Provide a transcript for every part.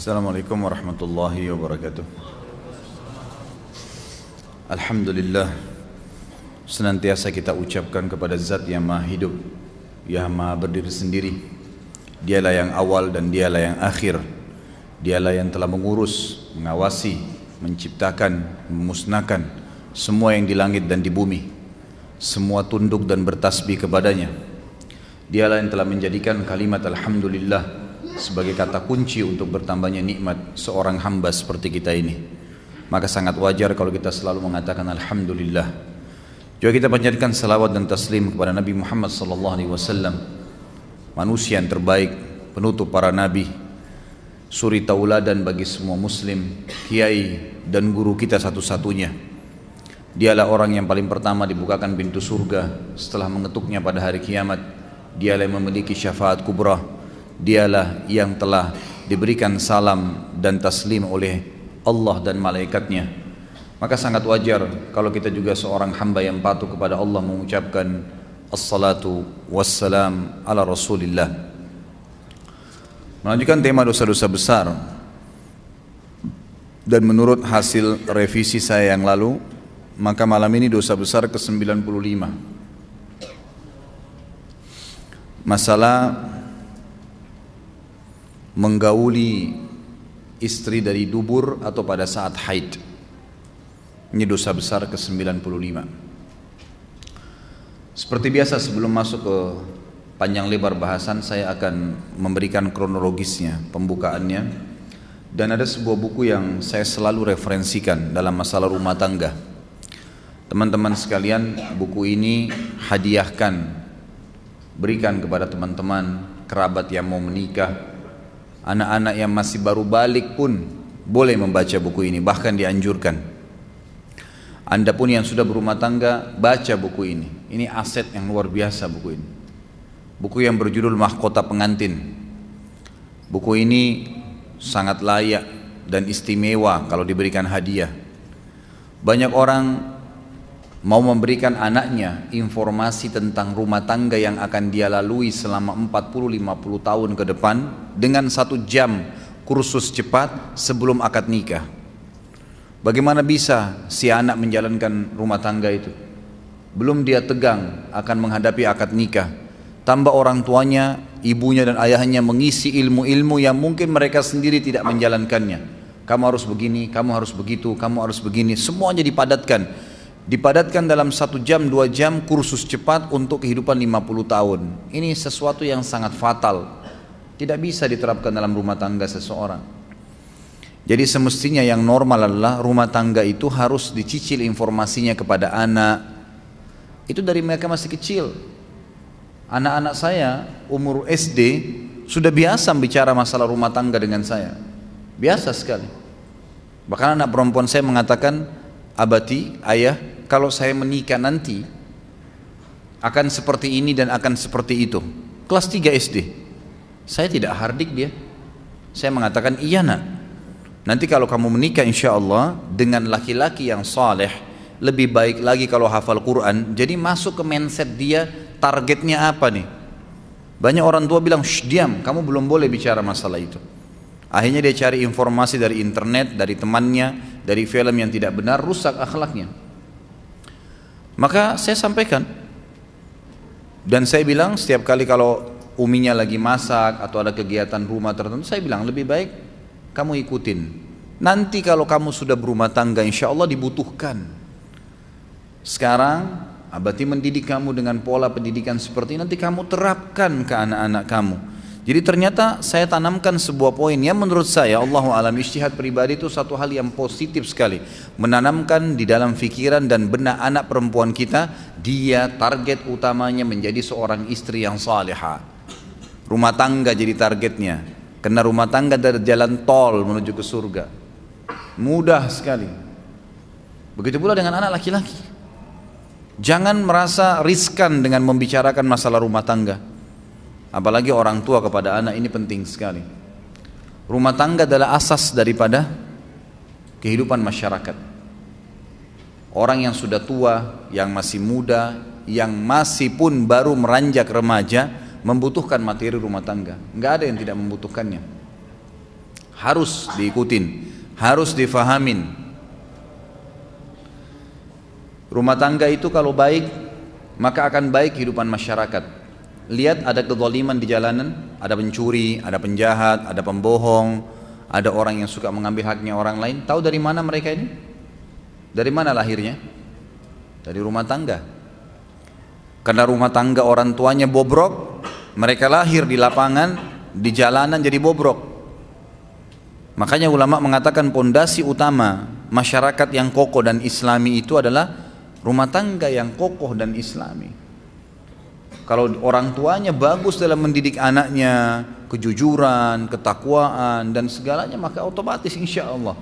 Assalamualaikum warahmatullahi wabarakatuh. Alhamdulillah, senantiasa kita ucapkan kepada Zat yang Maha Hidup, yang Maha berdiri sendiri. Dialah yang awal dan dialah yang akhir. Dialah yang telah mengurus, mengawasi, menciptakan, memusnahkan semua yang di langit dan di bumi. Semua tunduk dan bertasbih kepadanya. Dialah yang telah menjadikan kalimat Alhamdulillah sebagai kata kunci untuk bertambahnya nikmat seorang hamba seperti kita ini. Maka sangat wajar kalau kita selalu mengatakan Alhamdulillah. Juga kita panjatkan salawat dan taslim kepada Nabi Muhammad SAW, manusia yang terbaik, penutup para nabi, suri tauladan bagi semua muslim, kiai dan guru kita satu-satunya. Dialah orang yang paling pertama dibukakan pintu surga setelah mengetuknya pada hari kiamat. Dialah yang memiliki syafaat kubra. Dialah yang telah diberikan salam dan taslim oleh Allah dan malaikatnya. Maka sangat wajar kalau kita juga seorang hamba yang patuh kepada Allah mengucapkan Assalatu wassalam ala Rasulillah. Melanjutkan tema dosa-dosa besar. Dan menurut hasil revisi saya yang lalu, maka malam ini dosa besar ke-95. Masalah menggauli istri dari dubur atau pada saat haid. Ini dosa besar ke-95. Seperti biasa sebelum masuk ke panjang lebar bahasan, saya akan memberikan kronologisnya, pembukaannya. Dan ada sebuah buku yang saya selalu referensikan dalam masalah rumah tangga. Teman-teman sekalian, buku ini hadiahkan, berikan kepada teman-teman, kerabat yang mau menikah, anak-anak yang masih baru balik pun boleh membaca buku ini, bahkan dianjurkan. Anda pun yang sudah berumah tangga, baca buku ini. Ini aset yang luar biasa buku ini. Buku yang berjudul Mahkota Pengantin. Buku ini sangat layak dan istimewa kalau diberikan hadiah. Banyak orang mau memberikan anaknya informasi tentang rumah tangga yang akan dia lalui selama 40-50 tahun ke depan dengan 1 jam kursus cepat sebelum akad nikah. Bagaimana bisa si anak menjalankan rumah tangga itu? Belum dia tegang akan menghadapi akad nikah, tambah orang tuanya, ibunya dan ayahnya mengisi ilmu-ilmu yang mungkin mereka sendiri tidak menjalankannya. Kamu harus begini, kamu harus begitu, kamu harus begini, semuanya dipadatkan dalam 1 jam 2 jam kursus cepat untuk kehidupan 50 tahun. Ini sesuatu yang sangat fatal, tidak bisa diterapkan dalam rumah tangga seseorang. Jadi semestinya yang normal adalah rumah tangga itu harus dicicil informasinya kepada anak. Itu dari mereka masih kecil. Anak-anak saya umur SD sudah biasa bicara masalah rumah tangga dengan saya, biasa sekali. Bahkan anak perempuan saya mengatakan, abati, ayah, kalau saya menikah nanti akan seperti ini dan akan seperti itu. Kelas 3 SD. Saya tidak hardik dia. Saya mengatakan, iya nak, nanti kalau kamu menikah insya Allah dengan laki-laki yang saleh, lebih baik lagi kalau hafal Quran. Jadi masuk ke mindset dia, targetnya apa nih. Banyak orang tua bilang, shh diam, kamu belum boleh bicara masalah itu. Akhirnya dia cari informasi dari internet, dari temannya, dari film yang tidak benar, rusak akhlaknya. Maka saya sampaikan, dan saya bilang setiap kali kalau uminya lagi masak atau ada kegiatan rumah tertentu, saya bilang lebih baik kamu ikutin. Nanti kalau kamu sudah berumah tangga insya Allah dibutuhkan. Sekarang abati mendidik kamu dengan pola pendidikan seperti ini, nanti kamu terapkan ke anak-anak kamu. Jadi ternyata saya tanamkan sebuah poin yang menurut saya, Allahu a'lam, ijtihad pribadi itu satu hal yang positif sekali. Menanamkan di dalam fikiran dan benak anak perempuan kita, dia target utamanya menjadi seorang istri yang salihah. Rumah tangga jadi targetnya. Karena rumah tangga dari jalan tol menuju ke surga. Mudah sekali. Begitu pula dengan anak laki-laki. Jangan merasa riskan dengan membicarakan masalah rumah tangga. Apalagi orang tua kepada anak, ini penting sekali. Rumah tangga adalah asas daripada kehidupan masyarakat. Orang yang sudah tua, yang masih muda, yang masih pun baru meranjak remaja, membutuhkan materi rumah tangga. Enggak ada yang tidak membutuhkannya. harus diikutin, harus difahamin. Rumah tangga itu kalau baik, maka akan baik kehidupan masyarakat. Lihat ada kezaliman di jalanan, ada pencuri, ada penjahat, ada pembohong, ada orang yang suka mengambil haknya orang lain. Tahu dari mana mereka ini? Dari mana lahirnya? Dari rumah tangga. Karena rumah tangga orang tuanya bobrok, mereka lahir di lapangan, di jalanan jadi bobrok. Makanya ulama mengatakan pondasi utama masyarakat yang kokoh dan islami itu adalah rumah tangga yang kokoh dan islami. Kalau orang tuanya bagus dalam mendidik anaknya, kejujuran, ketakwaan dan segalanya, maka otomatis insya Allah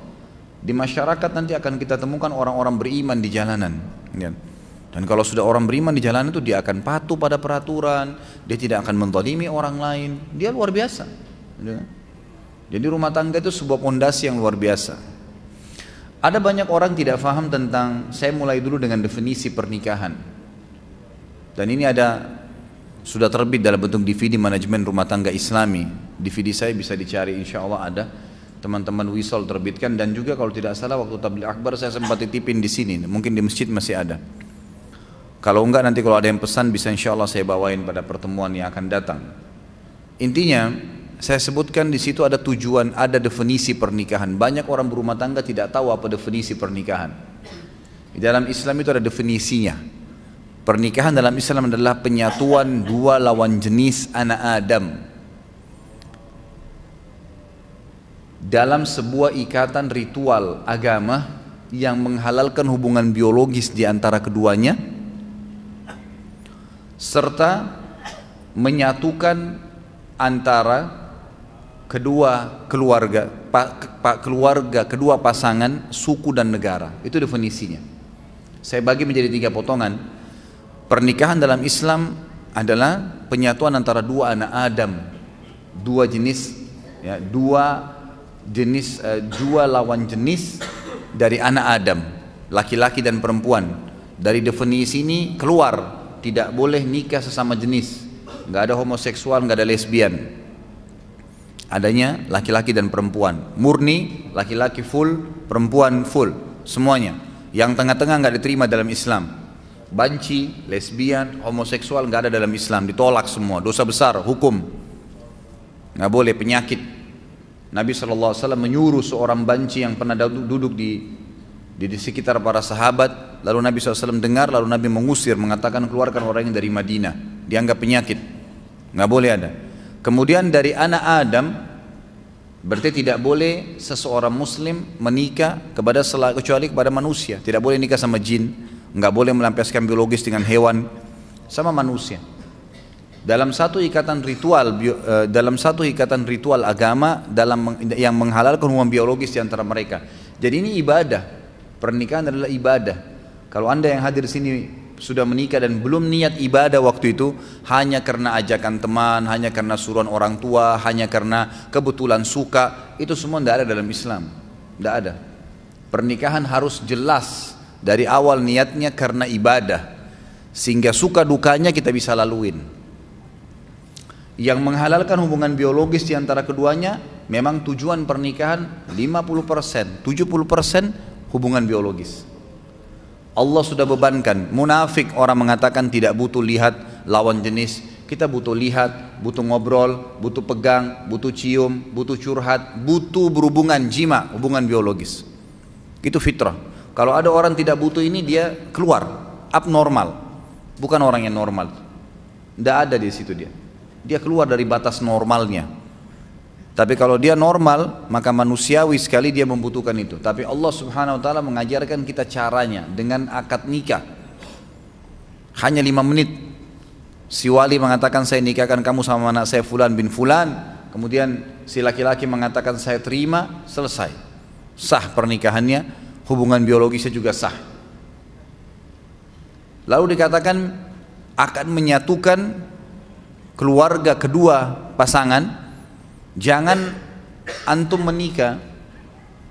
di masyarakat nanti akan kita temukan orang-orang beriman di jalanan. Dan kalau sudah orang beriman di jalanan itu dia akan patuh pada peraturan, dia tidak akan menzalimi orang lain, dia luar biasa. Jadi rumah tangga itu sebuah pondasi yang luar biasa. Ada banyak orang tidak faham tentang, saya mulai dulu dengan definisi pernikahan. Dan ini sudah terbit dalam bentuk DVD manajemen rumah tangga Islami. DVD saya bisa dicari, insya Allah ada. Teman-teman Wisol terbitkan, dan juga kalau tidak salah waktu tabligh akbar saya sempat titipin di sini. Mungkin di masjid masih ada. Kalau enggak nanti kalau ada yang pesan bisa insya Allah saya bawain pada pertemuan yang akan datang. Intinya saya sebutkan di situ ada tujuan, ada definisi pernikahan. Banyak orang berumah tangga tidak tahu apa definisi pernikahan. Di dalam Islam itu ada definisinya. Pernikahan dalam Islam adalah penyatuan dua lawan jenis anak Adam dalam sebuah ikatan ritual agama yang menghalalkan hubungan biologis di antara keduanya, serta menyatukan antara kedua keluarga, kedua pasangan, suku dan negara. Itu definisinya. Saya bagi menjadi 3 potongan. Pernikahan dalam Islam adalah penyatuan antara dua anak Adam, dua jenis, ya, dua lawan jenis dari anak Adam, laki-laki dan perempuan. Dari definisi ini keluar tidak boleh nikah sesama jenis, nggak ada homoseksual, nggak ada lesbian. Adanya laki-laki dan perempuan, murni laki-laki full, perempuan full, semuanya. Yang tengah-tengah nggak diterima dalam Islam. Banci, lesbian, homoseksual nggak ada dalam Islam, ditolak semua, dosa besar, hukum, nggak boleh, penyakit. Nabi SAW menyuruh seorang banci yang pernah duduk di sekitar para sahabat, lalu Nabi SAW dengar, lalu Nabi mengusir, mengatakan keluarkan orang yang dari Madinah, dianggap penyakit, nggak boleh ada. Kemudian dari anak Adam, berarti tidak boleh seseorang muslim menikah kecuali kepada manusia, tidak boleh nikah sama jin, nggak boleh melampiaskan biologis dengan hewan, sama manusia. Dalam satu ikatan ritual agama yang menghalalkan hubungan biologis di antara mereka. Jadi ini ibadah. Pernikahan adalah ibadah. Kalau Anda yang hadir di sini sudah menikah dan belum niat ibadah waktu itu, hanya karena ajakan teman, hanya karena suruhan orang tua, hanya karena kebetulan suka, itu semua tidak ada dalam Islam. Tidak ada. Pernikahan harus jelas dari awal niatnya karena ibadah, sehingga suka dukanya kita bisa laluin. Yang menghalalkan hubungan biologis di antara keduanya, memang tujuan pernikahan 50%, 70% hubungan biologis. Allah sudah bebankan. Munafik orang mengatakan tidak butuh lihat lawan jenis, kita butuh lihat, butuh ngobrol, butuh pegang, butuh cium, butuh curhat, butuh berhubungan jima, hubungan biologis. Itu fitrah. Kalau ada orang tidak butuh ini, dia keluar, abnormal, bukan orang yang normal. Tidak ada di situ dia keluar dari batas normalnya. Tapi kalau dia normal, maka manusiawi sekali dia membutuhkan itu. Tapi Allah Subhanahu Wa Taala mengajarkan kita caranya dengan akad nikah. Hanya 5 menit. Si wali mengatakan saya nikahkan kamu sama anak saya Fulan bin Fulan. Kemudian si laki-laki mengatakan saya terima, selesai, sah pernikahannya. Hubungan biologisnya juga sah. Lalu dikatakan akan menyatukan keluarga kedua pasangan. Jangan antum menikah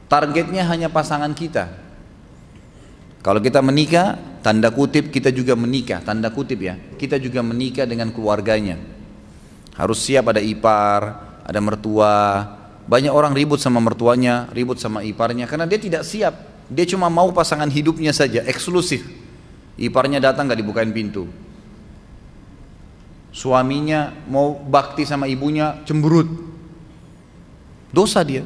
targetnya hanya pasangan kita. Kalau kita menikah, tanda kutip kita juga menikah, tanda kutip ya, kita juga menikah dengan keluarganya. Harus siap, ada ipar, ada mertua, Banyak orang ribut sama mertuanya, ribut sama iparnya karena dia tidak siap. Dia cuma mau pasangan hidupnya saja, eksklusif. Iparnya datang gak dibukain pintu. Suaminya mau bakti sama ibunya, cemberut. Dosa dia.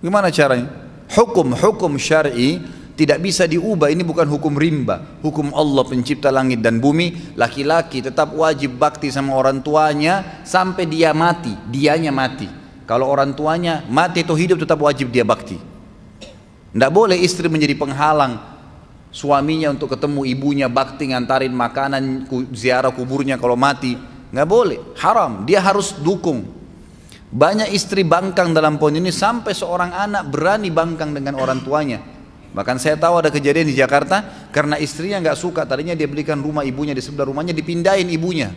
Gimana caranya? Hukum syar'i tidak bisa diubah. Ini bukan hukum rimba. Hukum Allah pencipta langit dan bumi. Laki-laki tetap wajib bakti sama orang tuanya sampai dia mati. Dianya mati. Kalau orang tuanya mati atau hidup tetap wajib dia bakti. Tidak boleh istri menjadi penghalang suaminya untuk ketemu ibunya, bakti, ngantarin makanan, ziarah kuburnya kalau mati. Nggak boleh, haram. Dia harus dukung. Banyak istri bangkang dalam poin ini sampai seorang anak berani bangkang dengan orang tuanya. Bahkan saya tahu ada kejadian di Jakarta karena istrinya nggak suka. Tadinya dia belikan rumah ibunya di sebelah rumahnya, dipindahin ibunya.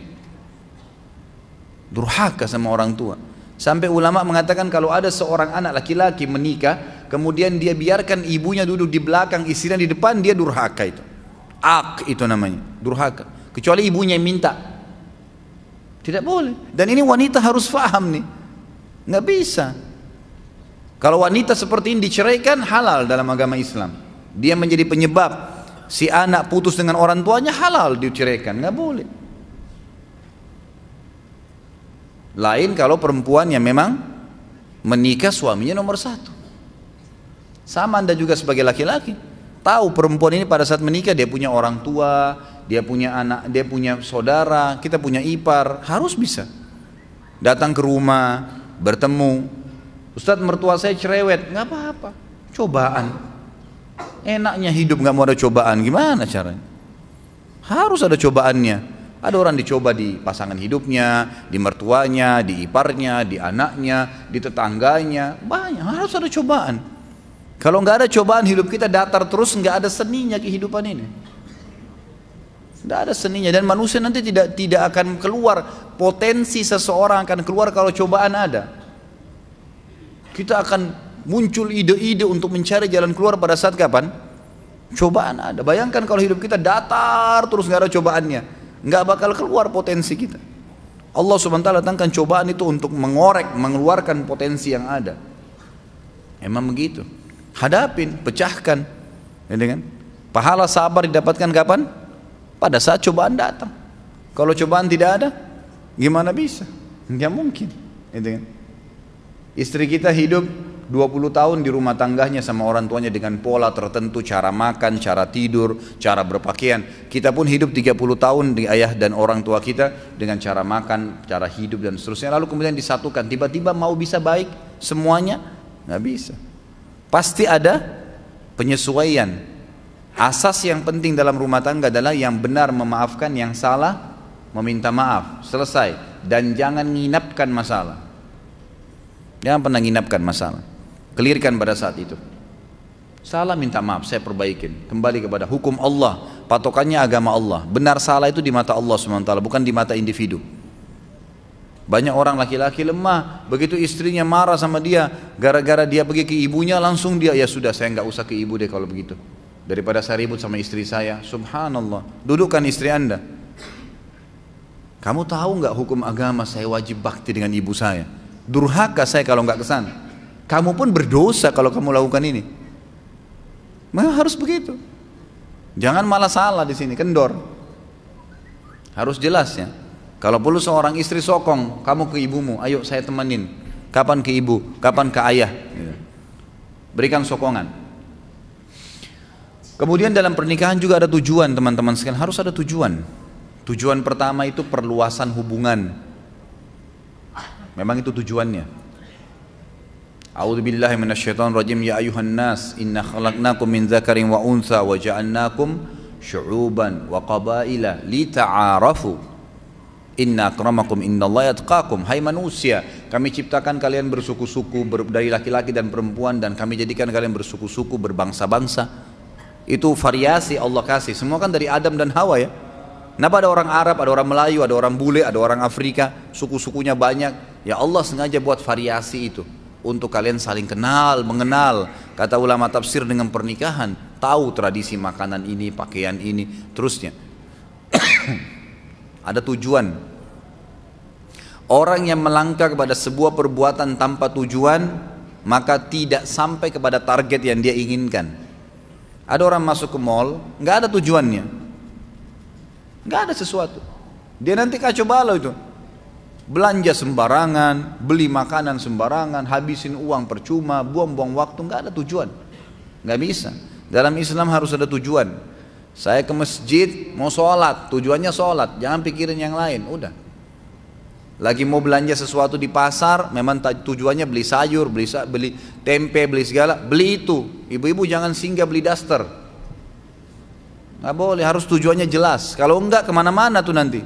Durhaka sama orang tua. Sampai ulama mengatakan kalau ada seorang anak laki-laki menikah, kemudian dia biarkan ibunya duduk di belakang, istrinya di depan, dia durhaka itu. Itu namanya, durhaka. Kecuali ibunya yang minta. Tidak boleh. Dan ini wanita harus paham nih. Nggak bisa. Kalau wanita seperti ini diceraikan, halal dalam agama Islam. Dia menjadi penyebab si anak putus dengan orang tuanya, halal diceraikan. Nggak boleh. Lain kalau perempuan yang memang menikah suaminya nomor satu. Sama Anda juga sebagai laki-laki. Tahu perempuan ini pada saat menikah dia punya orang tua, dia punya anak, dia punya saudara, kita punya ipar, harus bisa datang ke rumah, bertemu. Ustadz, mertua saya cerewet, nggak apa-apa, cobaan. Enaknya hidup nggak mau ada cobaan, gimana caranya? Harus ada cobaannya. Ada orang dicoba di pasangan hidupnya, di mertuanya, di iparnya, di anaknya, di tetangganya, banyak, harus ada cobaan. Kalau nggak ada cobaan, hidup kita datar terus, nggak ada seninya kehidupan ini. Nggak ada seninya, dan manusia nanti tidak akan keluar, potensi seseorang akan keluar kalau cobaan ada. Kita akan muncul ide-ide untuk mencari jalan keluar pada saat kapan? Cobaan ada. Bayangkan kalau hidup kita datar terus nggak ada cobaannya, nggak bakal keluar potensi kita. Allah SWT datangkan cobaan itu untuk mengorek, mengeluarkan potensi yang ada. Emang begitu. Hadapin, pecahkan. Ya, kan? Pahala sabar didapatkan kapan? Pada saat cobaan datang. Kalau cobaan tidak ada, gimana bisa? Nggak mungkin. Ya, kan? Istri kita hidup 20 tahun di rumah tangganya sama orang tuanya dengan pola tertentu, cara makan, cara tidur, cara berpakaian. Kita pun hidup 30 tahun di ayah dan orang tua kita dengan cara makan, cara hidup dan seterusnya. Lalu kemudian disatukan, tiba-tiba mau bisa baik semuanya? Nggak bisa. Pasti ada penyesuaian. Asas yang penting dalam rumah tangga adalah yang benar memaafkan, yang salah meminta maaf. Selesai. Dan jangan nginapkan masalah. Jangan pernah nginapkan masalah. Clearkan pada saat itu. Salah minta maaf, saya perbaikin. Kembali kepada hukum Allah, patokannya agama Allah. Benar salah itu di mata Allah SWT, bukan di mata individu. Banyak orang laki-laki lemah, begitu istrinya marah sama dia, gara-gara dia pergi ke ibunya, langsung dia, ya sudah saya nggak usah ke ibu deh kalau begitu. Daripada saya ribut sama istri saya. Subhanallah. Dudukkan istri Anda. Kamu tahu nggak hukum agama saya wajib bakti dengan ibu saya? Durhaka saya kalau nggak kesana. Kamu pun berdosa kalau kamu lakukan ini. Memang harus begitu. Jangan malah salah di sini, kendor. Harus jelas ya. Kalau perlu seorang istri sokong, kamu ke ibumu, ayo saya temenin. Kapan ke ibu, kapan ke ayah. Berikan sokongan. Kemudian dalam pernikahan juga ada tujuan, teman-teman sekalian, harus ada tujuan. Tujuan pertama itu perluasan hubungan. Memang itu tujuannya. A'udzubillahi minasyaitonir rajim. Ya ayuhan nas, inna khalaqnakum min dzakarin wa untha wa ja'alnakum syu'uban wa qabaila lita'arafu. Inna akramakum innallaha yatqakum. Hai manusia, kami ciptakan kalian bersuku-suku dari laki-laki dan perempuan, dan kami jadikan kalian bersuku-suku, berbangsa-bangsa. Itu variasi Allah kasih. Semua kan dari Adam dan Hawa ya. Kenapa ada orang Arab, ada orang Melayu, ada orang bule, ada orang Afrika, suku-sukunya banyak. Ya Allah sengaja buat variasi itu untuk kalian saling kenal, mengenal. Kata ulama tafsir, dengan pernikahan tahu tradisi makanan ini, pakaian ini, terusnya. Ada tujuan. Orang yang melangkah kepada sebuah perbuatan tanpa tujuan, maka tidak sampai kepada target yang dia inginkan. Ada orang masuk ke mall, nggak ada tujuannya, nggak ada sesuatu. Dia nanti kacau balau itu. Belanja sembarangan, beli makanan sembarangan, habisin uang percuma, buang-buang waktu, nggak ada tujuan. Nggak bisa. Dalam Islam harus ada tujuan. Saya ke masjid mau sholat, tujuannya sholat, jangan pikirin yang lain, udah. Lagi mau belanja sesuatu di pasar, memang tujuannya beli sayur, beli tempe, beli segala, beli itu. Ibu-ibu jangan singgah beli daster. Nggak boleh, harus tujuannya jelas. Kalau enggak kemana-mana tuh nanti.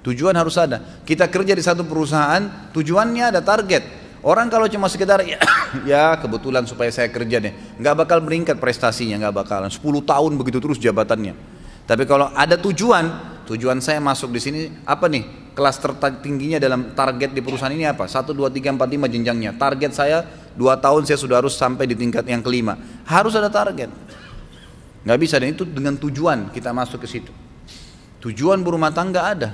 Tujuan harus ada. Kita kerja di satu perusahaan, tujuannya ada target. Orang kalau cuma sekedar ya kebetulan supaya saya kerja deh, nggak bakal meningkat prestasinya, nggak bakalan. 10 tahun begitu terus jabatannya. Tapi kalau ada tujuan saya masuk di sini apa nih? Kelas tertingginya dalam target di perusahaan ini apa? 1, 2, 3, 4, 5 jenjangnya. Target saya 2 tahun saya sudah harus sampai di tingkat yang kelima. Harus ada target. Nggak bisa, dan itu dengan tujuan kita masuk ke situ. Tujuan berumah tangga ada.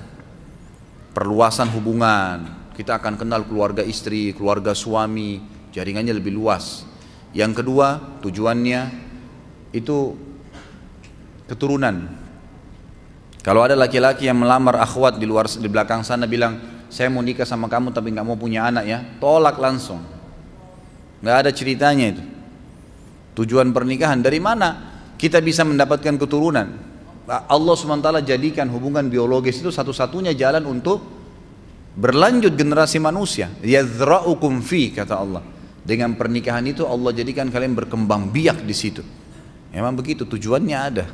Perluasan hubungan. Kita akan kenal keluarga istri, keluarga suami, jaringannya lebih luas. Yang kedua, tujuannya itu keturunan. Kalau ada laki-laki yang melamar akhwat di belakang sana bilang, saya mau nikah sama kamu tapi nggak mau punya anak ya, tolak langsung. Nggak ada ceritanya itu. Tujuan pernikahan dari mana kita bisa mendapatkan keturunan? Allah SWT jadikan hubungan biologis itu satu-satunya jalan untuk berlanjut generasi manusia. Yazra'ukum fi, kata Allah. Dengan pernikahan itu Allah jadikan kalian berkembang biak di situ. Memang begitu, tujuannya ada.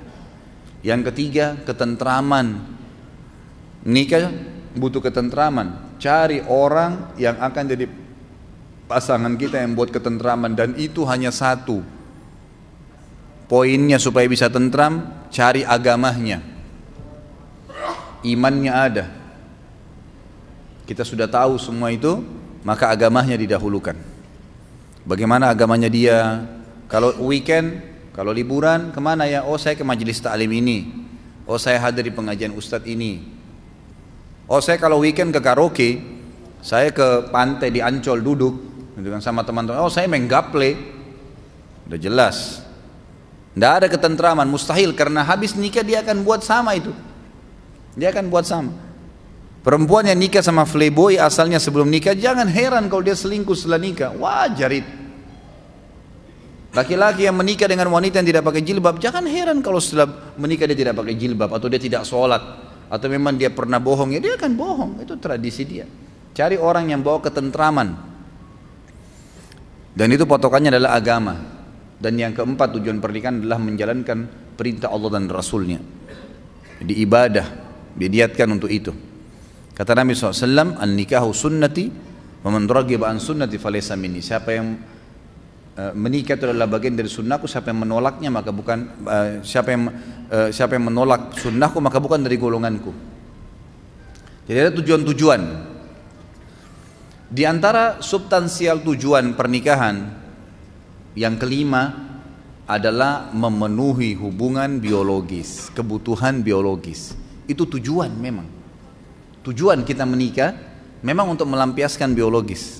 Yang ketiga, ketentraman. Nikah butuh ketentraman. Cari orang yang akan jadi pasangan kita yang buat ketentraman, dan itu hanya satu. Poinnya supaya bisa tentram, cari agamanya. Imannya ada. Kita sudah tahu semua itu, maka agamanya didahulukan. Bagaimana agamanya dia? Kalau weekend, kalau liburan kemana ya? Oh saya ke majelis taklim ini. Oh saya hadir di pengajian ustadz ini. Oh saya kalau weekend ke karaoke, saya ke pantai di Ancol duduk dengan sama teman-teman. Oh saya main gaple. Udah jelas. Tidak ada ketentraman, mustahil, karena habis nikah dia akan buat sama itu. Dia akan buat sama. Perempuan yang nikah sama playboy asalnya sebelum nikah, jangan heran kalau dia selingkuh setelah nikah. Wajar itu. Laki-laki yang menikah dengan wanita yang tidak pakai jilbab, jangan heran kalau setelah menikah dia tidak pakai jilbab, atau dia tidak sholat, atau memang dia pernah bohong, ya dia akan bohong. Itu tradisi dia. Cari orang yang bawa ketentraman. Dan itu patokannya adalah agama. Dan yang keempat, tujuan pernikahan adalah menjalankan perintah Allah dan Rasulnya. Jadi ibadah diniatkan untuk itu. Kata Nabi SAW, an-nikahu sunnati wa man raghiba an sunnati falaysa minni. Siapa yang menikah itu adalah bagian dari sunnahku, siapa yang menolaknya maka bukan siapa yang menolak sunnahku maka bukan dari golonganku. Jadi ada tujuan-tujuan. Di antara substansial tujuan pernikahan yang kelima adalah memenuhi hubungan biologis, kebutuhan biologis. Itu tujuan memang. Tujuan kita menikah memang untuk melampiaskan biologis.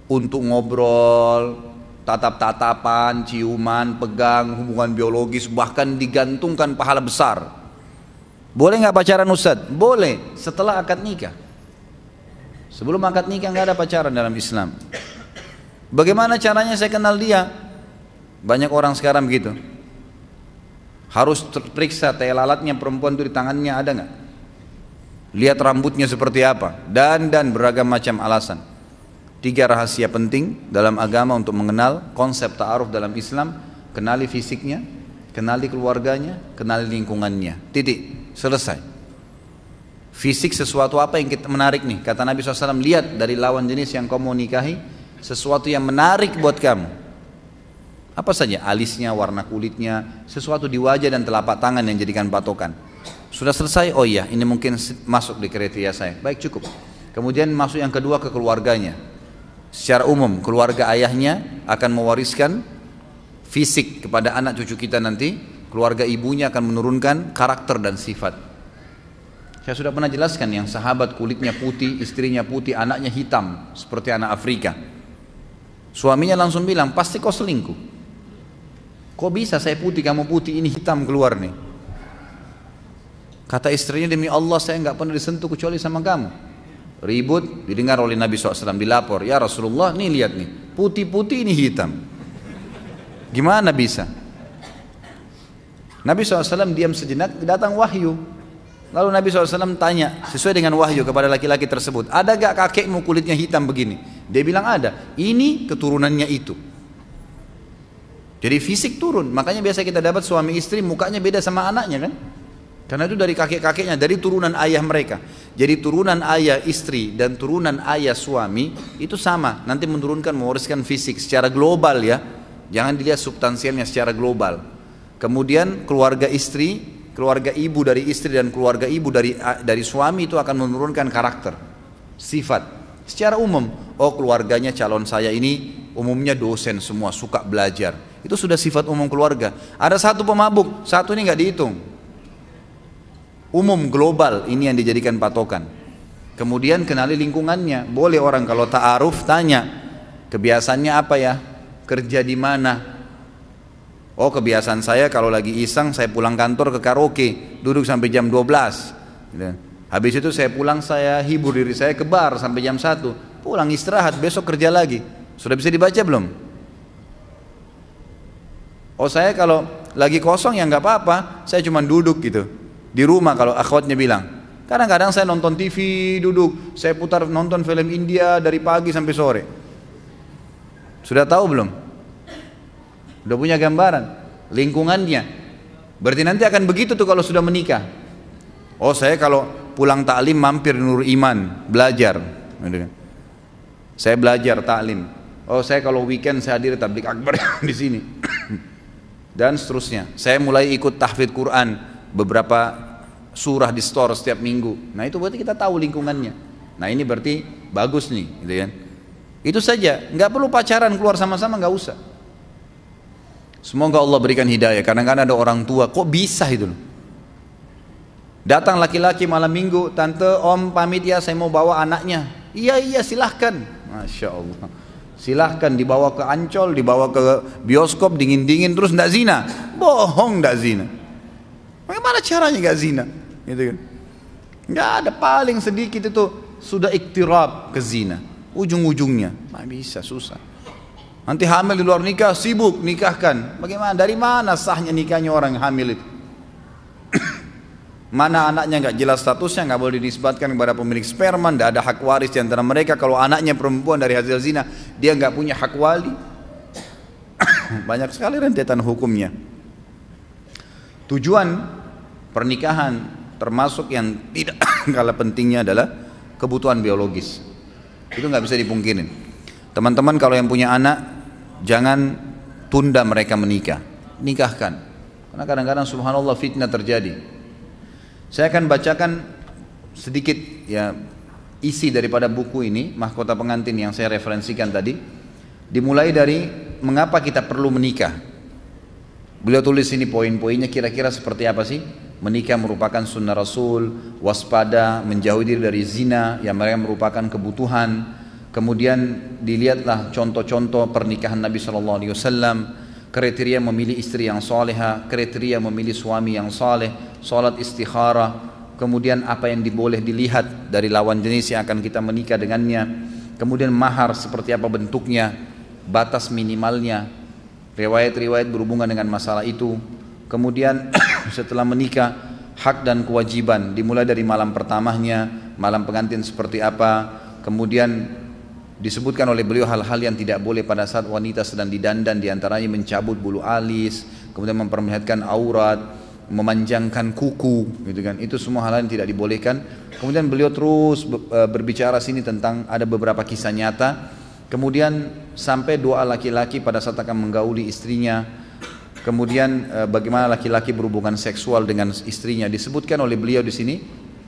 Untuk ngobrol, tatap-tatapan, ciuman, pegang, hubungan biologis, bahkan digantungkan pahala besar. Boleh nggak pacaran Ustaz? Boleh, setelah akad nikah. Sebelum akad nikah nggak ada pacaran dalam Islam. Bagaimana caranya saya kenal dia? Banyak orang sekarang begitu. Harus terperiksa tai lalatnya perempuan itu di tangannya ada nggak? Lihat rambutnya seperti apa, dan beragam macam alasan. 3 rahasia penting dalam agama untuk mengenal konsep ta'aruf dalam Islam. Kenali fisiknya, kenali keluarganya, kenali lingkungannya. Titik, selesai. Fisik sesuatu apa yang kita menarik nih? Kata Nabi SAW, lihat dari lawan jenis yang kamu nikahi sesuatu yang menarik buat kamu. Apa saja? Alisnya, warna kulitnya, sesuatu di wajah dan telapak tangan yang jadikan patokan. Sudah selesai? Oh iya, ini mungkin masuk di kriteria saya. Baik, cukup. Kemudian masuk yang kedua ke keluarganya. Secara umum keluarga ayahnya akan mewariskan fisik kepada anak cucu kita nanti. Keluarga ibunya akan menurunkan karakter dan sifat. Saya sudah pernah jelaskan yang sahabat kulitnya putih, istrinya putih, anaknya hitam seperti anak Afrika. Suaminya langsung bilang, pasti kau selingkuh. Kok bisa saya putih, kamu putih, ini hitam keluar nih. Kata istrinya, demi Allah saya nggak pernah disentuh kecuali sama kamu. Ribut, didengar oleh Nabi SAW, dilapor, ya Rasulullah, nih lihat nih, putih-putih ini hitam. Gimana bisa? Nabi SAW diam sejenak, datang wahyu. Lalu Nabi SAW tanya sesuai dengan wahyu kepada laki-laki tersebut, ada gak kakekmu kulitnya hitam begini? Dia bilang ada, ini keturunannya itu. Jadi fisik turun, makanya biasa kita dapat suami istri mukanya beda sama anaknya kan? Karena itu dari kakek-kakeknya, dari turunan ayah mereka. Jadi turunan ayah istri dan turunan ayah suami itu sama, nanti menurunkan, mewariskan fisik secara global ya. Jangan dilihat substansialnya, secara global. Kemudian keluarga istri, keluarga ibu dari istri dan keluarga ibu dari suami itu akan menurunkan karakter, sifat. Secara umum, oh keluarganya calon saya ini umumnya dosen semua, suka belajar. Itu sudah sifat umum keluarga. Ada satu pemabuk, satu ini nggak dihitung. Umum global ini yang dijadikan patokan. Kemudian kenali lingkungannya. Boleh orang kalau ta'aruf tanya, kebiasaannya apa ya? Kerja di mana? Oh kebiasaan saya kalau lagi iseng saya pulang kantor ke karaoke, duduk sampai jam 12. Habis itu saya pulang, saya hibur diri saya ke bar sampai jam 1. Pulang istirahat, besok kerja lagi. Sudah bisa dibaca belum? Oh saya kalau lagi kosong ya nggak apa-apa, saya cuma duduk gitu. Di rumah kalau akhwatnya bilang. Kadang-kadang saya nonton TV, duduk, saya putar nonton film India dari pagi sampai sore. Sudah tahu belum? Udah punya gambaran lingkungannya. Berarti nanti akan begitu tuh kalau sudah menikah. Oh saya kalau pulang taklim mampir Nur Iman belajar. Saya belajar taklim. Oh saya kalau weekend saya hadir tablik akbar di sini. Dan seterusnya. Saya mulai ikut tahfidz Quran, beberapa surah di store setiap minggu. Nah itu berarti kita tahu lingkungannya. Nah ini berarti bagus nih, gitu kan? Itu saja. Nggak perlu pacaran keluar sama-sama, nggak usah. Semoga Allah berikan hidayah. Kadang-kadang ada orang tua, kok bisa itu loh. Datang laki-laki malam minggu, tante, om pamit ya, saya mau bawa anaknya. Iya silahkan. Masya Allah. Silahkan dibawa ke Ancol, dibawa ke bioskop dingin-dingin terus ndak zina. Bohong, ndak zina. Bagaimana caranya nggak zina? Gitu kan? Nggak ada, paling sedikit itu sudah iktirab ke zina. Ujung-ujungnya, nggak bisa, susah. Nanti hamil di luar nikah, sibuk nikahkan. Bagaimana? Dari mana sahnya nikahnya orang hamil itu? Mana anaknya nggak jelas statusnya, nggak boleh dinisbatkan kepada pemilik sperma, nggak ada hak waris di antara mereka. Kalau anaknya perempuan dari hasil zina, dia nggak punya hak wali. Banyak sekali rentetan hukumnya. Tujuan pernikahan termasuk yang tidak kalah pentingnya adalah kebutuhan biologis. Itu nggak bisa dipungkirin. Teman-teman kalau yang punya anak, jangan tunda mereka menikah, nikahkan. Karena kadang-kadang subhanallah fitnah terjadi. Saya akan bacakan sedikit ya isi daripada buku ini, Mahkota Pengantin yang saya referensikan tadi. Dimulai dari mengapa kita perlu menikah. Beliau tulis ini poin-poinnya kira-kira seperti apa sih? Menikah merupakan sunnah Rasul, waspada, menjauhi diri dari zina yang mereka merupakan kebutuhan. Kemudian dilihatlah contoh-contoh pernikahan Nabi SAW, kriteria memilih istri yang salehah, kriteria memilih suami yang saleh, salat istikharah, kemudian apa yang boleh dilihat dari lawan jenis yang akan kita menikah dengannya, kemudian mahar seperti apa bentuknya, batas minimalnya, riwayat-riwayat berhubungan dengan masalah itu. Kemudian setelah menikah, hak dan kewajiban dimulai dari malam pertamanya, malam pengantin seperti apa, kemudian disebutkan oleh beliau hal-hal yang tidak boleh pada saat wanita sedang didandan, diantaranya mencabut bulu alis, kemudian memperlihatkan aurat, memanjangkan kuku, gitu kan. Itu semua hal yang tidak dibolehkan. Kemudian beliau terus berbicara sini tentang ada beberapa kisah nyata. Kemudian sampai doa laki-laki pada saat akan menggauli istrinya. Kemudian bagaimana laki-laki berhubungan seksual dengan istrinya disebutkan oleh beliau di sini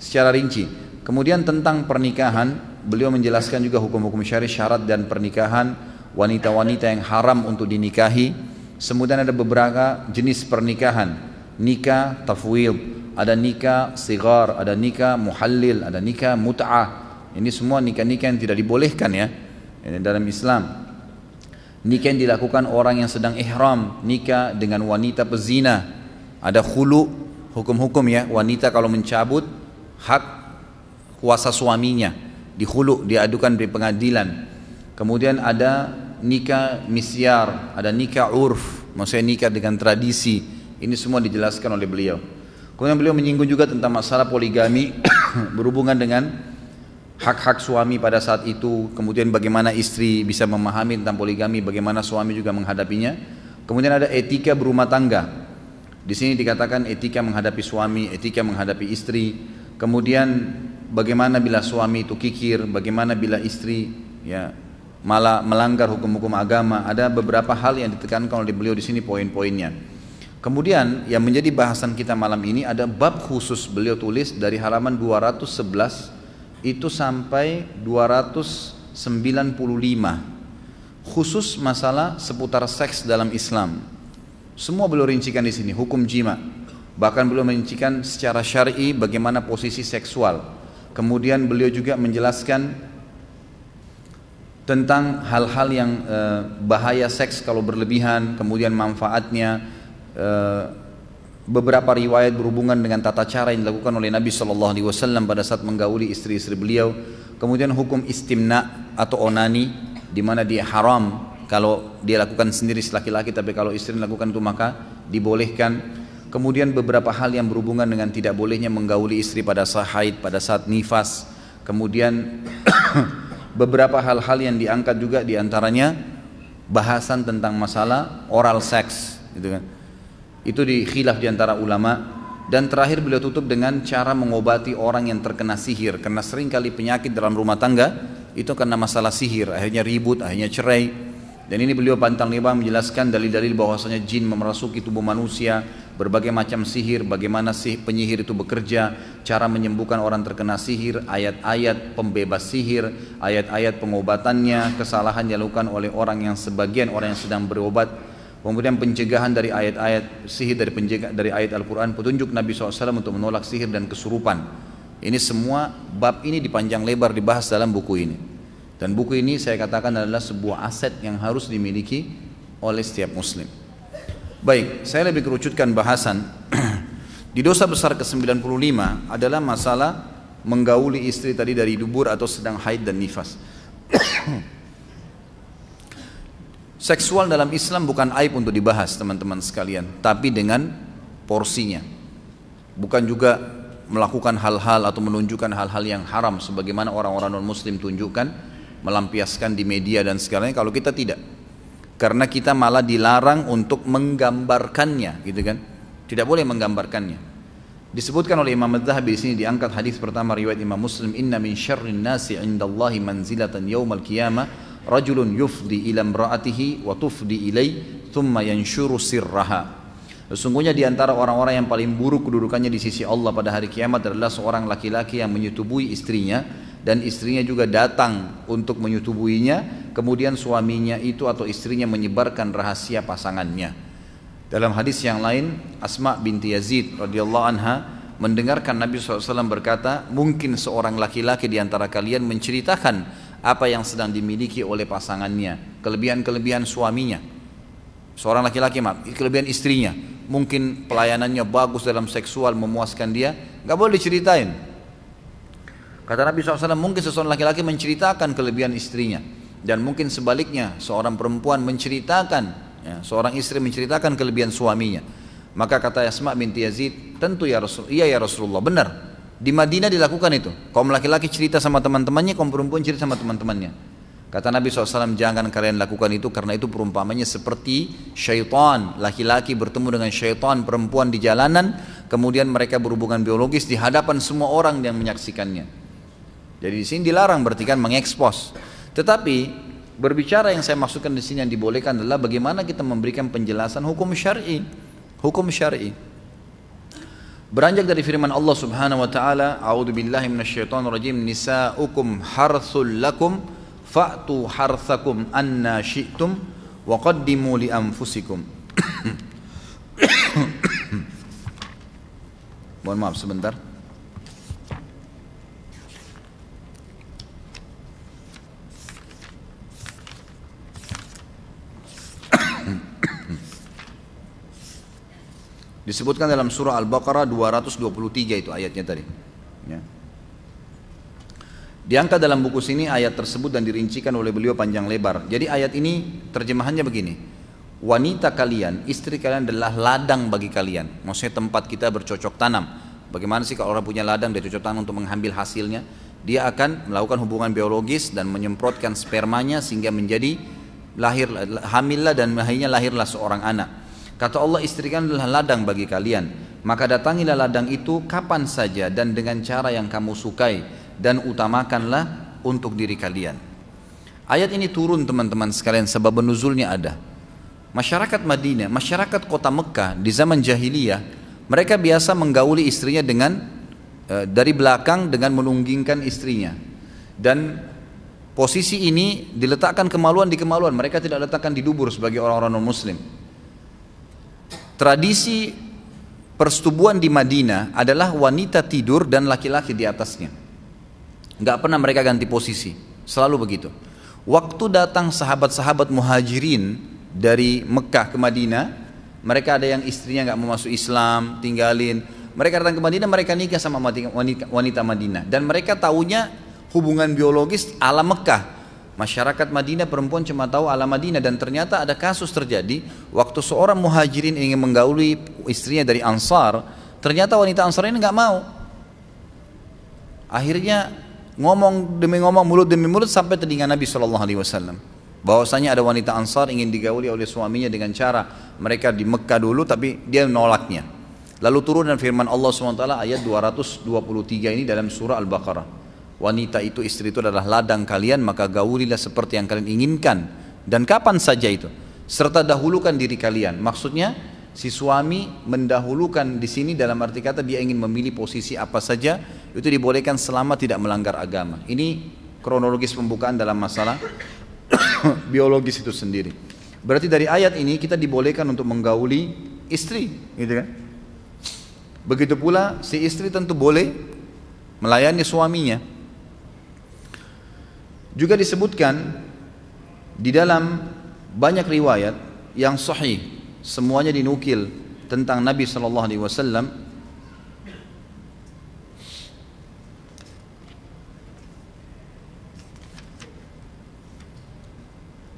secara rinci. Kemudian tentang pernikahan, beliau menjelaskan juga hukum-hukum syar'i, syarat dan pernikahan, wanita-wanita yang haram untuk dinikahi. Kemudian ada beberapa jenis pernikahan, nikah tafwid, ada nikah sigar, ada nikah muhallil, ada nikah mut'ah. Ini semua nikah-nikah yang tidak dibolehkan ya ini dalam Islam. Nikah yang dilakukan orang yang sedang ihram, nikah dengan wanita pezina. Ada khulu, hukum-hukum ya, wanita kalau mencabut hak kuasa suaminya, di khulu, diadukan di pengadilan. Kemudian ada nikah misyar, ada nikah urf, maksudnya nikah dengan tradisi. Ini semua dijelaskan oleh beliau. Kemudian beliau menyinggung juga tentang masalah poligami berhubungan dengan hak-hak suami pada saat itu, kemudian bagaimana istri bisa memahami tentang poligami, bagaimana suami juga menghadapinya. Kemudian ada etika berumah tangga. Di sini dikatakan etika menghadapi suami, etika menghadapi istri. Kemudian bagaimana bila suami itu kikir, bagaimana bila istri ya malah melanggar hukum-hukum agama. Ada beberapa hal yang ditekankan oleh beliau di sini poin-poinnya. Kemudian yang menjadi bahasan kita malam ini ada bab khusus beliau tulis dari halaman 211 itu sampai 295 khusus masalah seputar seks dalam Islam. Semua beliau rincikan di sini, hukum jima. Bahkan beliau merincikan secara syar'i bagaimana posisi seksual. Kemudian beliau juga menjelaskan tentang hal-hal yang bahaya seks kalau berlebihan, kemudian manfaatnya, beberapa riwayat berhubungan dengan tata cara yang dilakukan oleh Nabi SAW pada saat menggauli istri-istri beliau. Kemudian hukum istimna atau onani, di mana dia haram kalau dia lakukan sendiri laki-laki, tapi kalau istri lakukan itu maka dibolehkan. Kemudian beberapa hal yang berhubungan dengan tidak bolehnya menggauli istri pada saat haid, pada saat nifas. Kemudian beberapa hal-hal yang diangkat juga diantaranya bahasan tentang masalah oral seks, gitu kan. Itu dikhilaf di antara ulama. Dan terakhir beliau tutup dengan cara mengobati orang yang terkena sihir, karena seringkali penyakit dalam rumah tangga itu karena masalah sihir, akhirnya ribut, akhirnya cerai. Dan ini beliau pantang lebar menjelaskan dalil-dalil bahwasanya jin memerasuki tubuh manusia, berbagai macam sihir, bagaimana penyihir itu bekerja, cara menyembuhkan orang terkena sihir, ayat-ayat pembebas sihir, ayat-ayat pengobatannya, kesalahan yang dilakukan oleh orang yang sebagian orang yang sedang berobat. Kemudian pencegahan dari ayat-ayat sihir, dari ayat Al-Quran, petunjuk Nabi SAW untuk menolak sihir dan kesurupan. Ini semua bab ini dipanjang lebar dibahas dalam buku ini. Dan buku ini saya katakan adalah sebuah aset yang harus dimiliki oleh setiap muslim. Baik, saya lebih kerucutkan bahasan. Di dosa besar ke-95 adalah masalah menggauli istri tadi dari dubur atau sedang haid dan nifas. Seksual dalam Islam bukan aib untuk dibahas teman-teman sekalian, tapi dengan porsinya. Bukan juga melakukan hal-hal atau menunjukkan hal-hal yang haram sebagaimana orang-orang non-muslim tunjukkan, melampiaskan di media dan segalanya. Kalau kita tidak, karena kita malah dilarang untuk menggambarkannya, gitu kan? Tidak boleh menggambarkannya. Disebutkan oleh Imam Az-Zahabi di sini, diangkat hadis pertama riwayat Imam Muslim, inna min syarrin nasi 'indallahi manzilatan yaumal qiyamah rajulun yufdi ila imra'atihi wa tufdi ilai thumma yanshuru sirraha. Sesungguhnya di antara orang-orang yang paling buruk kedudukannya di sisi Allah pada hari kiamat adalah seorang laki-laki yang menyetubui istrinya dan istrinya juga datang untuk menyetubuinya, kemudian suaminya itu atau istrinya menyebarkan rahasia pasangannya. Dalam hadis yang lain, Asma binti Yazid radhiyallahu anha mendengarkan Nabi SAW berkata, mungkin seorang laki-laki di antara kalian menceritakan apa yang sedang dimiliki oleh pasangannya, kelebihan-kelebihan suaminya. Seorang laki-laki, kelebihan istrinya, mungkin pelayanannya bagus dalam seksual, memuaskan dia, gak boleh diceritain. Kata Nabi SAW, mungkin seseorang laki-laki menceritakan kelebihan istrinya, dan mungkin sebaliknya seorang perempuan menceritakan, seorang istri menceritakan kelebihan suaminya. Maka kata Asma binti Yazid, tentu ya Rasulullah, iya ya Rasulullah, benar. Di Madinah dilakukan itu. Kaum laki-laki cerita sama teman-temannya, kaum perempuan cerita sama teman-temannya. Kata Nabi SAW, jangan kalian lakukan itu, karena itu perumpamannya seperti syaitan. Laki-laki bertemu dengan syaitan perempuan di jalanan, kemudian mereka berhubungan biologis di hadapan semua orang yang menyaksikannya. Jadi di sini dilarang, berarti kan mengekspos. Tetapi berbicara yang saya maksudkan di sini yang dibolehkan adalah bagaimana kita memberikan penjelasan hukum syar'i. Hukum syar'i. Beranjak dari firman Allah Subhanahu wa taala, a'udzu billahi minasyaitonir rajim, nisa'ukum harthul lakum fa'tu harthakum anna syi'tum wa qaddimu li anfusikum. Mohon maaf sebentar. Disebutkan dalam surah Al-Baqarah 223 itu ayatnya tadi. Ya. Diangkat dalam buku sini ayat tersebut dan dirincikan oleh beliau panjang lebar. Jadi ayat ini terjemahannya begini. Wanita kalian, istri kalian adalah ladang bagi kalian. Maksudnya tempat kita bercocok tanam. Bagaimana sih kalau orang punya ladang dia cocok tanam untuk mengambil hasilnya? Dia akan melakukan hubungan biologis dan menyemprotkan spermanya sehingga menjadi hamillah dan akhirnya lahirlah seorang anak. Kata Allah, istri kalian adalah ladang bagi kalian. Maka datangilah ladang itu kapan saja dan dengan cara yang kamu sukai dan utamakanlah untuk diri kalian. Ayat ini turun teman-teman sekalian sebab nuzulnya ada. Masyarakat Madinah, masyarakat kota Mekah di zaman jahiliyah, mereka biasa menggauli istrinya dengan dari belakang dengan menunggingkan istrinya. Dan posisi ini diletakkan kemaluan di kemaluan, mereka tidak letakkan di dubur sebagai orang-orang non-muslim. Tradisi persetubuhan di Madinah adalah wanita tidur dan laki-laki di atasnya. Gak pernah mereka ganti posisi, selalu begitu. Waktu datang sahabat-sahabat muhajirin dari Mekah ke Madinah, mereka ada yang istrinya gak mau masuk Islam, tinggalin. Mereka datang ke Madinah, mereka nikah sama wanita Madinah. Dan mereka taunya hubungan biologis ala Mekah. Masyarakat Madinah perempuan cuma tahu ala Madinah. Dan ternyata ada kasus terjadi waktu seorang muhajirin ingin menggauli istrinya dari Ansar, ternyata wanita Ansar ini gak mau. Akhirnya ngomong demi ngomong, mulut demi mulut sampai telinga Nabi SAW bahwasanya ada wanita Ansar ingin digauli oleh suaminya dengan cara mereka di Mekah dulu, tapi dia menolaknya. Lalu turun dan firman Allah SWT ayat 223 ini dalam surah Al-Baqarah. Wanita itu, istri itu adalah ladang kalian, maka gaulilah seperti yang kalian inginkan dan kapan saja itu, serta dahulukan diri kalian. Maksudnya si suami mendahulukan di sini dalam arti kata dia ingin memilih posisi apa saja, itu dibolehkan selama tidak melanggar agama. Ini kronologis pembukaan dalam masalah biologis itu sendiri. Berarti dari ayat ini kita dibolehkan untuk menggauli istri, gitu kan? Begitu pula si istri tentu boleh melayani suaminya. Juga disebutkan di dalam banyak riwayat yang sahih, semuanya dinukil tentang Nabi SAW.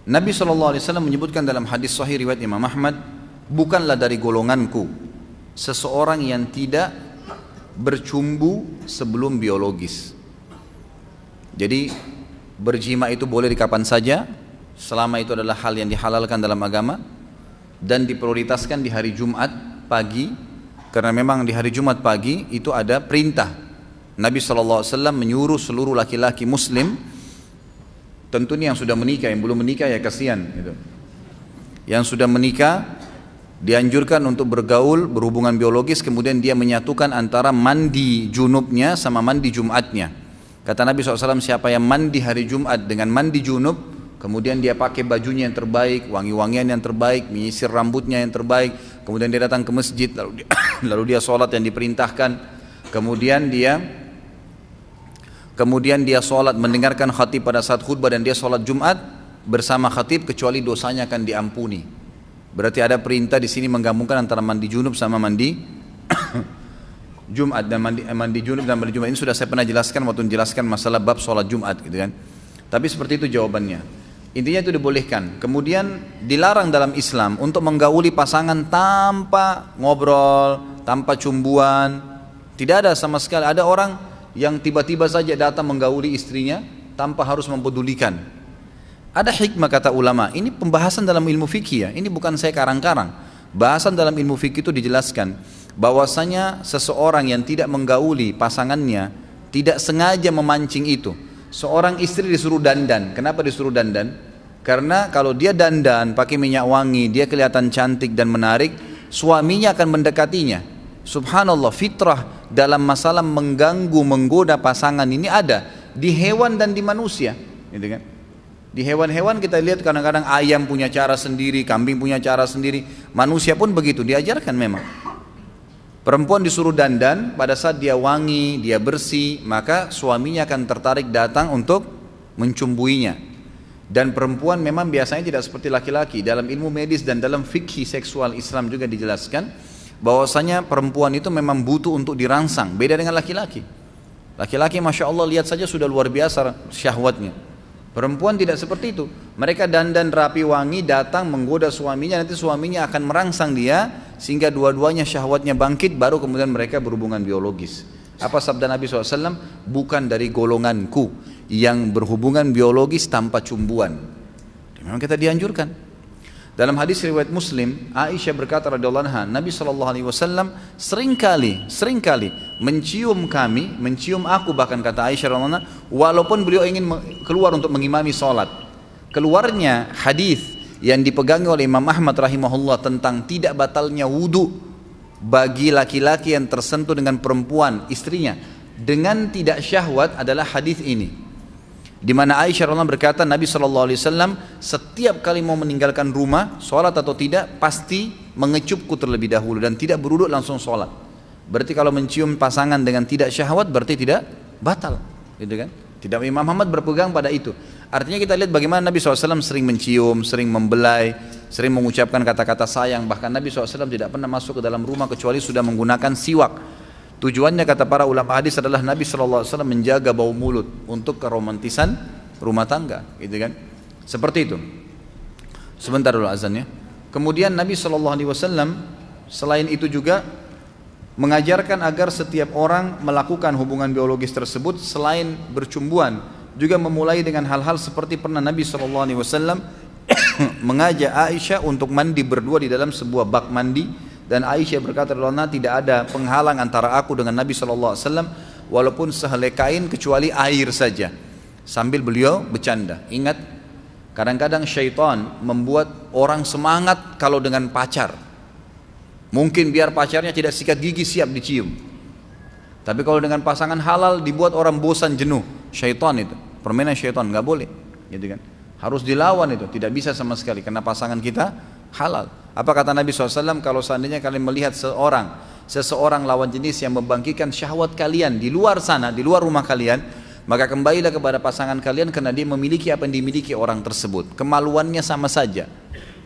Nabi SAW menyebutkan dalam hadis sahih riwayat Imam Ahmad, bukanlah dari golonganku seseorang yang tidak bercumbu sebelum biologis. Jadi berjima itu boleh di kapan saja, selama itu adalah hal yang dihalalkan dalam agama dan diprioritaskan di hari Jumat pagi, karena memang di hari Jumat pagi itu ada perintah Nabi SAW menyuruh seluruh laki-laki muslim, tentunya yang sudah menikah, yang belum menikah ya kasihan gitu. Yang sudah menikah dianjurkan untuk bergaul, berhubungan biologis, kemudian dia menyatukan antara mandi junubnya sama mandi Jumatnya. Kata Nabi SAW, siapa yang mandi hari Jumat dengan mandi junub, kemudian dia pakai bajunya yang terbaik, wangi-wangian yang terbaik, menyisir rambutnya yang terbaik, kemudian dia datang ke masjid, lalu dia sholat yang diperintahkan, kemudian dia sholat mendengarkan khatib pada saat khutbah dan dia sholat Jumat bersama khatib, kecuali dosanya akan diampuni. Berarti ada perintah di sini menggabungkan antara mandi junub sama mandi Jumat, dan mandi junub dan mandi Jumat ini sudah saya pernah jelaskan waktu menjelaskan masalah bab sholat Jumat gitu kan. Tapi seperti itu jawabannya. Intinya itu dibolehkan. Kemudian dilarang dalam Islam untuk menggauli pasangan tanpa ngobrol, tanpa cumbuan. Tidak ada sama sekali. Ada orang yang tiba-tiba saja datang menggauli istrinya tanpa harus mempedulikan. Ada hikmah kata ulama. Ini pembahasan dalam ilmu fikih ya. Ini bukan saya karang-karang. Bahasan dalam ilmu fikih itu dijelaskan bahwasanya seseorang yang tidak menggauli pasangannya tidak sengaja memancing itu. Seorang istri disuruh dandan. Kenapa disuruh dandan? Karena kalau dia dandan pakai minyak wangi, dia kelihatan cantik dan menarik, suaminya akan mendekatinya. Subhanallah, fitrah dalam masalah mengganggu, menggoda pasangan ini ada di hewan dan di manusia, gitu kan? Di hewan-hewan kita lihat kadang-kadang ayam punya cara sendiri, kambing punya cara sendiri, manusia pun begitu, diajarkan memang. Perempuan disuruh dandan, pada saat dia wangi, dia bersih, maka suaminya akan tertarik datang untuk mencumbuinya. Dan perempuan memang biasanya tidak seperti laki-laki. Dalam ilmu medis dan dalam fikih seksual Islam juga dijelaskan bahwasanya perempuan itu memang butuh untuk dirangsang, beda dengan laki-laki. Laki-laki Masya Allah lihat saja sudah luar biasa syahwatnya. Perempuan tidak seperti itu. Mereka dandan rapi wangi, datang menggoda suaminya, nanti suaminya akan merangsang dia sehingga dua-duanya syahwatnya bangkit, baru kemudian mereka berhubungan biologis. Apa sabda Nabi SAW? Bukan dari golonganku yang berhubungan biologis tanpa cumbuan. Memang kita dianjurkan. Dalam hadis riwayat Muslim, Aisyah berkata radhiyallahu anha, Nabi SAW seringkali mencium aku, bahkan kata Aisyah radhiyallahu anha, walaupun beliau ingin keluar untuk mengimami sholat. Keluarnya hadis yang dipegangi oleh Imam Ahmad rahimahullah tentang tidak batalnya wudu bagi laki-laki yang tersentuh dengan perempuan istrinya dengan tidak syahwat adalah hadis ini. Di mana Aisyah radhiyallahu berkata Nabi SAW setiap kali mau meninggalkan rumah, sholat atau tidak, pasti mengecupku terlebih dahulu dan tidak beruduk langsung sholat. Berarti kalau mencium pasangan dengan tidak syahwat berarti tidak batal, gitu kan? Tidak, Imam Ahmad berpegang pada itu. Artinya kita lihat bagaimana Nabi SAW sering mencium, sering membelai, sering mengucapkan kata-kata sayang. Bahkan Nabi SAW tidak pernah masuk ke dalam rumah kecuali sudah menggunakan siwak. Tujuannya kata para ulama hadis adalah Nabi SAW menjaga bau mulut untuk keromantisan rumah tangga, gitu kan? Seperti itu. Sebentar dulu azannya. Kemudian Nabi SAW selain itu juga mengajarkan agar setiap orang melakukan hubungan biologis tersebut selain bercumbuan, juga memulai dengan hal-hal seperti pernah Nabi SAW mengajak Aisyah untuk mandi berdua di dalam sebuah bak mandi. Dan Aisyah berkata, tidak ada penghalang antara aku dengan Nabi SAW walaupun sehelai kain kecuali air saja. Sambil beliau bercanda. Ingat, kadang-kadang syaitan membuat orang semangat kalau dengan pacar. Mungkin biar pacarnya tidak sikat gigi siap dicium. Tapi kalau dengan pasangan halal dibuat orang bosan jenuh. Syaitan itu, permainan syaitan, nggak boleh, gitu kan? Harus dilawan itu, tidak bisa sama sekali karena pasangan kita halal. Apa kata Nabi SAW? Kalau seandainya kalian melihat seseorang lawan jenis yang membangkitkan syahwat kalian di luar sana, di luar rumah kalian, maka kembalilah kepada pasangan kalian karena dia memiliki apa yang dimiliki orang tersebut. Kemaluannya sama saja,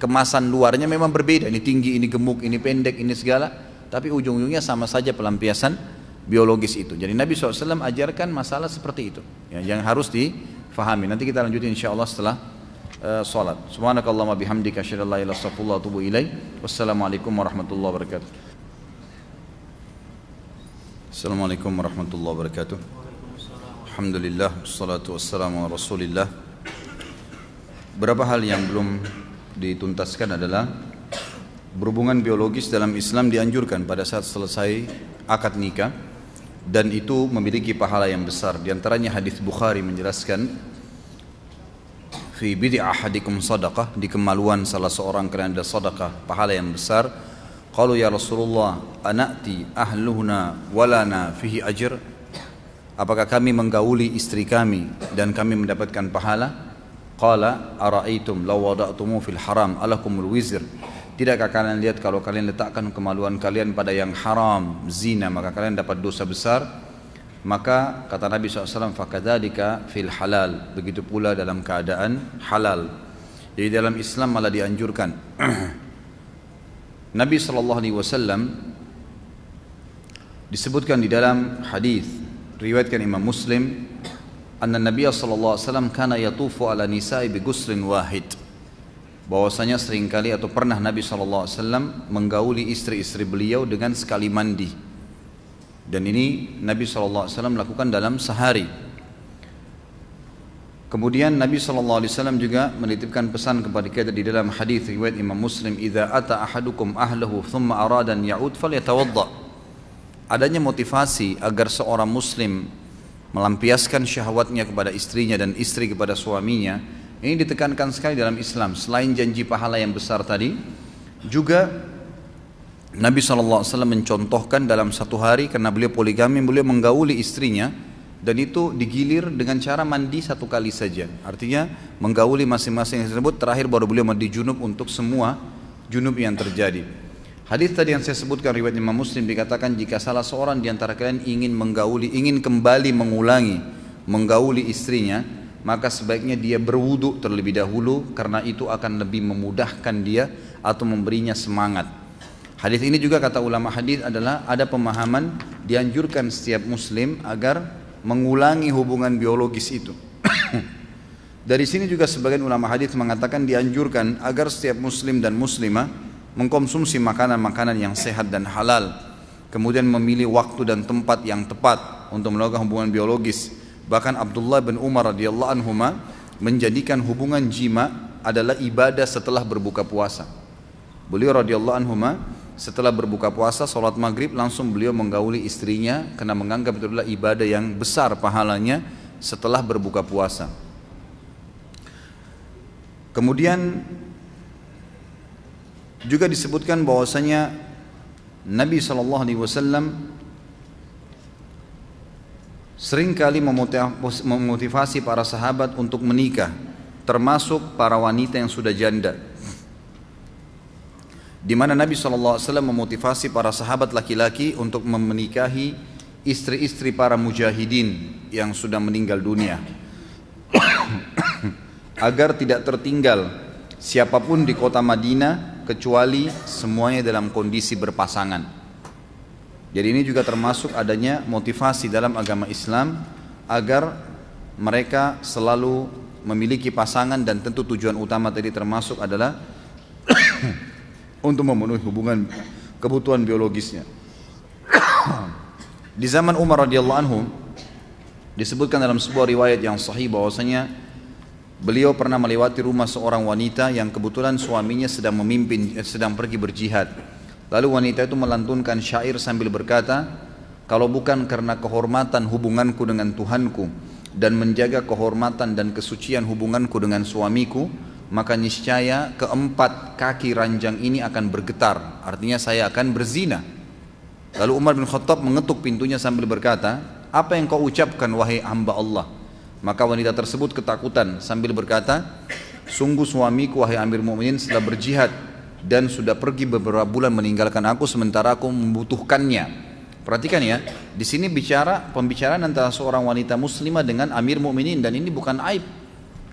kemasan luarnya memang berbeda, ini tinggi, ini gemuk, ini pendek, ini segala, tapi ujung-ujungnya sama saja pelampiasan biologis itu. Jadi Nabi SAW ajarkan masalah seperti itu ya, yang harus difahami. Nanti kita lanjutin insyaAllah setelah salat. Subhanakallahumma bihamdika asyhadu an la ilaha illa anta astaghfiruka wa atubu ilaik. Wassalamualaikum warahmatullahi wabarakatuh. Assalamualaikum warahmatullahi wabarakatuh. Alhamdulillah wassalatu wassalamu ala Rasulillah. Beberapa hal yang belum dituntaskan adalah berhubungan biologis dalam Islam dianjurkan pada saat selesai akad nikah dan itu memiliki pahala yang besar. Di antaranya hadis Bukhari menjelaskan fi bid'i ahadikum sadaqah, di kemaluan salah seorang kalian ada sadaqah, pahala yang besar. Qalu ya Rasulullah anati ahluhuna walana fihi ajr, apakah kami menggauli istri kami dan kami mendapatkan pahala? Qala ara'aitum law wada'tumu fil haram alakumul wizr, tidakkah kalian lihat kalau kalian letakkan kemaluan kalian pada yang haram, zina, maka kalian dapat dosa besar? Maka kata Nabi SAW, fakadzalika fil halal, begitu pula dalam keadaan halal. Jadi dalam Islam malah dianjurkan. Nabi SAW disebutkan di dalam hadis riwayatkan Imam Muslim, anna Nabi SAW kana yatufu ala nisa'i bi ghuslin wahid, bahwasanya seringkali atau pernah Nabi SAW menggauli istri-istri beliau dengan sekali mandi. Dan ini Nabi SAW lakukan dalam sehari. Kemudian Nabi SAW juga menitipkan pesan kepada kita di dalam hadis riwayat Imam Muslim, idza ata ahadukum ahlahu thumma arada an ya'ud falyatawadda. Adanya motivasi agar seorang muslim melampiaskan syahwatnya kepada istrinya dan istri kepada suaminya, ini ditekankan sekali dalam Islam. Selain janji pahala yang besar tadi, juga Nabi SAW mencontohkan dalam satu hari, karena beliau poligami, beliau menggauli istrinya dan itu digilir dengan cara mandi satu kali saja. Artinya menggauli masing-masing yang tersebut, terakhir baru beliau mandi junub untuk semua junub yang terjadi. Hadis tadi yang saya sebutkan riwayat Imam Muslim dikatakan jika salah seorang di antara kalian ingin kembali menggauli istrinya, maka sebaiknya dia berwudu terlebih dahulu karena itu akan lebih memudahkan dia atau memberinya semangat. Hadis ini juga kata ulama hadis adalah ada pemahaman dianjurkan setiap muslim agar mengulangi hubungan biologis itu. Dari sini juga sebagian ulama hadis mengatakan dianjurkan agar setiap muslim dan muslimah mengkonsumsi makanan-makanan yang sehat dan halal, kemudian memilih waktu dan tempat yang tepat untuk melakukan hubungan biologis. Bahkan Abdullah bin Umar radhiyallahu anhuma menjadikan hubungan jima adalah ibadah setelah berbuka puasa. Beliau radhiyallahu anhuma setelah berbuka puasa salat maghrib langsung beliau menggauli istrinya karena menganggap itu adalah ibadah yang besar pahalanya setelah berbuka puasa. Kemudian juga disebutkan bahwasanya Nabi SAW seringkali memotivasi para sahabat untuk menikah, termasuk para wanita yang sudah janda. Di mana Nabi SAW memotivasi para sahabat laki-laki untuk menikahi istri-istri para mujahidin yang sudah meninggal dunia, agar tidak tertinggal siapapun di kota Madinah kecuali semuanya dalam kondisi berpasangan. Jadi ini juga termasuk adanya motivasi dalam agama Islam agar mereka selalu memiliki pasangan, dan tentu tujuan utama tadi termasuk adalah untuk memenuhi hubungan kebutuhan biologisnya. Di zaman Umar radhiyallahu anhu disebutkan dalam sebuah riwayat yang sahih bahwasanya beliau pernah melewati rumah seorang wanita yang kebetulan suaminya sedang pergi berjihad. Lalu wanita itu melantunkan syair sambil berkata, kalau bukan karena kehormatan hubunganku dengan Tuhanku dan menjaga kehormatan dan kesucian hubunganku dengan suamiku, maka niscaya keempat kaki ranjang ini akan bergetar, artinya saya akan berzina. Lalu Umar bin Khattab mengetuk pintunya sambil berkata, apa yang kau ucapkan wahai hamba Allah? Maka wanita tersebut ketakutan sambil berkata, sungguh suamiku wahai Amir Mu'minin setelah berjihad dan sudah pergi beberapa bulan meninggalkan aku sementara aku membutuhkannya. Perhatikan ya, di sini pembicaraan antara seorang wanita muslimah dengan Amir Mu'minin, dan ini bukan aib.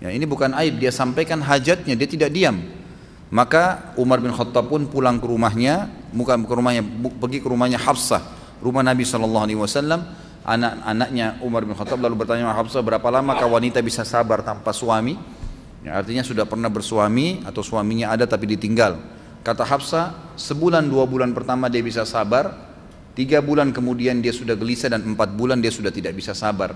Ya, ini bukan aib, dia sampaikan hajatnya, dia tidak diam. Maka Umar bin Khattab pun pulang ke rumahnya, pergi ke rumahnya Hafsah, rumah Nabi SAW. Anak-anaknya Umar bin Khattab lalu bertanya kepada Hafsah, berapa lama wanita bisa sabar tanpa suami? Ya, artinya sudah pernah bersuami atau suaminya ada tapi ditinggal. Kata Hafsah, sebulan 2 bulan pertama dia bisa sabar, 3 bulan kemudian dia sudah gelisah, dan 4 bulan dia sudah tidak bisa sabar.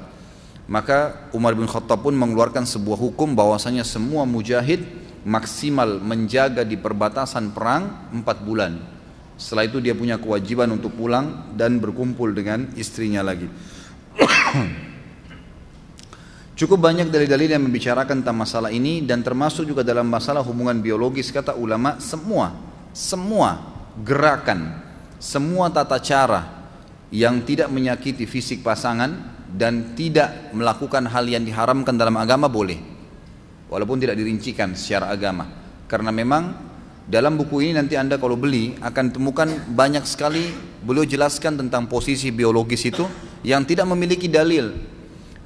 Maka Umar bin Khattab pun mengeluarkan sebuah hukum bahwasanya semua mujahid maksimal menjaga di perbatasan perang 4 bulan. Setelah itu dia punya kewajiban untuk pulang dan berkumpul dengan istrinya lagi. Cukup banyak dalil-dalil yang membicarakan tentang masalah ini, dan termasuk juga dalam masalah hubungan biologis. Kata ulama, semua gerakan, semua tata cara yang tidak menyakiti fisik pasangan dan tidak melakukan hal yang diharamkan dalam agama boleh, walaupun tidak dirincikan secara agama. Karena memang dalam buku ini nanti Anda kalau beli akan temukan banyak sekali beliau jelaskan tentang posisi biologis itu yang tidak memiliki dalil.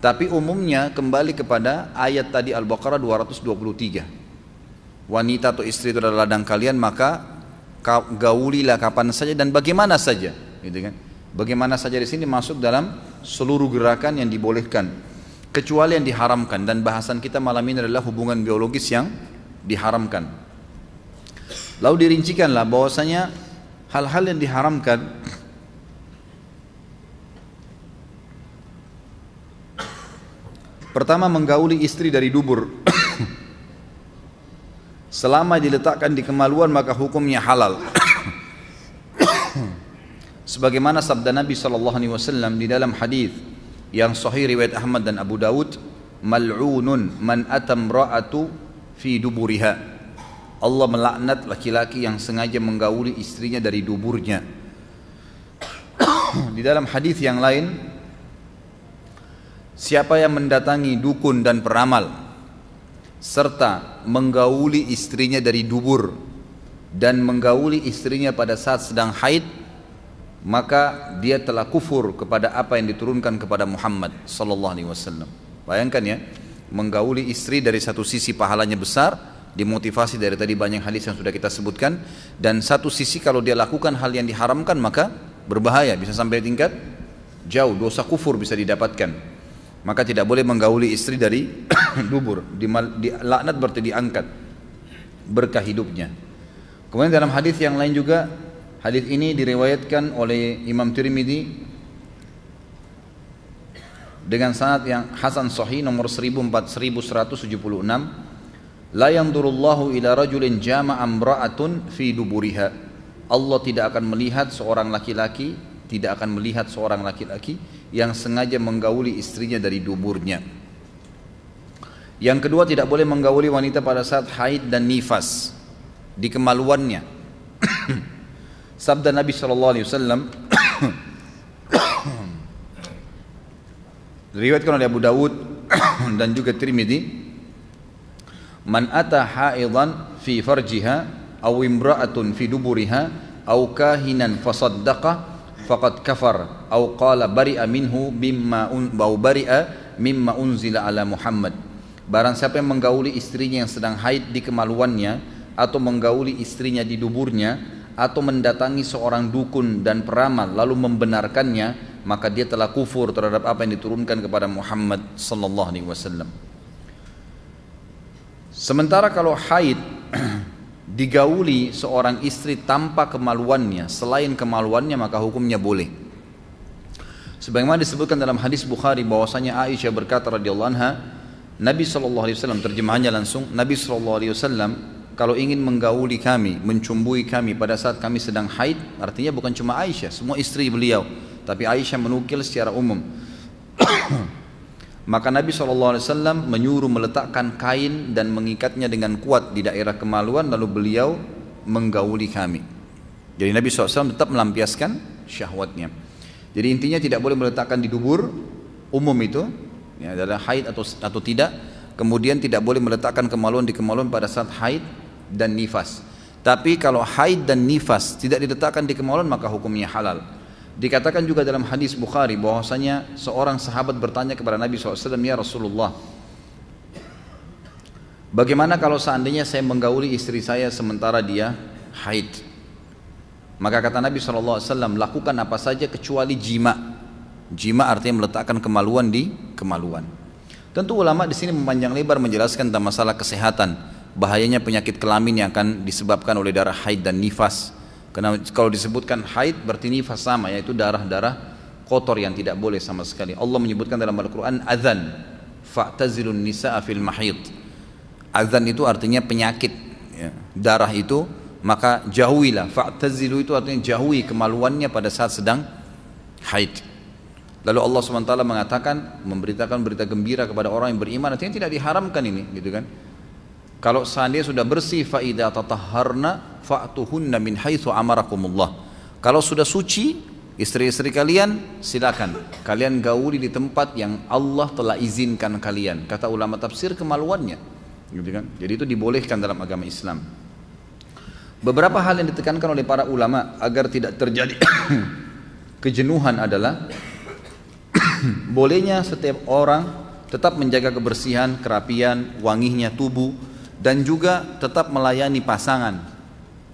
Tapi umumnya kembali kepada ayat tadi Al-Baqarah 223. Wanita atau istri itu adalah ladang kalian, maka gaulilah kapan saja dan bagaimana saja, gitu kan? Bagaimana saja di sini masuk dalam seluruh gerakan yang dibolehkan, kecuali yang diharamkan, dan bahasan kita malam ini adalah hubungan biologis yang diharamkan. Lalu dirincikanlah bahwasanya hal-hal yang diharamkan pertama, menggauli istri dari dubur. Selama diletakkan di kemaluan maka hukumnya halal. Sebagaimana sabda Nabi SAW di dalam hadis yang sahih riwayat Ahmad dan Abu Dawud, mal'unun man atam ra'atu fi duburiha. Allah melaknat laki-laki yang sengaja menggauli istrinya dari duburnya. Di dalam hadis yang lain, siapa yang mendatangi dukun dan peramal serta menggauli istrinya dari dubur, dan menggauli istrinya pada saat sedang haid, maka dia telah kufur kepada apa yang diturunkan kepada Muhammad sallallahu alaihi wasallam. Bayangkan ya, menggauli istri dari satu sisi pahalanya besar, dimotivasi dari tadi banyak hadis yang sudah kita sebutkan, dan satu sisi kalau dia lakukan hal yang diharamkan maka berbahaya, bisa sampai tingkat jauh, dosa kufur bisa didapatkan. Maka tidak boleh menggauli istri dari dubur, laknat berarti diangkat berkah hidupnya. Kemudian dalam hadis yang lain juga, hadis ini diriwayatkan oleh Imam Tirmidzi dengan sanad yang hasan sahih nomor 1176, la yanzurullahu ila rajulin jama'a imra'atun fi duburiha. Allah tidak akan melihat seorang laki-laki, tidak akan melihat seorang laki-laki yang sengaja menggauli istrinya dari duburnya. Yang kedua, tidak boleh menggauli wanita pada saat haid dan nifas di kemaluannya. Sabda Nabi sallallahu alaihi wasallam diriwayatkan oleh Abu Dawud dan juga Tirmidzi, man ata haidan fi farjiha aw imra'atun fi duburiha aw kahinan fasaddaqa faqad kafar aw qala bari'a minhu mimma unzila ala Muhammad. Barang siapa yang menggauli istrinya yang sedang haid di kemaluannya, atau menggauli istrinya di duburnya, atau mendatangi seorang dukun dan peramal lalu membenarkannya, maka dia telah kufur terhadap apa yang diturunkan kepada Muhammad sallallahu alaihi wasallam. Sementara kalau haid digauli seorang istri tanpa kemaluannya, selain kemaluannya, maka hukumnya boleh. Sebagaimana disebutkan dalam hadis Bukhari bahwasanya Aisyah berkata radhiyallahu anha, Nabi SAW, terjemahannya langsung, Nabi SAW kalau ingin menggauli kami, mencumbui kami pada saat kami sedang haid, artinya bukan cuma Aisyah, semua istri beliau, tapi Aisyah menukil secara umum. Maka Nabi SAW menyuruh meletakkan kain dan mengikatnya dengan kuat di daerah kemaluan, lalu beliau menggauli kami. Jadi Nabi SAW tetap melampiaskan syahwatnya. Jadi intinya tidak boleh meletakkan di dubur, umum itu ya, adalah haid atau tidak. Kemudian tidak boleh meletakkan kemaluan di kemaluan pada saat haid dan nifas. Tapi kalau haid dan nifas tidak diletakkan di kemaluan, maka hukumnya halal. Dikatakan juga dalam hadis Bukhari bahwasanya seorang sahabat bertanya kepada Nabi SAW, ya Rasulullah, bagaimana kalau seandainya saya menggauli istri saya sementara dia haid? Maka kata Nabi SAW, lakukan apa saja kecuali jima. Jima artinya meletakkan kemaluan di kemaluan. Tentu ulama di sini memanjang lebar menjelaskan tentang masalah kesehatan, bahayanya penyakit kelamin yang akan disebabkan oleh darah haid dan nifas. Karena kalau disebutkan haid berarti nifas sama, yaitu darah-darah kotor yang tidak boleh sama sekali. Allah menyebutkan dalam Al-Quran adzan, fa'tazilun nisa'a fil mahid. Adzan itu artinya penyakit ya, darah itu, maka jauhilah. Fa'tazilu itu artinya jauhi kemaluannya pada saat sedang haid. Lalu Allah SWT mengatakan, memberitakan berita gembira kepada orang yang beriman, artinya tidak diharamkan ini, gitu kan? Kalau seandainya sudah bersih, fa idza tatahharna fa'tuhunna min haitsu amarakumullah. Kalau sudah suci, istri-istri kalian silakan kalian gauli di tempat yang Allah telah izinkan kalian. Kata ulama tafsir kemaluannya, gitu kan? Jadi itu dibolehkan dalam agama Islam. Beberapa hal yang ditekankan oleh para ulama agar tidak terjadi kejenuhan adalah bolehnya setiap orang tetap menjaga kebersihan, kerapian, wanginya tubuh, dan juga tetap melayani pasangan.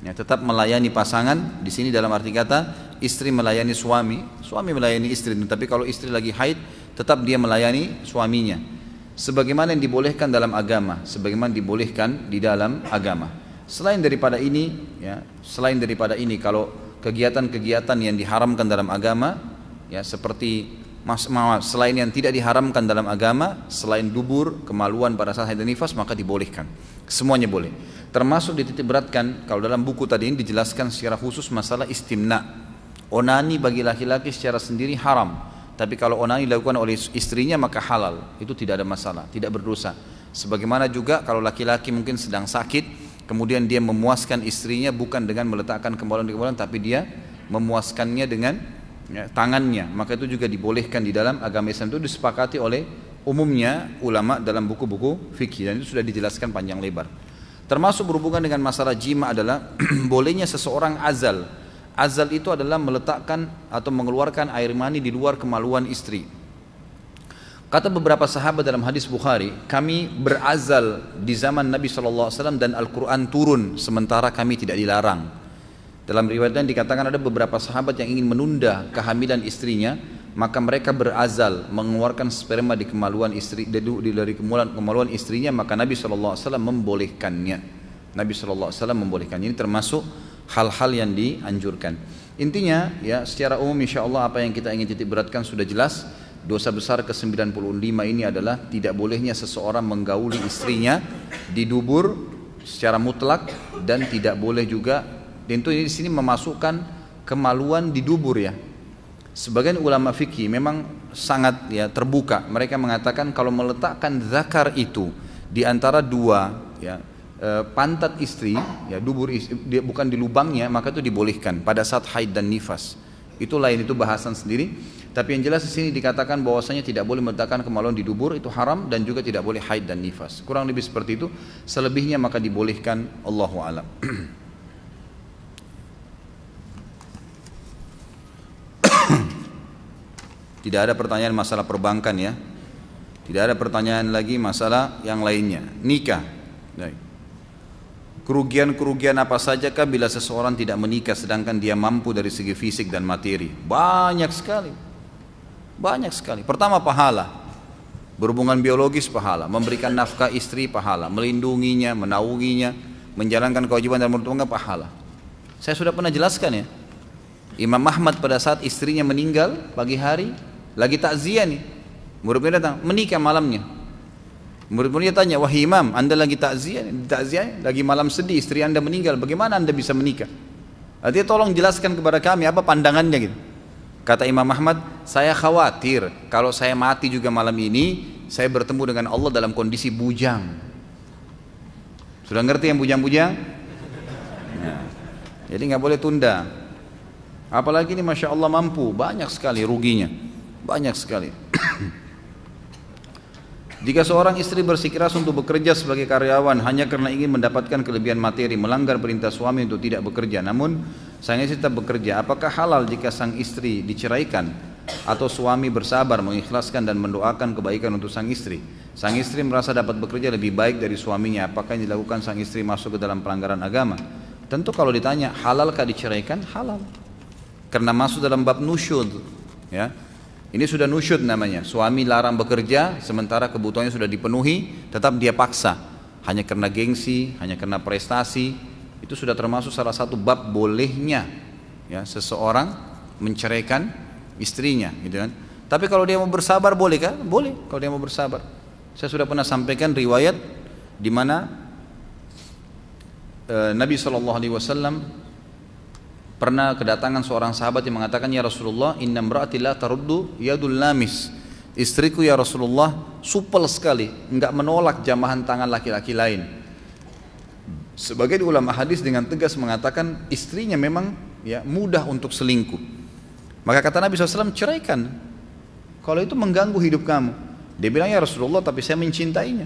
Ya, tetap melayani pasangan di sini dalam arti kata istri melayani suami, suami melayani istri. Tapi kalau istri lagi haid, tetap dia melayani suaminya. Sebagaimana yang dibolehkan dalam agama, sebagaimana dibolehkan di dalam agama. Selain daripada ini, ya, kalau kegiatan-kegiatan yang diharamkan dalam agama, ya seperti selain yang tidak diharamkan dalam agama, selain dubur, kemaluan pada saat haid dan nifas, maka dibolehkan. Semuanya boleh. Termasuk dititik beratkan, kalau dalam buku tadi ini dijelaskan secara khusus masalah istimna. Onani bagi laki-laki secara sendiri haram. Tapi kalau onani dilakukan oleh istrinya maka halal. Itu tidak ada masalah, tidak berdosa. Sebagaimana juga kalau laki-laki mungkin sedang sakit, kemudian dia memuaskan istrinya bukan dengan meletakkan kemaluan di kemaluan, tapi dia memuaskannya dengan tangannya, maka itu juga dibolehkan di dalam agama Islam. Itu disepakati oleh umumnya ulama dalam buku-buku fikih, dan itu sudah dijelaskan panjang lebar. Termasuk berhubungan dengan masalah jima adalah bolehnya seseorang azal. Azal itu adalah meletakkan atau mengeluarkan air mani di luar kemaluan istri. Kata beberapa sahabat dalam hadis Bukhari, kami berazal di zaman Nabi SAW dan Al-Quran turun sementara kami tidak dilarang. Dalam riwayat lain dikatakan ada beberapa sahabat yang ingin menunda kehamilan istrinya, maka mereka berazal mengeluarkan sperma di kemaluan istri dari kemaluan istrinya, maka Nabi SAW membolehkannya. Nabi SAW membolehkannya. Ini termasuk hal-hal yang dianjurkan. Intinya ya secara umum insya Allah apa yang kita ingin titik beratkan sudah jelas. Dosa besar ke-95 ini adalah tidak bolehnya seseorang menggauli istrinya di dubur secara mutlak, dan tidak boleh juga, tentu ini di sini memasukkan kemaluan di dubur ya. Sebagian ulama fikih memang sangat ya terbuka. Mereka mengatakan kalau meletakkan zakar itu di antara dua ya pantat istri ya, dubur istri, bukan di lubangnya, maka itu dibolehkan pada saat haid dan nifas. Itu lain, itu bahasan sendiri. Tapi yang jelas di sini dikatakan bahwasanya tidak boleh meletakkan kemaluan di dubur, itu haram, dan juga tidak boleh haid dan nifas. Kurang lebih seperti itu. Selebihnya maka dibolehkan, Allahu a'lam. Tidak ada pertanyaan masalah perbankan ya. Tidak ada pertanyaan lagi masalah yang lainnya. Nikah. Baik. Kerugian-kerugian apa sajakah bila seseorang tidak menikah sedangkan dia mampu dari segi fisik dan materi? Banyak sekali. Banyak sekali. Pertama pahala. Berhubungan biologis pahala. Memberikan nafkah istri pahala. Melindunginya, menaunginya, menjalankan kewajiban dan bertanggung jawab pahala. Saya sudah pernah jelaskan ya. Imam Ahmad pada saat istrinya meninggal pagi hari, lagi takziah nih. Murid-murid datang, menikah malamnya. Murid-muridnya tanya, wahai imam, anda lagi takziah, lagi malam sedih, istri anda meninggal, bagaimana anda bisa menikah? Artinya tolong jelaskan kepada kami apa pandangannya gitu. Kata Imam Ahmad, saya khawatir kalau saya mati juga malam ini, saya bertemu dengan Allah dalam kondisi bujang. Sudah ngerti yang bujang-bujang? Nah, jadi nggak boleh tunda. Apalagi ini Masya Allah mampu, banyak sekali ruginya, banyak sekali. Jika seorang istri bersikeras untuk bekerja sebagai karyawan hanya karena ingin mendapatkan kelebihan materi, melanggar perintah suami untuk tidak bekerja, namun sang istri tetap bekerja, apakah halal jika sang istri diceraikan atau suami bersabar mengikhlaskan dan mendoakan kebaikan untuk sang istri? Sang istri merasa dapat bekerja lebih baik dari suaminya, apakah yang dilakukan sang istri masuk ke dalam pelanggaran agama? Tentu kalau ditanya halalkah diceraikan? Halal, karena masuk dalam bab nusyud ya. Ini sudah nusyud namanya, suami larang bekerja sementara kebutuhannya sudah dipenuhi, tetap dia paksa hanya karena gengsi, hanya karena prestasi. Itu sudah termasuk salah satu bab bolehnya ya seseorang menceraikan istrinya gitu kan. Tapi kalau dia mau bersabar boleh kan? Boleh kalau dia mau bersabar. Saya sudah pernah sampaikan riwayat di mana Nabi SAW pernah kedatangan seorang sahabat yang mengatakan, ya Rasulullah, inna imra'ati la taruddu yadul lamis. Istriku ya Rasulullah supel sekali, enggak menolak jamahan tangan laki-laki lain. Sebagian ulama hadis dengan tegas mengatakan istrinya memang ya mudah untuk selingkuh. Maka kata Nabi SAW, ceraikan. Kalau itu mengganggu hidup kamu. Dia bilang, ya Rasulullah, tapi saya mencintainya.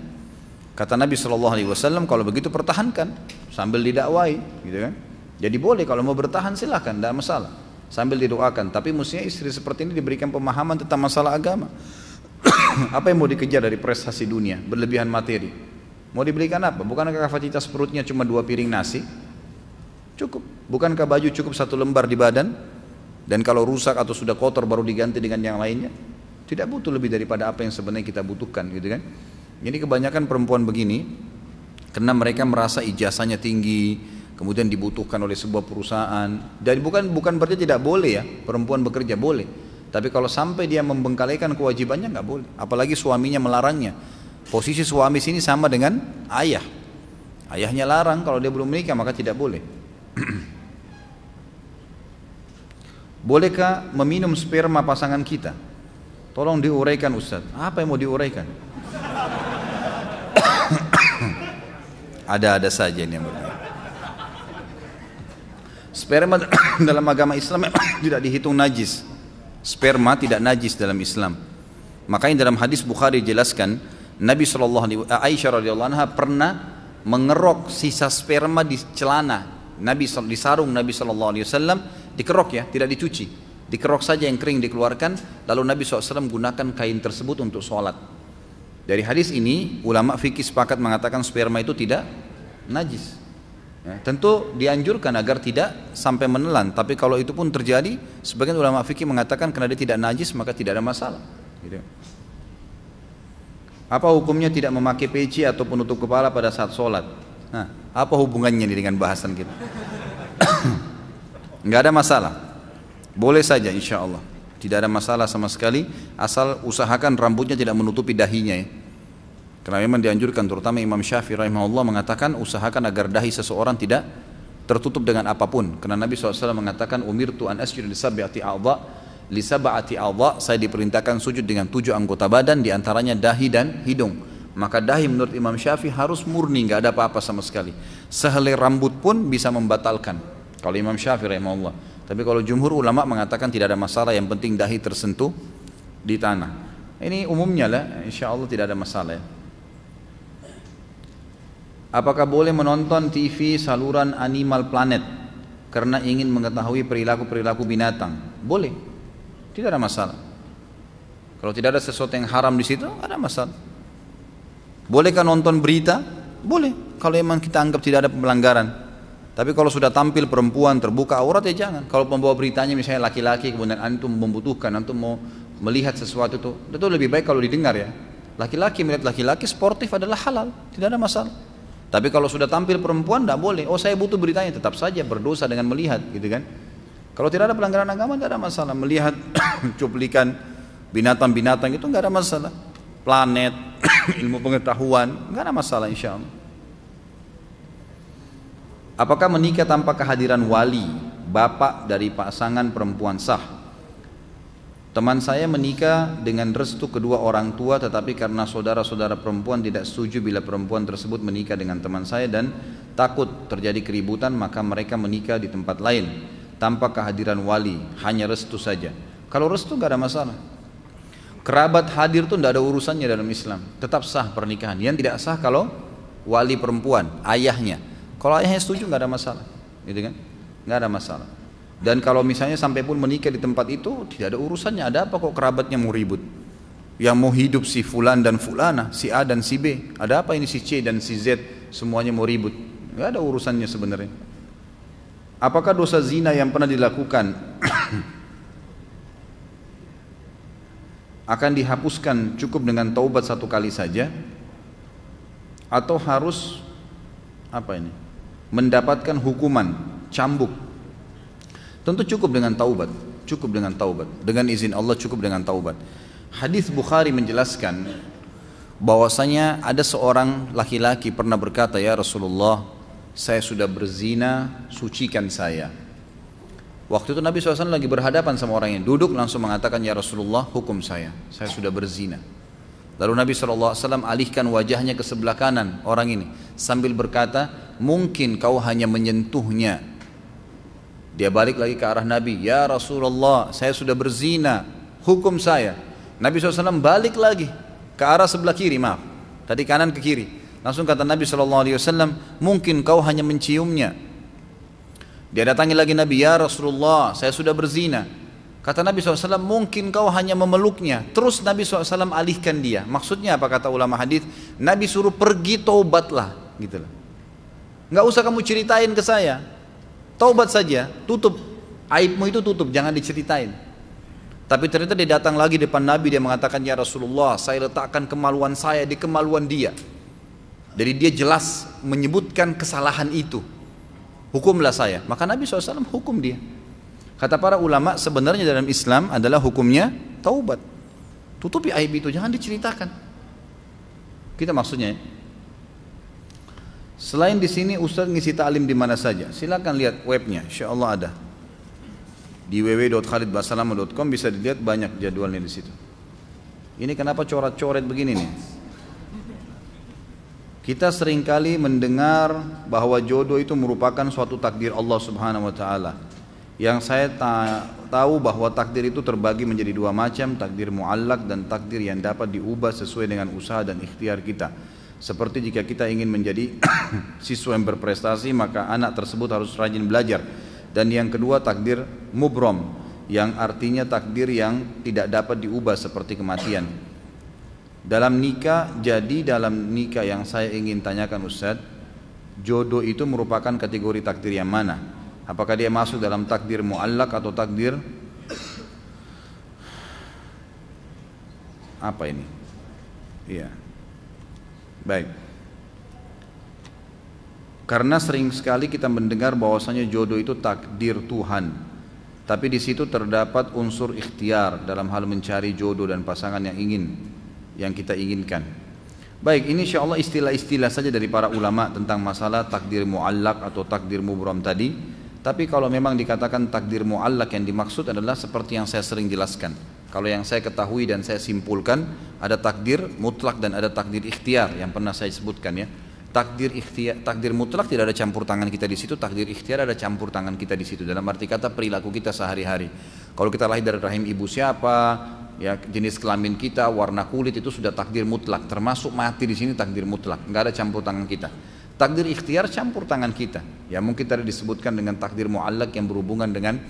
Kata Nabi SAW, kalau begitu pertahankan sambil didakwai, gitu kan? Jadi boleh kalau mau bertahan silahkan, tidak masalah, sambil didoakan. Tapi mestinya istri seperti ini diberikan pemahaman tentang masalah agama. Apa yang mau dikejar dari prestasi dunia, berlebihan materi? Mau diberikan apa? Bukankah kapasitas perutnya cuma 2 piring nasi? Cukup. Bukankah baju cukup 1 lembar di badan? Dan kalau rusak atau sudah kotor baru diganti dengan yang lainnya? Tidak butuh lebih daripada apa yang sebenarnya kita butuhkan, gitu kan? Jadi kebanyakan perempuan begini, karena mereka merasa ijazahnya tinggi, kemudian dibutuhkan oleh sebuah perusahaan. Dan bukan berarti tidak boleh ya perempuan bekerja, boleh. Tapi kalau sampai dia membengkalikan kewajibannya nggak boleh. Apalagi suaminya melarangnya. Posisi suami sini sama dengan ayah. Ayahnya larang, kalau dia belum menikah maka tidak boleh. Bolehkah meminum sperma pasangan kita? Tolong diuraikan Ustaz. Apa yang mau diuraikan? Ada saja ini yang berbeda. Sperma dalam agama Islam tidak dihitung najis. Sperma tidak najis dalam Islam. Makanya dalam hadis Bukhari dijelaskan, Nabi Aisyah radhiyallahu anha pernah mengerok sisa sperma di celana Nabi, di sarung Nabi SAW, dikerok ya, tidak dicuci, dikerok saja yang kering dikeluarkan, lalu Nabi SAW gunakan kain tersebut untuk sholat. Dari hadis ini ulama fikih sepakat mengatakan sperma itu tidak najis ya, tentu dianjurkan agar tidak sampai menelan, tapi kalau itu pun terjadi, sebagian ulama fikih mengatakan karena dia tidak najis maka tidak ada masalah gitu. Apa hukumnya tidak memakai peci atau penutup kepala pada saat sholat? Nah, apa hubungannya ini dengan bahasan kita? Nggak ada masalah, boleh saja insya Allah, tidak ada masalah sama sekali, asal usahakan rambutnya tidak menutupi dahinya ya. Karena memang dianjurkan, terutama Imam Syafi'i rahimahullah mengatakan usahakan agar dahi seseorang tidak tertutup dengan apapun. Karena Nabi SAW mengatakan umirtu an asjuda li sab'ati a'dha, saya diperintahkan sujud dengan 7 anggota badan, diantaranya dahi dan hidung. Maka dahi menurut Imam Syafi'i harus murni, nggak ada apa-apa sama sekali. Sehelai rambut pun bisa membatalkan kalau Imam Syafi'i rahimahullah. Tapi kalau jumhur ulama mengatakan tidak ada masalah, yang penting dahi tersentuh di tanah. Ini umumnya lah, insya Allah tidak ada masalah ya. Apakah boleh menonton TV saluran Animal Planet karena ingin mengetahui perilaku-perilaku binatang? Boleh, tidak ada masalah. Kalau tidak ada sesuatu yang haram di situ, ada masalah. Bolehkah nonton berita? Boleh, kalau memang kita anggap tidak ada pelanggaran. Tapi kalau sudah tampil perempuan terbuka aurat ya jangan. Kalau pembawa beritanya misalnya laki-laki, kemudian antum membutuhkan, antum mau melihat sesuatu itu lebih baik kalau didengar ya. Laki-laki melihat laki-laki sportif adalah halal, tidak ada masalah. Tapi kalau sudah tampil perempuan tidak boleh. Oh saya butuh beritanya, tetap saja berdosa dengan melihat, gitu kan? Kalau tidak ada pelanggaran agama tidak ada masalah. Melihat cuplikan binatang-binatang itu nggak ada masalah. Planet, ilmu pengetahuan nggak ada masalah insya Allah. Apakah menikah tanpa kehadiran wali, bapak dari pasangan perempuan sah? Teman saya menikah dengan restu kedua orang tua, tetapi karena saudara-saudara perempuan tidak setuju bila perempuan tersebut menikah dengan teman saya dan takut terjadi keributan, maka mereka menikah di tempat lain tanpa kehadiran wali, hanya restu saja. Kalau restu nggak ada masalah. Kerabat hadir tuh tidak ada urusannya dalam Islam, tetap sah pernikahan. Yang tidak sah kalau wali perempuan, ayahnya. Kalau ayahnya setuju nggak ada masalah, gitu kan? Nggak ada masalah. Dan kalau misalnya sampai pun menikah di tempat itu, tidak ada urusannya. Ada apa kok kerabatnya mau ribut? Yang mau hidup si fulan dan fulana, si A dan si B. Ada apa ini si C dan si Z semuanya mau ribut? Nggak ada urusannya sebenarnya. Apakah dosa zina yang pernah dilakukan akan dihapuskan cukup dengan taubat satu kali saja? Atau harus mendapatkan hukuman cambuk? Tentu cukup dengan taubat, cukup dengan taubat. Dengan izin Allah cukup dengan taubat. Hadis Bukhari menjelaskan bahwasanya ada seorang laki-laki pernah berkata, ya Rasulullah, saya sudah berzina, sucikan saya. Waktu itu Nabi SAW lagi berhadapan sama orang yang duduk, langsung mengatakan, ya Rasulullah, hukum saya sudah berzina. Lalu Nabi SAW alihkan wajahnya ke sebelah kanan orang ini sambil berkata, mungkin kau hanya menyentuhnya. Dia balik lagi ke arah Nabi, ya Rasulullah, saya sudah berzina, hukum saya. Nabi SAW balik lagi ke arah sebelah kiri, maaf, tadi kanan ke kiri. Langsung kata Nabi SAW, mungkin kau hanya menciumnya. Dia datangi lagi Nabi, ya Rasulullah, saya sudah berzina. Kata Nabi SAW, mungkin kau hanya memeluknya. Terus Nabi SAW alihkan dia. Maksudnya apa kata ulama hadis? Nabi suruh pergi, taubatlah, gitu lah. Nggak usah kamu ceritain ke saya, taubat saja, tutup aibmu itu, tutup, jangan diceritain. Tapi ternyata dia datang lagi depan Nabi, dia mengatakan, ya Rasulullah, saya letakkan kemaluan saya di kemaluan dia. Jadi dia jelas menyebutkan kesalahan itu, hukumlah saya. Maka Nabi SAW hukum dia. Kata para ulama, sebenarnya dalam Islam adalah hukumnya taubat. Tutupi aib itu, jangan diceritakan. Kita maksudnya ya. Selain di sini Ustaz ngisi ta'lim di mana saja? Silakan lihat webnya, insyaallah ada. Di www.khalidbasalamah.com bisa dilihat banyak jadwalnya di situ. Ini kenapa coret-coret begini nih? Kita seringkali mendengar bahwa jodoh itu merupakan suatu takdir Allah Subhanahu wa taala. Yang saya tahu bahwa takdir itu terbagi menjadi dua macam, takdir muallak dan takdir yang dapat diubah sesuai dengan usaha dan ikhtiar kita. Seperti jika kita ingin menjadi siswa yang berprestasi, maka anak tersebut harus rajin belajar. Dan yang kedua takdir mubrom, yang artinya takdir yang tidak dapat diubah seperti kematian. Dalam nikah yang saya ingin tanyakan Ustaz, jodoh itu merupakan kategori takdir yang mana? Apakah dia masuk dalam takdir muallak atau takdir apa ini? Iya. Baik. Karena sering sekali kita mendengar bahwasanya jodoh itu takdir Tuhan. Tapi di situ terdapat unsur ikhtiar dalam hal mencari jodoh dan pasangan yang kita inginkan. Baik, ini insyaallah istilah-istilah saja dari para ulama tentang masalah takdir muallak atau takdir mubram tadi. Tapi kalau memang dikatakan takdir muallak yang dimaksud adalah seperti yang saya sering jelaskan. Kalau yang saya ketahui dan saya simpulkan, ada takdir mutlak dan ada takdir ikhtiar yang pernah saya sebutkan ya. Takdir mutlak tidak ada campur tangan kita di situ, takdir ikhtiar ada campur tangan kita di situ. Dalam arti kata perilaku kita sehari-hari. Kalau kita lahir dari rahim ibu siapa, ya jenis kelamin kita, warna kulit itu sudah takdir mutlak. Termasuk mati di sini takdir mutlak, nggak ada campur tangan kita. Takdir ikhtiar campur tangan kita. Ya mungkin tadi disebutkan dengan takdir muallak yang berhubungan dengan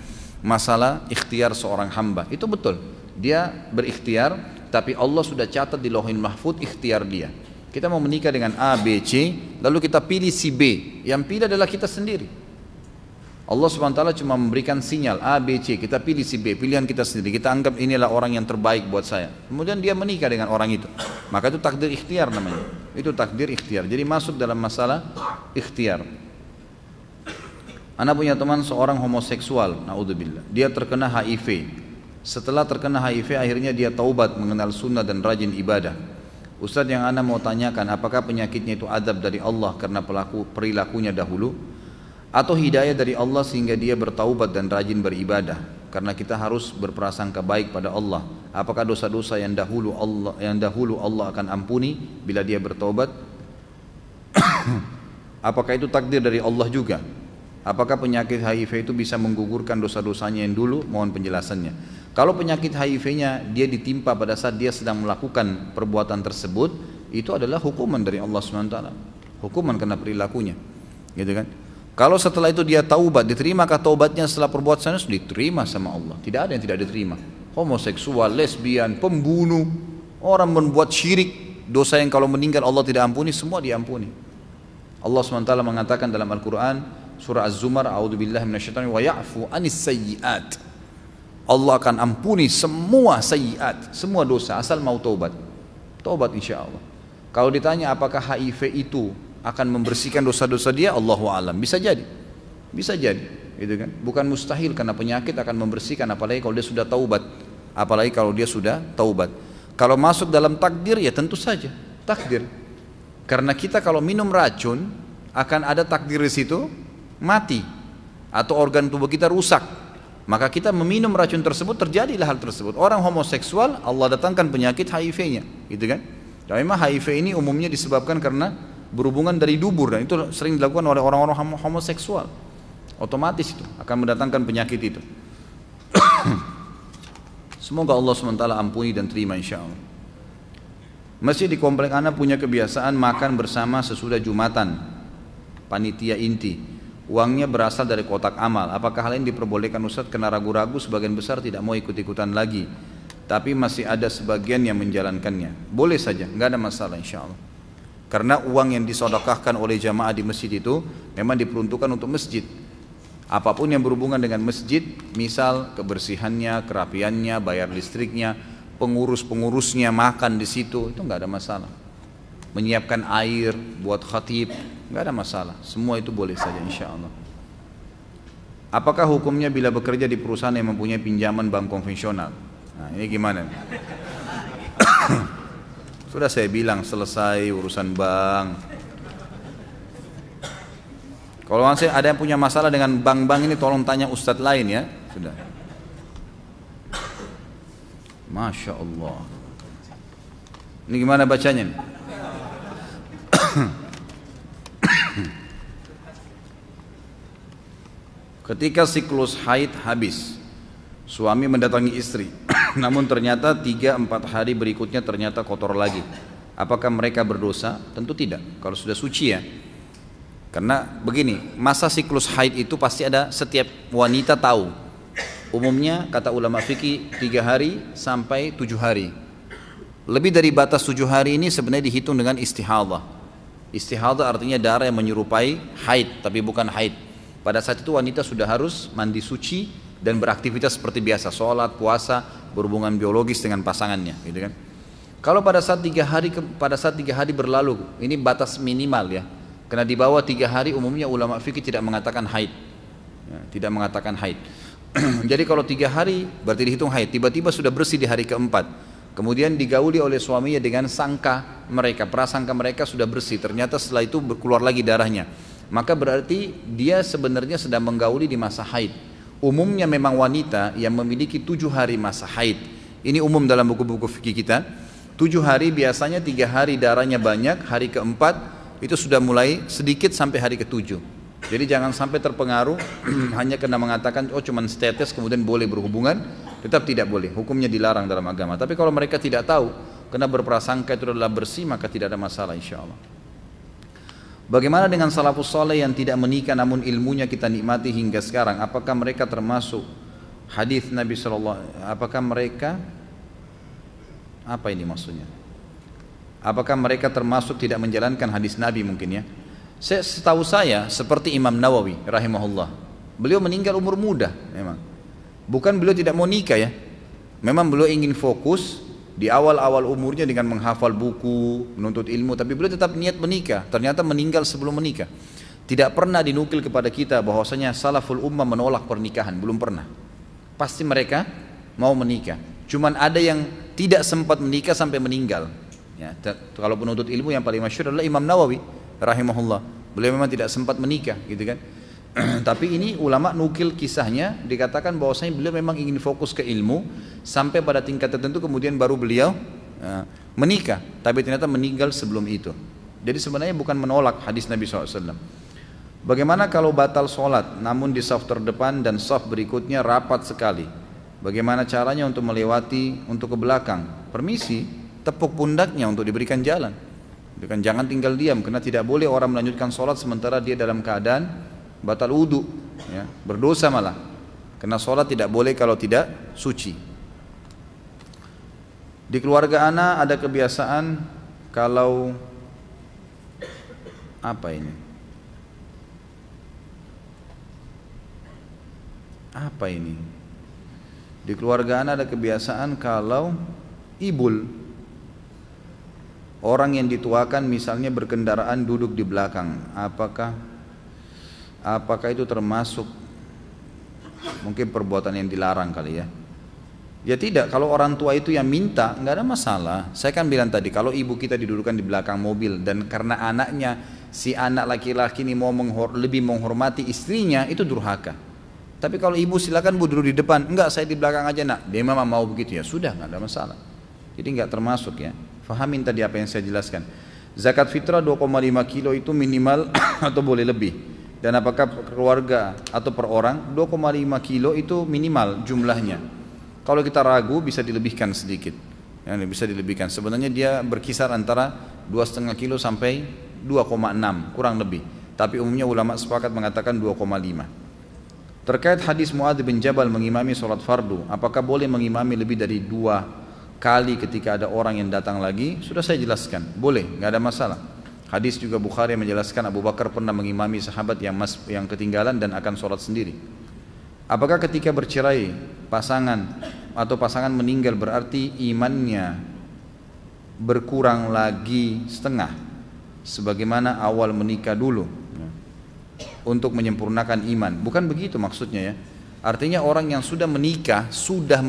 masalah ikhtiar seorang hamba. Itu betul. Dia berikhtiar, tapi Allah sudah catat di Lauhul Mahfuz ikhtiar dia. Kita mau menikah dengan A, B, C, lalu kita pilih si B. Yang pilih adalah kita sendiri. Allah SWT cuma memberikan sinyal A, B, C, kita pilih si B, pilihan kita sendiri. Kita anggap inilah orang yang terbaik buat saya. Kemudian dia menikah dengan orang itu. Maka itu takdir ikhtiar namanya. Itu takdir ikhtiar. Jadi masuk dalam masalah ikhtiar. Anak punya teman seorang homoseksual, naudzubillah. Dia terkena HIV. Setelah terkena HIV akhirnya dia taubat, mengenal sunnah dan rajin ibadah. Ustaz, yang ana mau tanyakan, apakah penyakitnya itu azab dari Allah karena perilakunya dahulu, atau hidayah dari Allah sehingga dia bertaubat dan rajin beribadah? Karena kita harus berprasangka baik pada Allah. Apakah dosa-dosa yang dahulu Allah akan ampuni bila dia bertaubat? Apakah itu takdir dari Allah juga? Apakah penyakit HIV itu bisa menggugurkan dosa-dosanya yang dulu? Mohon penjelasannya. Kalau penyakit HIV-nya dia ditimpa pada saat dia sedang melakukan perbuatan tersebut, itu adalah hukuman dari Allah SWT. Hukuman karena perilakunya, gitu kan? Kalau setelah itu dia taubat, diterimakah taubatnya setelah perbuatan itu? Diterima sama Allah. Tidak ada yang tidak diterima. Homoseksual, lesbian, pembunuh, orang membuat syirik, dosa yang kalau meninggal Allah tidak ampuni, semua diampuni. Allah SWT mengatakan dalam Al-Quran surah Az-Zumar, a'udzubillahi minasyaitonir wa ya'fu anis sayyi'at. Allah akan ampuni semua sayyi'at, semua dosa asal mau taubat. Taubat insya Allah. Kalau ditanya apakah HIV itu akan membersihkan dosa-dosa dia, Allahu a'lam. Bisa jadi, gitu kan? Bukan mustahil karena penyakit akan membersihkan, apalagi kalau dia sudah taubat. Kalau masuk dalam takdir ya tentu saja takdir. Karena kita kalau minum racun akan ada takdir di situ, mati atau organ tubuh kita rusak. Maka kita meminum racun tersebut, terjadilah hal tersebut. Orang homoseksual Allah datangkan penyakit HIV-nya, gitu kan? Dan memang HIV ini umumnya disebabkan karena berhubungan dari dubur, dan itu sering dilakukan oleh orang-orang homoseksual. Otomatis itu akan mendatangkan penyakit itu. Semoga Allah SWT ampuni dan terima insya Allah. Masjid di komplek anak punya kebiasaan makan bersama sesudah Jumatan, panitia inti. Uangnya berasal dari kotak amal. Apakah hal ini diperbolehkan Ustaz? Kena ragu-ragu, sebagian besar tidak mau ikut-ikutan lagi, tapi masih ada sebagian yang menjalankannya. Boleh saja, nggak ada masalah insya Allah. Karena uang yang disodokahkan oleh jamaah di masjid itu memang diperuntukkan untuk masjid. Apapun yang berhubungan dengan masjid, misal kebersihannya, kerapiannya, bayar listriknya, pengurus-pengurusnya makan di situ, itu nggak ada masalah. Menyiapkan air buat khatib, nggak ada masalah. Semua itu boleh saja insya Allah. Apakah hukumnya bila bekerja di perusahaan yang mempunyai pinjaman bank konvensional? Nah ini gimana? Sudah saya bilang selesai urusan bank. Kalau ada yang punya masalah dengan bank-bank ini tolong tanya ustadz lain ya. Sudah. Masya Allah. Ini gimana bacanya nih? Ketika siklus haid habis, suami mendatangi istri, namun ternyata 3-4 hari berikutnya ternyata kotor lagi. Apakah mereka berdosa? Tentu tidak, kalau sudah suci ya. Karena begini, masa siklus haid itu pasti ada, setiap wanita tahu. Umumnya kata ulama fikih 3 hari sampai 7 hari. Lebih dari batas 7 hari ini sebenarnya dihitung dengan istihadah. Istihadah artinya darah yang menyerupai haid, tapi bukan haid. Pada saat itu wanita sudah harus mandi suci dan beraktivitas seperti biasa, sholat, puasa, berhubungan biologis dengan pasangannya, gitu kan. Kalau pada saat 3 hari berlalu, ini batas minimal ya. Karena di bawah 3 hari umumnya ulama fikih tidak mengatakan haid, ya, tidak mengatakan haid. Jadi kalau 3 hari berarti dihitung haid. Tiba-tiba sudah bersih di hari keempat, kemudian digauli oleh suaminya dengan sangka mereka, prasangka mereka sudah bersih. Ternyata setelah itu keluar lagi darahnya. Maka berarti dia sebenarnya sedang menggauli di masa haid. Umumnya memang wanita yang memiliki 7 hari masa haid. Ini umum dalam buku-buku fikih kita. 7 hari biasanya 3 hari darahnya banyak, hari keempat itu sudah mulai sedikit sampai hari ke-7. Jadi jangan sampai terpengaruh hanya karena mengatakan oh cuman setetes kemudian boleh berhubungan, tetap tidak boleh. Hukumnya dilarang dalam agama. Tapi kalau mereka tidak tahu karena berprasangka itu adalah bersih, maka tidak ada masalah insyaallah. Bagaimana dengan salafus saleh yang tidak menikah namun ilmunya kita nikmati hingga sekarang? Apakah mereka termasuk hadis Nabi sallallahu? Apakah mereka apa ini maksudnya? Apakah mereka termasuk tidak menjalankan hadis Nabi mungkin ya? Setahu saya seperti Imam Nawawi rahimahullah. Beliau meninggal umur muda memang. Bukan beliau tidak mau nikah ya. Memang beliau ingin fokus di awal-awal umurnya dengan menghafal buku, menuntut ilmu, tapi beliau tetap niat menikah. Ternyata meninggal sebelum menikah. Tidak pernah dinukil kepada kita bahwasanya salaful ummah menolak pernikahan, belum pernah. Pasti mereka mau menikah. Cuman ada yang tidak sempat menikah sampai meninggal. Ya, kalau penuntut ilmu yang paling masyhur adalah Imam Nawawi rahimahullah. Beliau memang tidak sempat menikah, gitu kan. Tapi ini ulama nukil kisahnya, dikatakan bahwasanya beliau memang ingin fokus ke ilmu sampai pada tingkat tertentu kemudian baru beliau menikah. Tapi ternyata meninggal sebelum itu. Jadi sebenarnya bukan menolak hadis Nabi SAW. Bagaimana kalau batal sholat namun di saf terdepan dan saf berikutnya rapat sekali? Bagaimana caranya untuk melewati untuk ke belakang? Permisi, tepuk pundaknya untuk diberikan jalan. Jangan tinggal diam, karena tidak boleh orang melanjutkan sholat sementara dia dalam keadaan batal wudu, ya, berdosa malah. Karena sholat tidak boleh kalau tidak suci. Di keluarga ana ada kebiasaan kalau apa ini? Apa ini? Di keluarga ana ada kebiasaan kalau ibul, orang yang dituakan misalnya berkendaraan duduk di belakang, apakah itu termasuk mungkin perbuatan yang dilarang kali ya? Ya tidak, kalau orang tua itu yang minta nggak ada masalah. Saya kan bilang tadi kalau ibu kita didudukan di belakang mobil dan karena anaknya si anak laki-laki ini mau lebih menghormati istrinya, itu durhaka. Tapi kalau ibu silakan bu duduk di depan, enggak saya di belakang aja nak, dia memang mau begitu ya sudah nggak ada masalah. Jadi nggak termasuk ya. Fahamin tadi apa yang saya jelaskan. Zakat fitrah 2,5 kilo itu minimal atau boleh lebih? Dan apakah keluarga atau per orang 2,5 kilo itu minimal jumlahnya? Kalau kita ragu bisa dilebihkan sedikit. Ya, bisa dilebihkan. Sebenarnya dia berkisar antara 2,5 kilo sampai 2,6 kurang lebih. Tapi umumnya ulama sepakat mengatakan 2,5. Terkait hadis Muadz bin Jabal mengimami sholat fardu, apakah boleh mengimami lebih dari 2 kali ketika ada orang yang datang lagi? Sudah saya jelaskan, boleh, nggak ada masalah. Hadis juga Bukhari menjelaskan Abu Bakar pernah mengimami sahabat yang ketinggalan dan akan sholat sendiri. Apakah ketika bercerai pasangan atau pasangan meninggal berarti imannya berkurang lagi setengah sebagaimana awal menikah dulu untuk menyempurnakan iman? Bukan begitu maksudnya ya. Artinya orang yang sudah menikah, sudah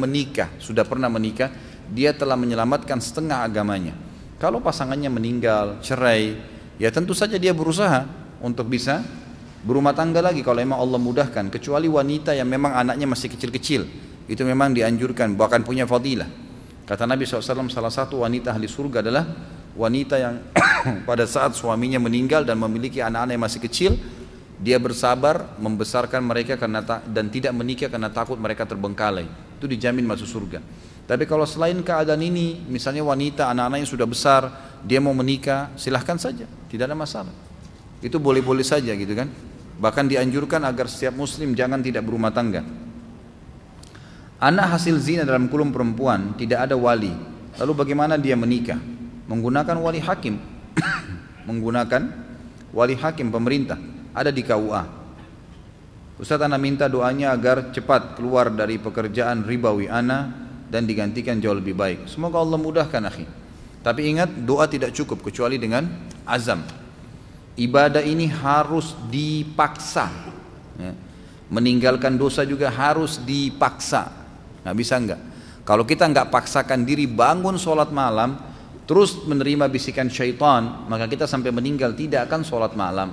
pernah menikah, dia telah menyelamatkan setengah agamanya. Kalau pasangannya meninggal, cerai, ya tentu saja dia berusaha untuk bisa berumah tangga lagi kalau memang Allah mudahkan. Kecuali wanita yang memang anaknya masih kecil-kecil, itu memang dianjurkan, bahkan punya fadilah. Kata Nabi SAW, salah satu wanita ahli surga adalah wanita yang pada saat suaminya meninggal dan memiliki anak-anak yang masih kecil, dia bersabar membesarkan mereka dan tidak menikah karena takut mereka terbengkalai. Itu dijamin masuk surga. Tapi kalau selain keadaan ini, misalnya wanita, anak-anaknya sudah besar, dia mau menikah, silahkan saja, tidak ada masalah. Itu boleh-boleh saja gitu kan. Bahkan dianjurkan agar setiap muslim jangan tidak berumah tangga. Anak hasil zina dalam kulum perempuan tidak ada wali. Lalu bagaimana dia menikah? Menggunakan wali hakim. Menggunakan wali hakim pemerintah. Ada di KUA. Ustaz, ana minta doanya agar cepat keluar dari pekerjaan ribawi ana dan digantikan jauh lebih baik. Semoga Allah mudahkan akhi. Tapi ingat, doa tidak cukup kecuali dengan azam. Ibadah ini harus dipaksa ya. Meninggalkan dosa juga harus dipaksa. Nggak bisa enggak. Kalau kita nggak paksakan diri bangun sholat malam, terus menerima bisikan syaitan, maka kita sampai meninggal tidak akan sholat malam.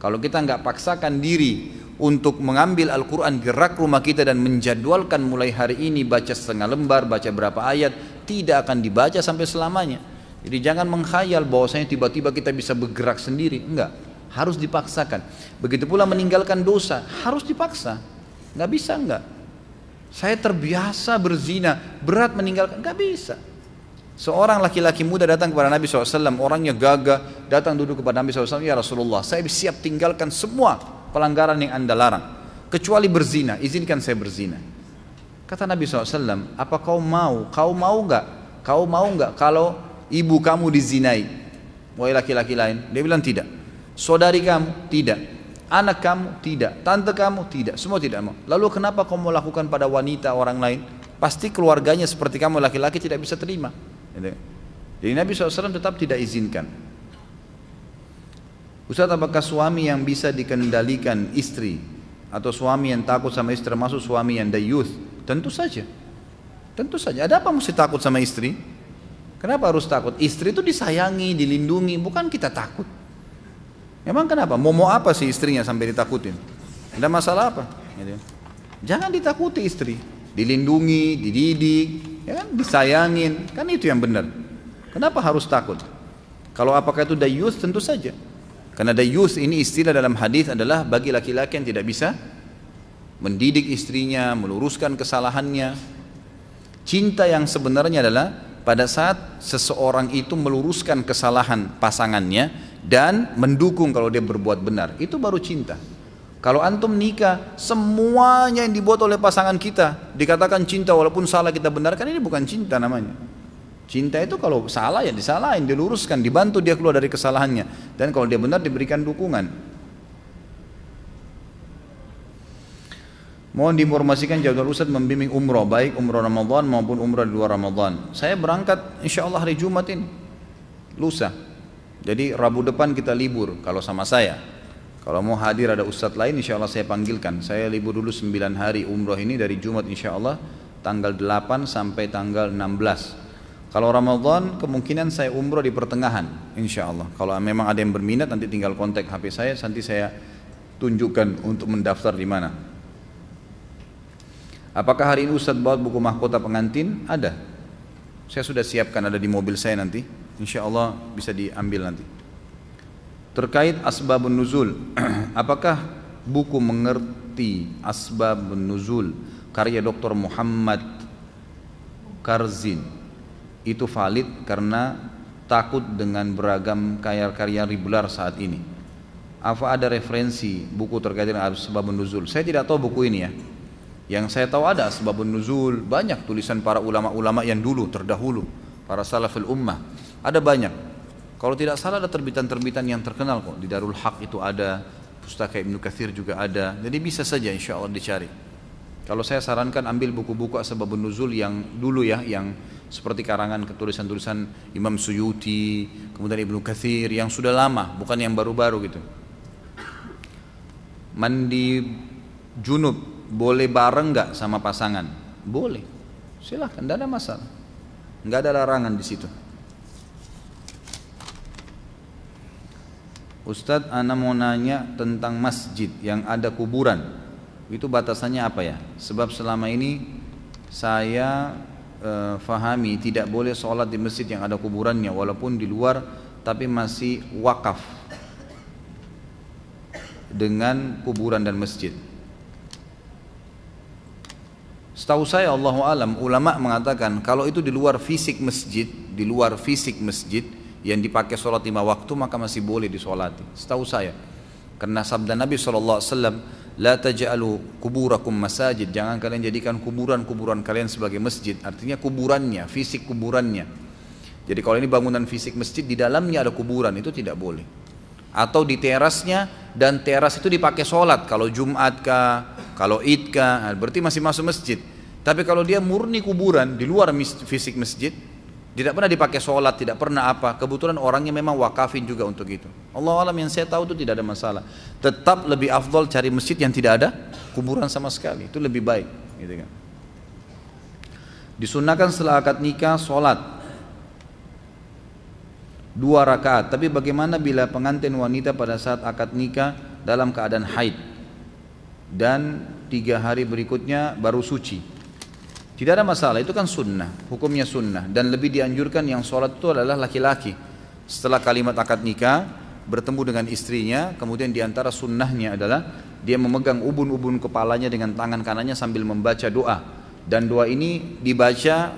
Kalau kita nggak paksakan diri untuk mengambil Al-Quran, gerak rumah kita dan menjadwalkan mulai hari ini baca setengah lembar, baca berapa ayat, tidak akan dibaca sampai selamanya. Jadi jangan menghayal bahwasanya tiba-tiba kita bisa bergerak sendiri. Enggak, harus dipaksakan. Begitu pula meninggalkan dosa, harus dipaksa. Enggak bisa enggak. Saya terbiasa berzina, berat meninggalkan, enggak bisa. Seorang laki-laki muda datang kepada Nabi SAW, orangnya gagah, datang duduk kepada Nabi SAW, ya Rasulullah, saya siap tinggalkan semua pelanggaran yang anda larang, kecuali berzina, izinkan saya berzina. Kata Nabi SAW, apa kau mau? Kau mau enggak? Kau mau enggak kalau ibu kamu dizinai, wahai laki-laki lain? Dia bilang tidak. Saudari kamu? Tidak. Anak kamu? Tidak. Tante kamu? Tidak. Semua tidak mau. Lalu kenapa kamu lakukan pada wanita orang lain? Pasti keluarganya seperti kamu laki-laki tidak bisa terima. Jadi Nabi SAW tetap tidak izinkan. Ustaz, apakah suami yang bisa dikendalikan istri atau suami yang takut sama istri termasuk suami yang dayuth? Tentu saja. Tentu saja. Ada apa mesti takut sama istri? Kenapa harus takut? Istri itu disayangi, dilindungi, bukan kita takut. Memang kenapa? Mau apa sih istrinya sampai ditakutin? Ada masalah apa? Jangan ditakuti istri, dilindungi, dididik, ya kan? Disayangin, kan itu yang benar. Kenapa harus takut? Kalau apakah itu dayuth? Tentu saja. Karena dayuth ini istilah dalam hadis adalah bagi laki-laki yang tidak bisa mendidik istrinya, meluruskan kesalahannya. Cinta yang sebenarnya adalah pada saat seseorang itu meluruskan kesalahan pasangannya dan mendukung kalau dia berbuat benar, itu baru cinta. Kalau antum nikah, semuanya yang dibuat oleh pasangan kita dikatakan cinta walaupun salah kita benarkan, ini bukan cinta namanya. Cinta itu kalau salah ya disalahin, diluruskan, dibantu dia keluar dari kesalahannya, dan kalau dia benar diberikan dukungan. Mohon diinformasikan jadwal Ustaz membimbing umroh, baik umroh Ramadan maupun umroh di luar Ramadan. Saya berangkat insya Allah hari Jumat ini, lusa. Jadi Rabu depan kita libur kalau sama saya. Kalau mau hadir ada Ustaz lain insya Allah saya panggilkan. Saya libur dulu 9 hari umroh ini dari Jumat insya Allah tanggal 8 sampai tanggal 16. Kalau Ramadan kemungkinan saya umroh di pertengahan insya Allah. Kalau memang ada yang berminat nanti tinggal kontak HP saya, nanti saya tunjukkan untuk mendaftar di mana. Apakah hari ini Ustaz bawa buku mahkota pengantin? Ada. Saya sudah siapkan, ada di mobil saya nanti. Insya Allah bisa diambil nanti. Terkait asbabun nuzul, apakah buku mengerti asbabun nuzul karya Dr. Muhammad Karzin itu valid karena takut dengan beragam karya-karya ribular saat ini? Apa ada referensi buku terkait dengan asbabun nuzul? Saya tidak tahu buku ini ya. Yang saya tahu ada asbabun nuzul, banyak tulisan para ulama-ulama yang dulu terdahulu, para salaful ummah, ada banyak. Kalau tidak salah ada terbitan-terbitan yang terkenal kok, di Darul Haq itu ada, Pustaka Ibnu Katsir juga ada, jadi bisa saja insya Allah dicari. Kalau saya sarankan ambil buku-buku asbabun nuzul yang dulu ya, yang seperti karangan tulisan-tulisan Imam Suyuti, kemudian Ibnu Katsir, yang sudah lama, bukan yang baru-baru gitu. Mandi junub boleh bareng nggak sama pasangan? Boleh, silahkan, tidak ada masalah, nggak ada larangan di situ. Ustadz, ana mau nanya tentang masjid yang ada kuburan, itu batasannya apa ya? Sebab selama ini saya fahami tidak boleh sholat di masjid yang ada kuburannya, walaupun di luar, tapi masih wakaf dengan kuburan dan masjid. Setahu saya Allahu alam, ulama mengatakan kalau itu di luar fisik masjid yang dipakai sholat 5 waktu maka masih boleh disolati. Setahu saya. Karena sabda Nabi SAW, la taj'alu kuburakum masajid, jangan kalian jadikan kuburan-kuburan kalian sebagai masjid. Artinya kuburannya, fisik kuburannya. Jadi kalau ini bangunan fisik masjid, di dalamnya ada kuburan, itu tidak boleh. Atau di terasnya, dan teras itu dipakai sholat, kalau Jumat kah, kalau Id kah, berarti masih masuk masjid. Tapi kalau dia murni kuburan, di luar fisik masjid, tidak pernah dipakai sholat, tidak pernah apa, kebetulan orangnya memang wakafin juga untuk itu. Allah alam, yang saya tahu itu tidak ada masalah. Tetap lebih afdol cari masjid yang tidak ada kuburan sama sekali, itu lebih baik, gitu kan. Disunnahkan setelah akad nikah sholat 2 rakaat. Tapi bagaimana bila pengantin wanita pada saat akad nikah dalam keadaan haid dan 3 hari berikutnya baru suci? Tidak ada masalah, itu kan sunnah, hukumnya sunnah. Dan lebih dianjurkan yang sholat itu adalah laki-laki. Setelah kalimat akad nikah bertemu dengan istrinya, kemudian diantara sunnahnya adalah dia memegang ubun-ubun kepalanya dengan tangan kanannya sambil membaca doa. Dan doa ini dibaca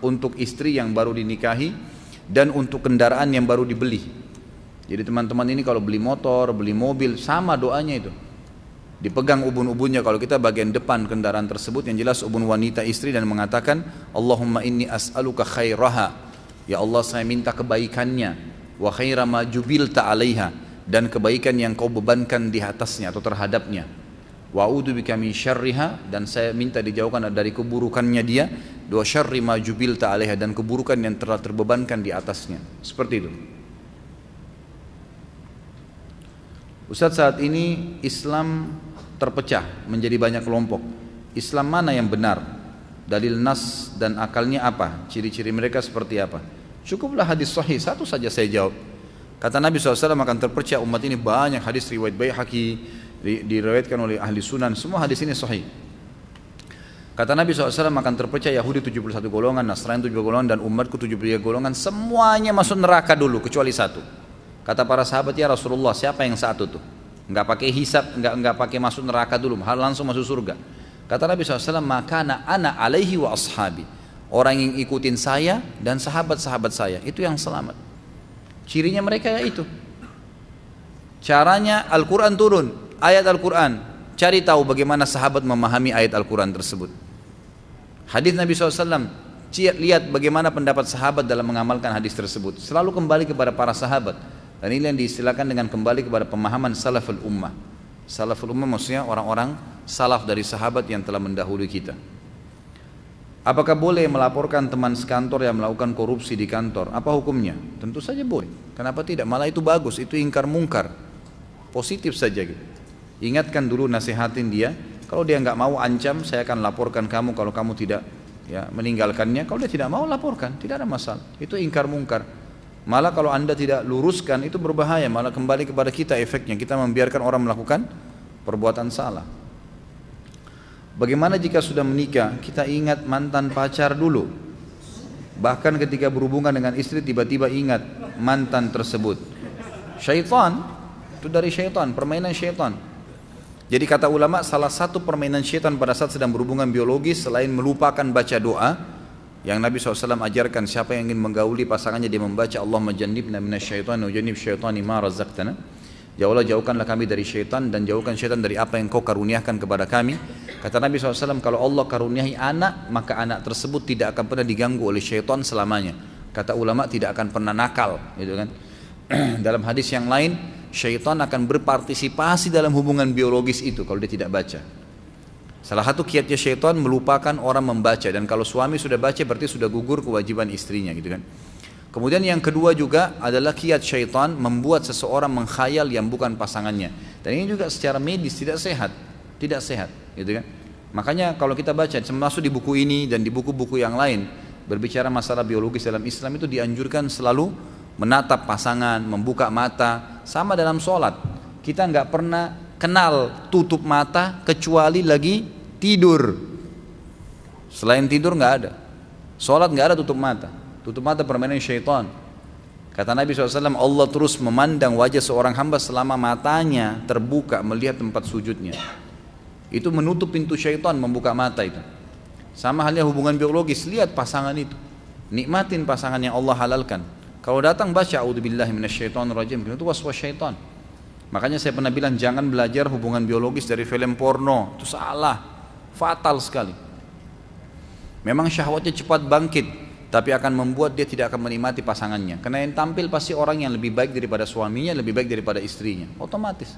untuk istri yang baru dinikahi dan untuk kendaraan yang baru dibeli. Jadi teman-teman ini kalau beli motor, beli mobil, sama doanya itu. Dipegang ubun-ubunnya, kalau kita bagian depan kendaraan tersebut yang jelas ubun wanita istri, dan mengatakan Allahumma inni as'aluka khairaha, ya Allah saya minta kebaikannya, wa khaira ma jubilta alaiha, dan kebaikan yang kau bebankan di atasnya atau terhadapnya, wa a'udzubika min syarriha, dan saya minta dijauhkan dari keburukannya dia, wa syarri ma jubilta alaiha, dan keburukan yang telah terbebankan di atasnya. Seperti itu. Ustaz, saat ini Islam terpecah menjadi banyak kelompok. Islam mana yang benar? Dalil nas dan akalnya apa? Ciri-ciri mereka seperti apa? Cukuplah hadis sahih, satu saja saya jawab. Kata Nabi SAW akan terpecah umat ini banyak hadis riwayat Baihaqi, diriwayatkan oleh ahli sunan, semua hadis ini sahih. Kata Nabi SAW akan terpecah Yahudi 71 golongan, Nasrani 7 golongan, dan umatku 73 golongan, semuanya masuk neraka dulu kecuali satu. Kata para sahabat, ya Rasulullah, siapa yang satu tuh? Enggak pakai hisab, enggak pakai masuk neraka dulu, langsung masuk surga. Kata Nabi SAW, maka ana alaihi wa ashabi, orang yang ikutin saya dan sahabat-sahabat saya, itu yang selamat. Cirinya mereka ya itu. Caranya Al-Quran turun, ayat Al-Quran, cari tahu bagaimana sahabat memahami ayat Al-Quran tersebut. Hadis Nabi SAW, lihat bagaimana pendapat sahabat dalam mengamalkan hadis tersebut. Selalu kembali kepada para sahabat. Dan ini yang diistilahkan dengan kembali kepada pemahaman salaful ummah. Salaful ummah maksudnya orang-orang salaf dari sahabat yang telah mendahului kita. Apakah boleh melaporkan teman sekantor yang melakukan korupsi di kantor? Apa hukumnya? Tentu saja boleh. Kenapa tidak? Malah itu bagus, itu ingkar mungkar. Positif saja gitu. Ingatkan dulu, nasihatin dia. Kalau dia nggak mau, ancam, saya akan laporkan kamu kalau kamu tidak meninggalkannya. Kalau dia tidak mau, laporkan, tidak ada masalah. Itu ingkar mungkar. Malah kalau anda tidak luruskan itu berbahaya, malah kembali kepada kita efeknya, kita membiarkan orang melakukan perbuatan salah. Bagaimana jika sudah menikah, kita ingat mantan pacar dulu, bahkan ketika berhubungan dengan istri tiba-tiba ingat mantan tersebut? Syaitan, itu dari syaitan, permainan syaitan. Jadi kata ulama, salah satu permainan syaitan pada saat sedang berhubungan biologis selain melupakan baca doa yang Nabi SAW ajarkan, siapa yang ingin menggauli pasangannya dia membaca Allahumma jannibna minasyaitan wa jannib syaitani ma razaqtana, ya Allah jauhkanlah kami dari syaitan dan jauhkan syaitan dari apa yang kau karuniakan kepada kami. Kata Nabi SAW, kalau Allah karuniahi anak, maka anak tersebut tidak akan pernah diganggu oleh syaitan selamanya. Kata ulama, tidak akan pernah nakal, gitu kan. Dalam hadis yang lain, syaitan akan berpartisipasi dalam hubungan biologis itu kalau dia tidak baca. Salah satu kiatnya syaitan melupakan orang membaca, dan kalau suami sudah baca berarti sudah gugur kewajiban istrinya, gitu kan. Kemudian yang kedua juga adalah kiat syaitan membuat seseorang mengkhayal yang bukan pasangannya, dan ini juga secara medis tidak sehat, gitu kan. Makanya kalau kita baca, termasuk di buku ini dan di buku-buku yang lain berbicara masalah biologis dalam Islam, itu dianjurkan selalu menatap pasangan, membuka mata. Sama dalam sholat, kita nggak pernah kenal tutup mata kecuali lagi tidur. Selain tidur nggak ada. Sholat nggak ada tutup mata. Tutup mata permainan syaitan. Kata Nabi SAW, Allah terus memandang wajah seorang hamba selama matanya terbuka melihat tempat sujudnya. Itu menutup pintu syaitan, membuka mata itu. Sama halnya hubungan biologis, lihat pasangan itu, nikmatin pasangan yang Allah halalkan. Kalau datang baca a'udzubillahi minasyaitonirrajim, itu waswas syaitan. Makanya saya pernah bilang jangan belajar hubungan biologis dari film porno, itu salah, fatal sekali. Memang syahwatnya cepat bangkit, tapi akan membuat dia tidak akan menikmati pasangannya. Karena yang tampil pasti orang yang lebih baik daripada suaminya, lebih baik daripada istrinya, otomatis.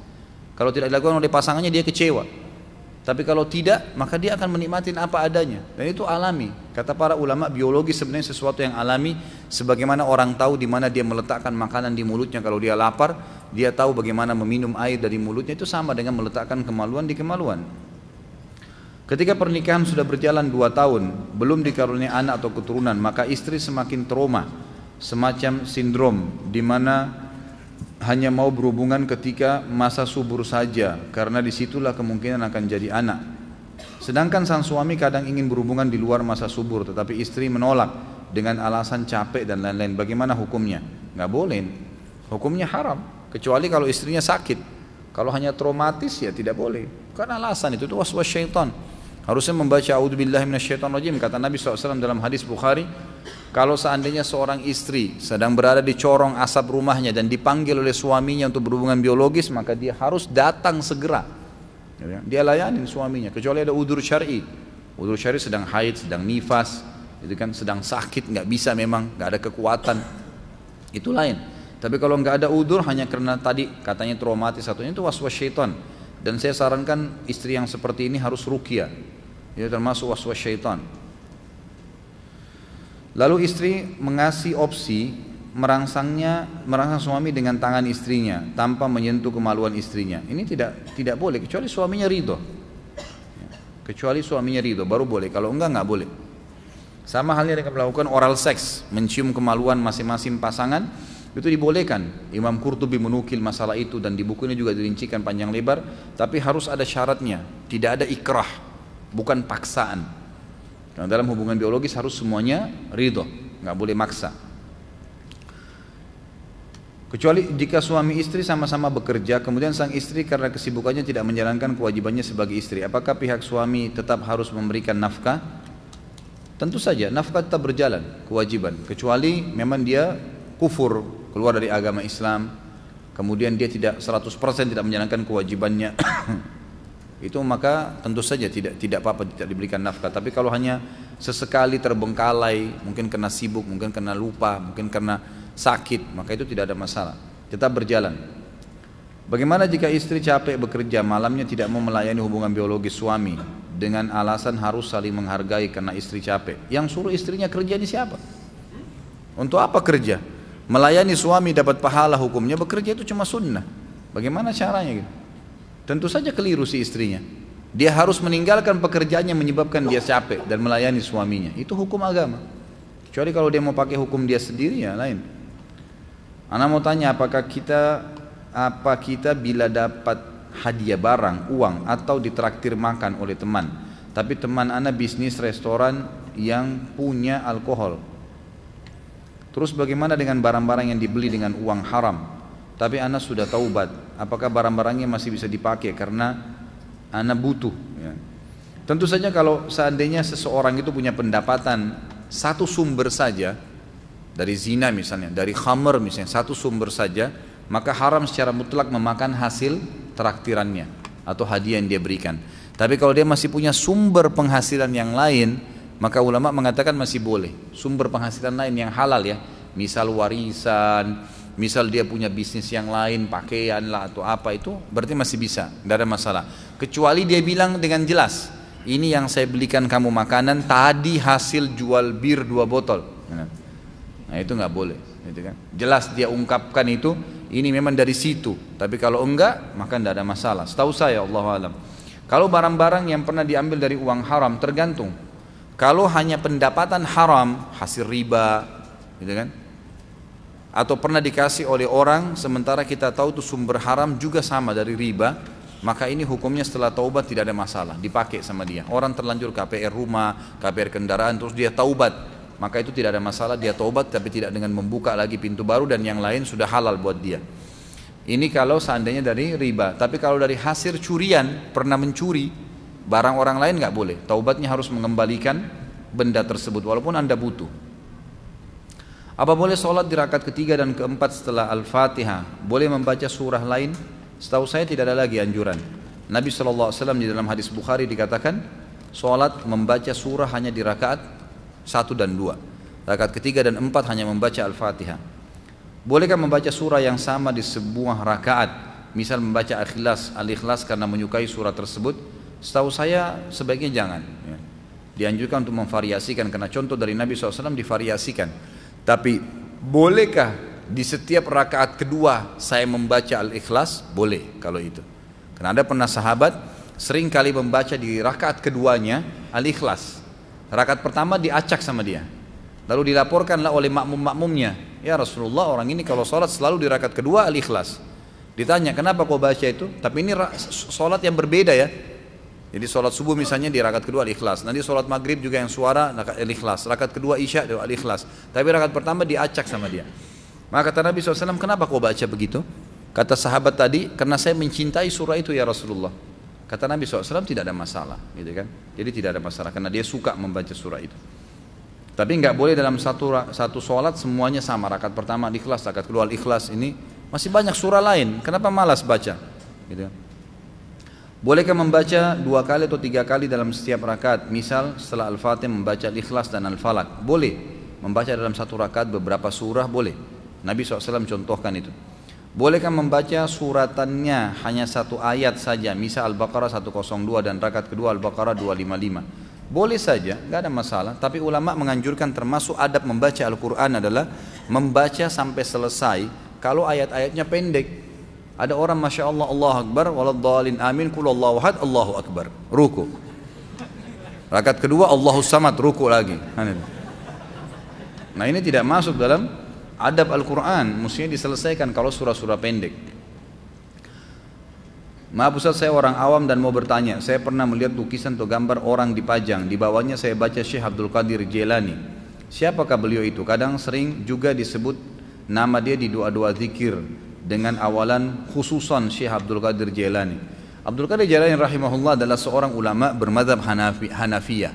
Kalau tidak dilakukan oleh pasangannya dia kecewa. Tapi kalau tidak, maka dia akan menikmati apa adanya. Dan itu alami. Kata para ulama, biologi sebenarnya sesuatu yang alami. Sebagaimana orang tahu di mana dia meletakkan makanan di mulutnya kalau dia lapar, dia tahu bagaimana meminum air dari mulutnya, itu sama dengan meletakkan kemaluan di kemaluan. Ketika pernikahan sudah berjalan 2 tahun, belum dikaruniai anak atau keturunan, maka istri semakin trauma, semacam sindrom, di mana hanya mau berhubungan ketika masa subur saja, karena disitulah kemungkinan akan jadi anak. Sedangkan sang suami kadang ingin berhubungan di luar masa subur, tetapi istri menolak dengan alasan capek dan lain-lain. Bagaimana hukumnya? Nggak boleh. Hukumnya haram, kecuali kalau istrinya sakit. Kalau hanya traumatis ya tidak boleh. Karena alasan itu waswas syaitan. Harusnya membaca a'udzubillahi minasyaitonirrajim. Kata Nabi SAW dalam hadis Bukhari, kalau seandainya seorang istri sedang berada di corong asap rumahnya dan dipanggil oleh suaminya untuk berhubungan biologis, maka dia harus datang segera. Dia layanin suaminya, kecuali ada udzur syar'i. Udzur syar'i sedang haid, sedang nifas, itu kan sedang sakit, nggak bisa memang, nggak ada kekuatan, itu lain. Tapi kalau nggak ada udzur hanya karena tadi katanya traumatis satunya, itu waswas syaitan. Dan saya sarankan istri yang seperti ini harus ruqyah. Itu termasuk waswas syaitan. Lalu istri mengasih opsi merangsang suami dengan tangan istrinya tanpa menyentuh kemaluan istrinya. Ini tidak boleh kecuali suaminya ridho. Kecuali suaminya ridho baru boleh. Kalau enggak boleh. Sama halnya dengan melakukan oral seks, mencium kemaluan masing-masing pasangan, itu dibolehkan. Imam Qurtubi menukil masalah itu dan di bukunya juga dirincikan panjang lebar. Tapi harus ada syaratnya. Tidak ada ikrah, bukan paksaan. Karena dalam hubungan biologis harus semuanya ridho, nggak boleh maksa. Kecuali jika suami istri sama-sama bekerja, kemudian sang istri karena kesibukannya tidak menjalankan kewajibannya sebagai istri, apakah pihak suami tetap harus memberikan nafkah? Tentu saja, nafkah tetap berjalan, kewajiban. Kecuali memang dia kufur, keluar dari agama Islam, kemudian dia tidak 100% tidak menjalankan kewajibannya. Itu maka tentu saja tidak apa-apa tidak diberikan nafkah. Tapi kalau hanya sesekali terbengkalai, mungkin karena sibuk, mungkin karena lupa, mungkin karena sakit, maka itu tidak ada masalah, tetap berjalan. Bagaimana jika istri capek bekerja, malamnya tidak mau melayani hubungan biologis suami dengan alasan harus saling menghargai karena istri capek? Yang suruh istrinya kerja ini siapa? Untuk apa kerja? Melayani suami dapat pahala hukumnya, bekerja itu cuma sunnah. Bagaimana caranya gitu? Tentu saja keliru si istrinya. Dia harus meninggalkan pekerjaannya menyebabkan dia capek dan melayani suaminya. Itu hukum agama. Kecuali kalau dia mau pakai hukum dia sendiri ya lain. Ana mau tanya apa kita bila dapat hadiah barang, uang atau ditraktir makan oleh teman, tapi teman ana bisnis restoran yang punya alkohol. Terus bagaimana dengan barang-barang yang dibeli dengan uang haram? Tapi ana sudah taubat, apakah barang-barangnya masih bisa dipakai karena ana butuh ya. Tentu saja kalau seandainya seseorang itu punya pendapatan satu sumber saja, dari zina misalnya, dari khamr misalnya, satu sumber saja, maka haram secara mutlak memakan hasil traktirannya atau hadiah yang dia berikan. Tapi kalau dia masih punya sumber penghasilan yang lain, maka ulama mengatakan masih boleh. Sumber penghasilan lain yang halal ya, misal warisan, misal dia punya bisnis yang lain, pakaian lah atau apa, itu berarti masih bisa, tidak ada masalah. Kecuali dia bilang dengan jelas, ini yang saya belikan kamu makanan tadi hasil jual bir 2 botol. Nah itu nggak boleh, gitu kan? Jelas dia ungkapkan itu, ini memang dari situ. Tapi kalau enggak, maka tidak ada masalah. Setahu saya, Allahu a'lam. Kalau barang-barang yang pernah diambil dari uang haram, tergantung. Kalau hanya pendapatan haram, hasil riba, gitu kan? Atau pernah dikasih oleh orang sementara kita tahu itu sumber haram juga sama dari riba, maka ini hukumnya setelah taubat tidak ada masalah, dipakai sama dia. Orang terlanjur KPR rumah, KPR kendaraan, terus dia taubat, maka itu tidak ada masalah, dia taubat tapi tidak dengan membuka lagi pintu baru dan yang lain sudah halal buat dia. Ini kalau seandainya dari riba. Tapi kalau dari hasil curian, pernah mencuri, barang orang lain nggak boleh. Taubatnya harus mengembalikan benda tersebut walaupun Anda butuh. Apa boleh sholat di rakaat ketiga dan keempat setelah Al-Fatihah? Boleh membaca surah lain? Setahu saya tidak ada lagi anjuran. Nabi SAW di dalam hadis Bukhari dikatakan, sholat membaca surah hanya di rakaat 1 dan 2. Rakaat ketiga dan 4 hanya membaca Al-Fatihah. Bolehkah membaca surah yang sama di sebuah rakaat? Misal membaca Al-Ikhlas karena menyukai surah tersebut? Setahu saya sebaiknya jangan. Dianjurkan untuk memvariasikan karena contoh dari Nabi SAW divariasikan. Tapi bolehkah di setiap rakaat kedua saya membaca Al-Ikhlas? Boleh kalau itu. Karena ada pernah sahabat sering kali membaca di rakaat keduanya Al-Ikhlas. Rakaat pertama diacak sama dia. Lalu dilaporkanlah oleh makmum-makmumnya, ya Rasulullah, orang ini kalau sholat selalu di rakaat kedua Al-Ikhlas. Ditanya, kenapa kau baca itu? Tapi ini sholat yang berbeda ya. Jadi sholat subuh misalnya di rakaat kedua Al-Ikhlas, nanti sholat maghrib juga yang suara Al-Ikhlas, rakaat kedua Isya Al-Ikhlas, tapi rakaat pertama diacak sama dia. Maka kata Nabi SAW, kenapa kau baca begitu? Kata sahabat tadi, karena saya mencintai surah itu ya Rasulullah. Kata Nabi SAW, tidak ada masalah, gitu kan? Jadi tidak ada masalah, karena dia suka membaca surah itu. Tapi nggak boleh dalam satu sholat semuanya sama, rakaat pertama Al-Ikhlas, rakaat kedua Al-Ikhlas. Ini masih banyak surah lain, kenapa malas baca? Gitu. Bolehkah membaca 2 kali atau 3 kali dalam setiap rakaat? Misal setelah Al-Fatihah membaca Al-Ikhlas dan Al-Falaq. Boleh. Membaca dalam satu rakaat beberapa surah boleh. Nabi SAW contohkan itu. Bolehkah membaca suratannya hanya 1 ayat saja? Misal Al-Baqarah 102 dan rakaat kedua Al-Baqarah 255. Boleh saja, nggak ada masalah. Tapi ulama menganjurkan termasuk adab membaca Al-Quran adalah membaca sampai selesai kalau ayat-ayatnya pendek. Ada orang Masya Allah, Allahu Akbar, waladhdallin amin, qul Allahu ahad, Allahu Akbar, ruku. Rakaat kedua Allahu Samad, ruku lagi. Nah ini tidak masuk dalam adab Al-Quran, mestinya diselesaikan kalau surah-surah pendek. Maaf Ustaz, saya orang awam dan mau bertanya. Saya pernah melihat lukisan atau gambar orang dipajang, di bawahnya saya baca Syekh Abdul Qadir Jailani. Siapakah beliau itu? Kadang sering juga disebut nama dia di doa-doa zikir dengan awalan khususan Syekh Abdul Qadir Jailani. Abdul Qadir Jailani rahimahullah adalah seorang ulama bermadzhab Hanafiyah.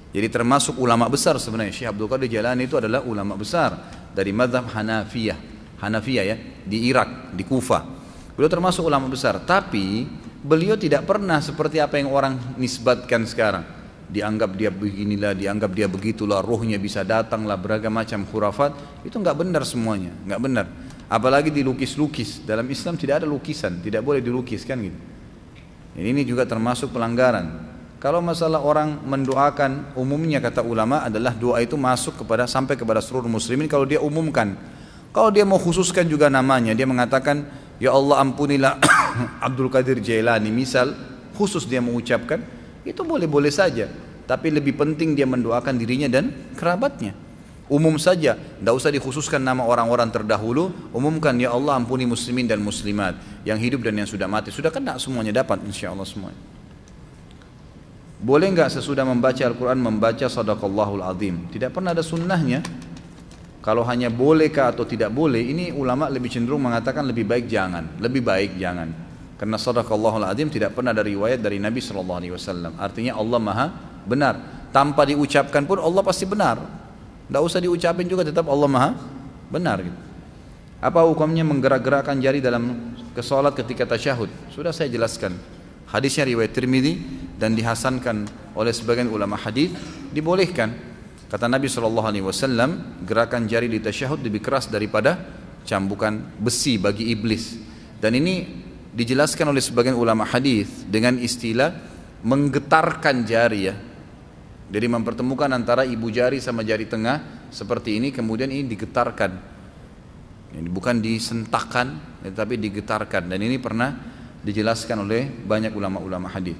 Jadi termasuk ulama besar sebenarnya. Syekh Abdul Qadir Jailani itu adalah ulama besar dari madzhab Hanafiyah ya, di Irak, di Kufah. Beliau termasuk ulama besar, tapi beliau tidak pernah seperti apa yang orang nisbatkan sekarang. Dianggap dia beginilah, dianggap dia begitulah, ruhnya bisa datanglah, beragam macam khurafat. Itu enggak benar semuanya, enggak benar. Apalagi dilukis-lukis. Dalam Islam tidak ada lukisan, tidak boleh dilukis kan gitu. Ini juga termasuk pelanggaran. Kalau masalah orang mendoakan, umumnya kata ulama adalah doa itu masuk sampai kepada seluruh muslimin kalau dia umumkan. Kalau dia mau khususkan juga namanya, dia mengatakan, ya Allah ampunilah Abdul Qadir Jailani, misal khusus dia mengucapkan, itu boleh-boleh saja. Tapi lebih penting dia mendoakan dirinya dan kerabatnya. Umum saja, tidak usah dikhususkan nama orang-orang terdahulu. Umumkan, ya Allah ampuni muslimin dan muslimat, yang hidup dan yang sudah mati. Sudah kena semuanya, dapat insya Allah semuanya. Boleh nggak sesudah membaca Al-Quran membaca Sadaqallahul Azim? Tidak pernah ada sunnahnya. Kalau hanya bolehkah atau tidak boleh, ini ulama lebih cenderung mengatakan lebih baik jangan. Lebih baik jangan. Karena Sadaqallahul Azim tidak pernah ada riwayat dari Nabi SAW. Artinya Allah maha benar. Tanpa diucapkan pun Allah pasti benar. Tidak usah diucapin juga tetap Allah maha benar gitu. Apa hukumnya menggerak-gerakkan jari dalam kesolat ketika tasyahud? Sudah saya jelaskan. Hadisnya riwayat Tirmidzi dan dihasankan oleh sebagian ulama hadis, dibolehkan. Kata Nabi SAW, gerakan jari di tasyahud lebih keras daripada cambukan besi bagi iblis. Dan ini dijelaskan oleh sebagian ulama hadis dengan istilah menggetarkan jari ya. Jadi mempertemukan antara ibu jari sama jari tengah seperti ini, kemudian ini digetarkan. Ini bukan disentakkan, tetapi digetarkan. Dan ini pernah dijelaskan oleh banyak ulama-ulama hadis.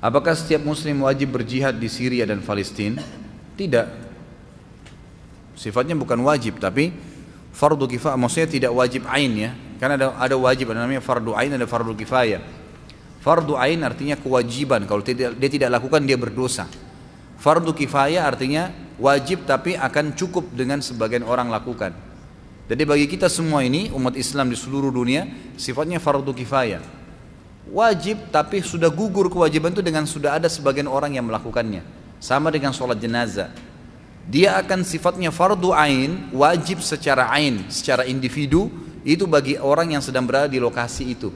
Apakah setiap muslim wajib berjihad di Syria dan Palestina? Tidak. Sifatnya bukan wajib, tapi fardu kifayah. Maksudnya tidak wajib ain ya. Karena ada wajib, ada namanya fardu ain, ada fardu kifayah. Fardu ain artinya kewajiban, kalau dia tidak lakukan dia berdosa. Fardu kifayah artinya wajib tapi akan cukup dengan sebagian orang lakukan. Jadi bagi kita semua ini umat Islam di seluruh dunia sifatnya fardu kifayah. wajib tapi sudah gugur kewajiban itu dengan sudah ada sebagian orang yang melakukannya. Sama dengan sholat jenazah, dia akan sifatnya fardu ain, wajib secara ain, secara individu, itu bagi orang yang sedang berada di lokasi itu.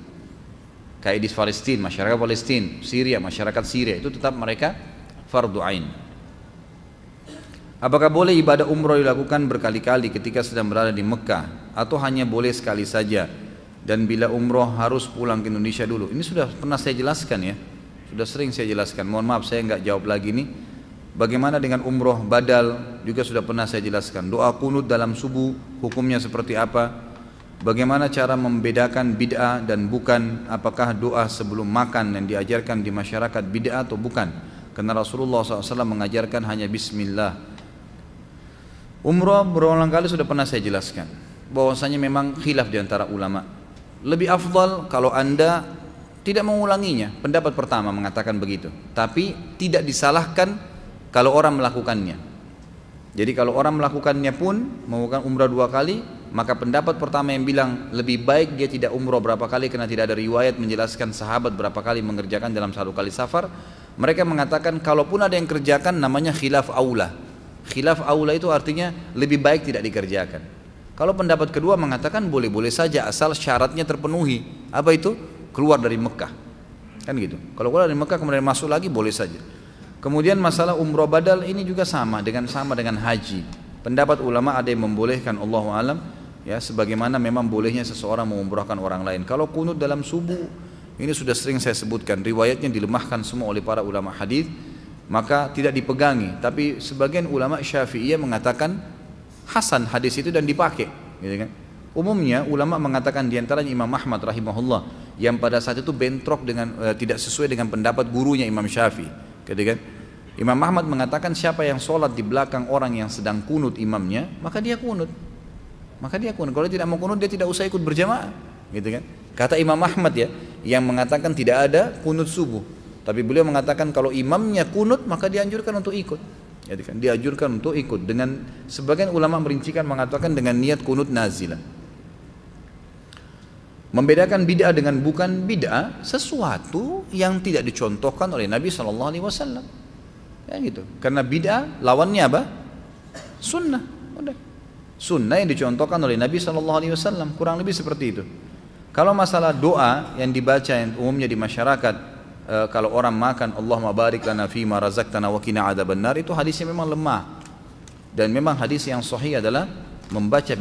Kayak di Palestina, masyarakat Palestina, Syria, masyarakat Syria, itu tetap mereka fardu ain. Apakah boleh ibadah umroh dilakukan berkali-kali ketika sedang berada di Mekah, atau hanya boleh sekali saja? Dan bila umroh harus pulang ke Indonesia dulu? Ini sudah pernah saya jelaskan ya, sudah sering saya jelaskan. Mohon maaf saya nggak jawab lagi nih. Bagaimana dengan umroh badal juga sudah pernah saya jelaskan. Doa kunut dalam subuh hukumnya seperti apa? Bagaimana cara membedakan bid'ah dan bukan? Apakah doa sebelum makan yang diajarkan di masyarakat bid'ah atau bukan? Karena Rasulullah SAW mengajarkan hanya Bismillah. Umrah berulang kali sudah pernah saya jelaskan bahwasanya memang khilaf di antara ulama. Lebih afdal kalau anda tidak mengulanginya. Pendapat pertama mengatakan begitu. Tapi tidak disalahkan kalau orang melakukannya. Jadi kalau orang melakukannya pun melakukan umrah 2 kali, maka pendapat pertama yang bilang lebih baik dia tidak umrah berapa kali karena tidak ada riwayat menjelaskan sahabat berapa kali mengerjakan dalam 1 kali safar. Mereka mengatakan kalaupun ada yang kerjakan namanya khilaf aula. Khilaf aula itu artinya lebih baik tidak dikerjakan. Kalau pendapat kedua mengatakan boleh-boleh saja asal syaratnya terpenuhi. Apa itu? Keluar dari Mekah. Kan gitu. Kalau keluar dari Mekah kemudian masuk lagi boleh saja. Kemudian masalah umrah badal ini juga sama dengan haji. Pendapat ulama ada yang membolehkan, Allahu alam, ya sebagaimana memang bolehnya seseorang mengumrahkan orang lain. Kalau kunut dalam subuh ini sudah sering saya sebutkan, riwayatnya dilemahkan semua oleh para ulama hadis, maka tidak dipegangi. Tapi sebagian ulama Syafi'iyah mengatakan hasan hadis itu dan dipakai, gitu kan. Umumnya ulama mengatakan diantaranya Imam Ahmad rahimahullah yang pada saat itu bentrok dengan tidak sesuai dengan pendapat gurunya Imam Syafi'i, gitu kan. Imam Ahmad mengatakan siapa yang sholat di belakang orang yang sedang kunut imamnya, maka dia kunut. Kalau tidak mau kunut dia tidak usah ikut berjamaah, gitu kan. Kata Imam Ahmad ya, yang mengatakan tidak ada kunut subuh. Tapi beliau mengatakan kalau imamnya kunut maka dianjurkan untuk ikut. Jadi kan dianjurkan untuk ikut. Dengan sebagian ulama merincikan mengatakan dengan niat kunut nazilah. Membedakan bid'ah dengan bukan bid'ah sesuatu yang tidak dicontohkan oleh Nabi SAW. Ya gitu. Karena bid'ah lawannya apa? Sunnah. Udah. Sunnah yang dicontohkan oleh Nabi SAW. Kurang lebih seperti itu. Kalau masalah doa yang dibaca yang umumnya di masyarakat, kalau orang makan Allahumma barik lana fima razaqtana wa qina adzabannar, itu hadisnya memang lemah. Dan memang hadis yang sahih adalah membaca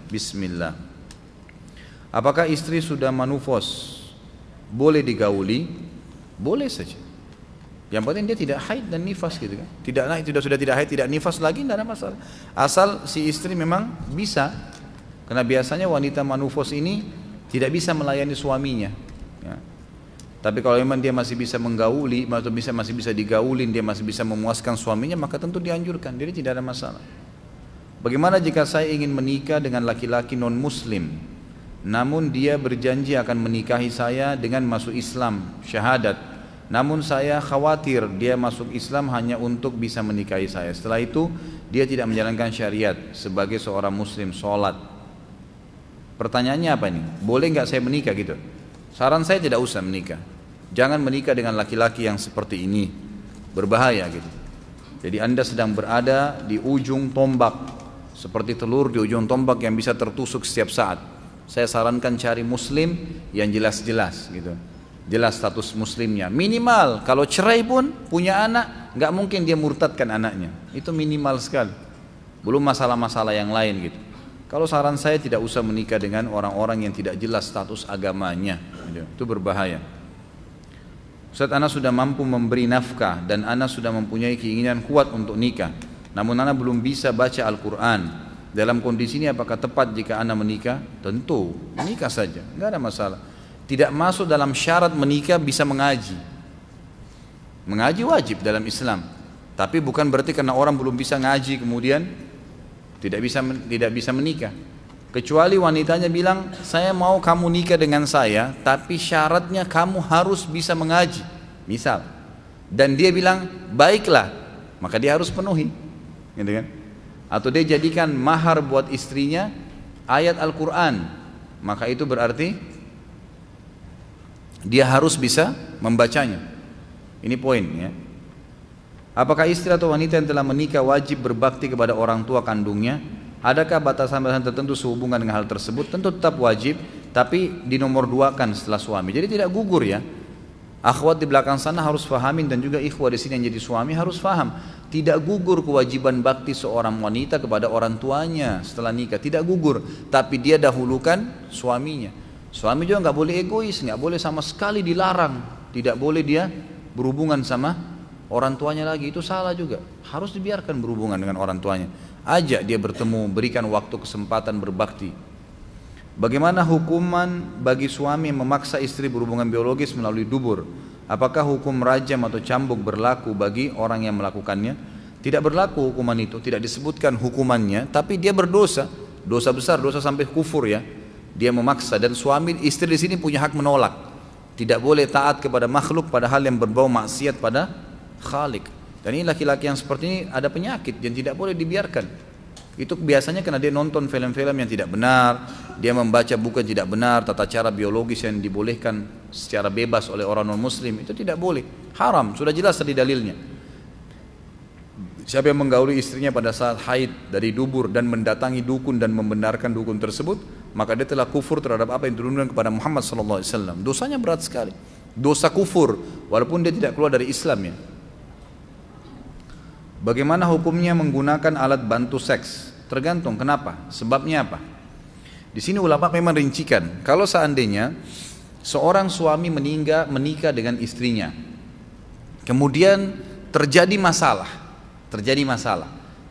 bismillah. Apakah istri sudah manufos boleh digauli? Boleh saja. Yang penting dia tidak haid dan nifas gitu kan. Sudah tidak haid, tidak nifas lagi, tidak ada masalah. Asal si istri memang bisa. Karena biasanya wanita manufos ini tidak bisa melayani suaminya. Ya. Tapi kalau memang dia masih bisa menggauli, atau masih bisa digaulin, dia masih bisa memuaskan suaminya, maka tentu dianjurkan. Jadi tidak ada masalah. Bagaimana jika saya ingin menikah dengan laki-laki non muslim, namun dia berjanji akan menikahi saya dengan masuk Islam, syahadat, namun saya khawatir dia masuk Islam hanya untuk bisa menikahi saya. Setelah itu dia tidak menjalankan syariat sebagai seorang muslim, sholat. Pertanyaannya apa nih? Boleh nggak saya menikah gitu? Saran saya tidak usah menikah. Jangan menikah dengan laki-laki yang seperti ini, berbahaya gitu. Jadi anda sedang berada di ujung tombak, seperti telur di ujung tombak yang bisa tertusuk setiap saat. Saya sarankan cari muslim yang jelas-jelas gitu, jelas status muslimnya. Minimal kalau cerai pun punya anak, nggak mungkin dia murtadkan anaknya. Itu minimal sekali. Belum masalah-masalah yang lain gitu. Kalau saran saya tidak usah menikah dengan orang-orang yang tidak jelas status agamanya, itu berbahaya. Ustaz, ana sudah mampu memberi nafkah dan ana sudah mempunyai keinginan kuat untuk nikah, namun ana belum bisa baca Al-Quran. Dalam kondisi ini apakah tepat jika ana menikah? Tentu, menikah saja, nggak ada masalah. Tidak masuk dalam syarat menikah bisa mengaji. Mengaji wajib dalam Islam, tapi bukan berarti karena orang belum bisa ngaji kemudian tidak bisa menikah. Kecuali wanitanya bilang, saya mau kamu nikah dengan saya, tapi syaratnya kamu harus bisa mengaji, misal. Dan dia bilang, baiklah, maka dia harus penuhi, gitu kan? Atau dia jadikan mahar buat istrinya ayat Al-Quran, maka itu berarti dia harus bisa membacanya. Ini poin ya. Apakah istri atau wanita yang telah menikah wajib berbakti kepada orang tua kandungnya? Adakah batasan-batasan tertentu sehubungan dengan hal tersebut? Tentu tetap wajib, tapi dinomorduakan setelah suami. Jadi tidak gugur ya. Akhwat di belakang sana harus fahamin, dan juga ikhwah di sini yang jadi suami harus faham. Tidak gugur kewajiban bakti seorang wanita kepada orang tuanya setelah nikah. Tidak gugur, tapi dia dahulukan suaminya. Suami juga nggak boleh egois, nggak boleh sama sekali dilarang. Tidak boleh dia berhubungan sama orang tuanya lagi, itu salah juga. Harus dibiarkan berhubungan dengan orang tuanya. Ajak dia bertemu, berikan waktu kesempatan berbakti. Bagaimana hukuman bagi suami yang memaksa istri berhubungan biologis melalui dubur? Apakah hukum rajam atau cambuk berlaku bagi orang yang melakukannya? Tidak berlaku hukuman itu, tidak disebutkan hukumannya, tapi dia berdosa, dosa besar, dosa sampai kufur ya. Dia memaksa, dan suami istri di sini punya hak menolak. Tidak boleh taat kepada makhluk pada hal yang berbau maksiat pada Khalik. Dan ini laki-laki yang seperti ini ada penyakit yang tidak boleh dibiarkan. Itu biasanya karena dia nonton film-film yang tidak benar, dia membaca buku yang tidak benar, tata cara biologis yang dibolehkan secara bebas oleh orang non-muslim, itu tidak boleh, haram, sudah jelas tadi dalilnya. Siapa yang menggauli istrinya pada saat haid dari dubur dan mendatangi dukun dan membenarkan dukun tersebut, maka dia telah kufur terhadap apa yang diturunkan kepada Muhammad SAW. Dosanya berat sekali, dosa kufur, walaupun dia tidak keluar dari Islam ya. Bagaimana hukumnya menggunakan alat bantu seks? Tergantung, kenapa? Sebabnya apa? Di sini ulama memang rincikan. Kalau seandainya seorang suami menikah dengan istrinya, kemudian terjadi masalah.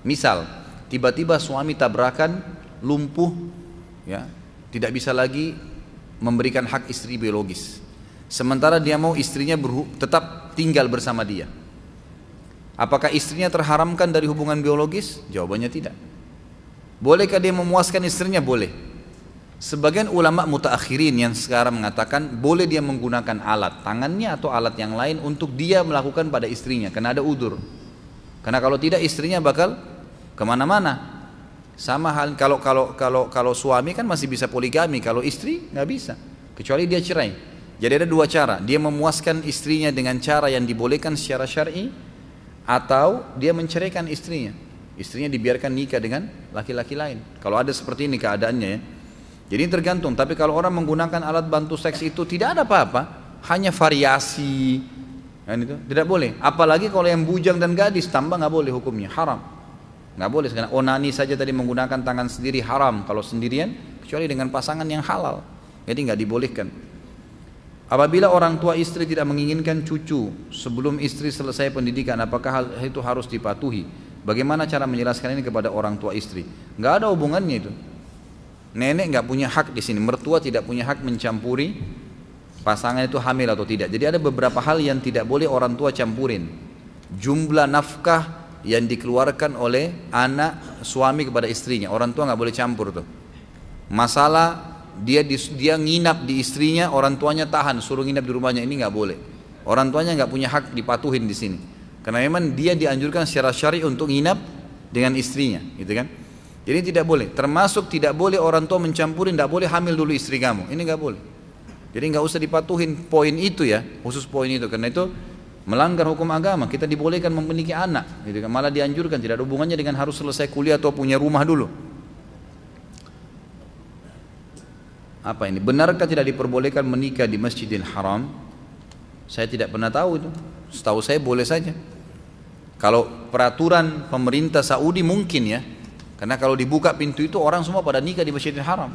Misal, tiba-tiba suami tabrakan, lumpuh, ya, tidak bisa lagi memberikan hak istri biologis. Sementara dia mau istrinya tetap tinggal bersama dia. Apakah istrinya terharamkan dari hubungan biologis? Jawabannya tidak. Bolehkah dia memuaskan istrinya? Boleh. Sebagian ulama mutaakhirin yang sekarang mengatakan boleh dia menggunakan alat tangannya atau alat yang lain untuk dia melakukan pada istrinya, karena ada udzur. Karena kalau tidak istrinya bakal kemana-mana. Sama hal kalau suami kan masih bisa poligami, kalau istri nggak bisa, kecuali dia cerai. Jadi ada dua cara. Dia memuaskan istrinya dengan cara yang dibolehkan secara syar'i, atau dia menceraikan istrinya. Istrinya dibiarkan nikah dengan laki-laki lain. Kalau ada seperti ini keadaannya ya. Jadi tergantung. Tapi kalau orang menggunakan alat bantu seks itu tidak ada apa-apa, hanya variasi, kan itu tidak boleh. Apalagi kalau yang bujang dan gadis, tambah nggak boleh hukumnya, haram. Nggak boleh. Karena onani saja tadi menggunakan tangan sendiri haram kalau sendirian, kecuali dengan pasangan yang halal. Jadi nggak dibolehkan. Apabila orang tua istri tidak menginginkan cucu sebelum istri selesai pendidikan, apakah hal itu harus dipatuhi? Bagaimana cara menjelaskan ini kepada orang tua istri? Nggak ada hubungannya itu. Nenek nggak punya hak di sini, mertua tidak punya hak mencampuri pasangan itu hamil atau tidak. Jadi ada beberapa hal yang tidak boleh orang tua campurin. Jumlah nafkah yang dikeluarkan oleh anak suami kepada istrinya, orang tua nggak boleh campur tuh. Masalah dia nginap di istrinya, orang tuanya tahan suruh nginap di rumahnya, ini nggak boleh. Orang tuanya nggak punya hak dipatuhin di sini, karena memang dia dianjurkan secara syar'i untuk nginap dengan istrinya, gitu kan? Jadi tidak boleh. Termasuk tidak boleh orang tua mencampurin, tidak boleh hamil dulu istri kamu, ini nggak boleh. Jadi nggak usah dipatuhin poin itu ya, khusus poin itu, karena itu melanggar hukum agama. Kita dibolehkan memiliki anak, gitu kan? Malah dianjurkan, tidak ada hubungannya dengan harus selesai kuliah atau punya rumah dulu. Apa ini? Benarkah tidak diperbolehkan menikah di Masjidil Haram? Saya tidak pernah tahu itu. Setahu saya boleh saja. Kalau peraturan pemerintah Saudi mungkin ya. Karena kalau dibuka pintu itu orang semua pada nikah di Masjidil Haram.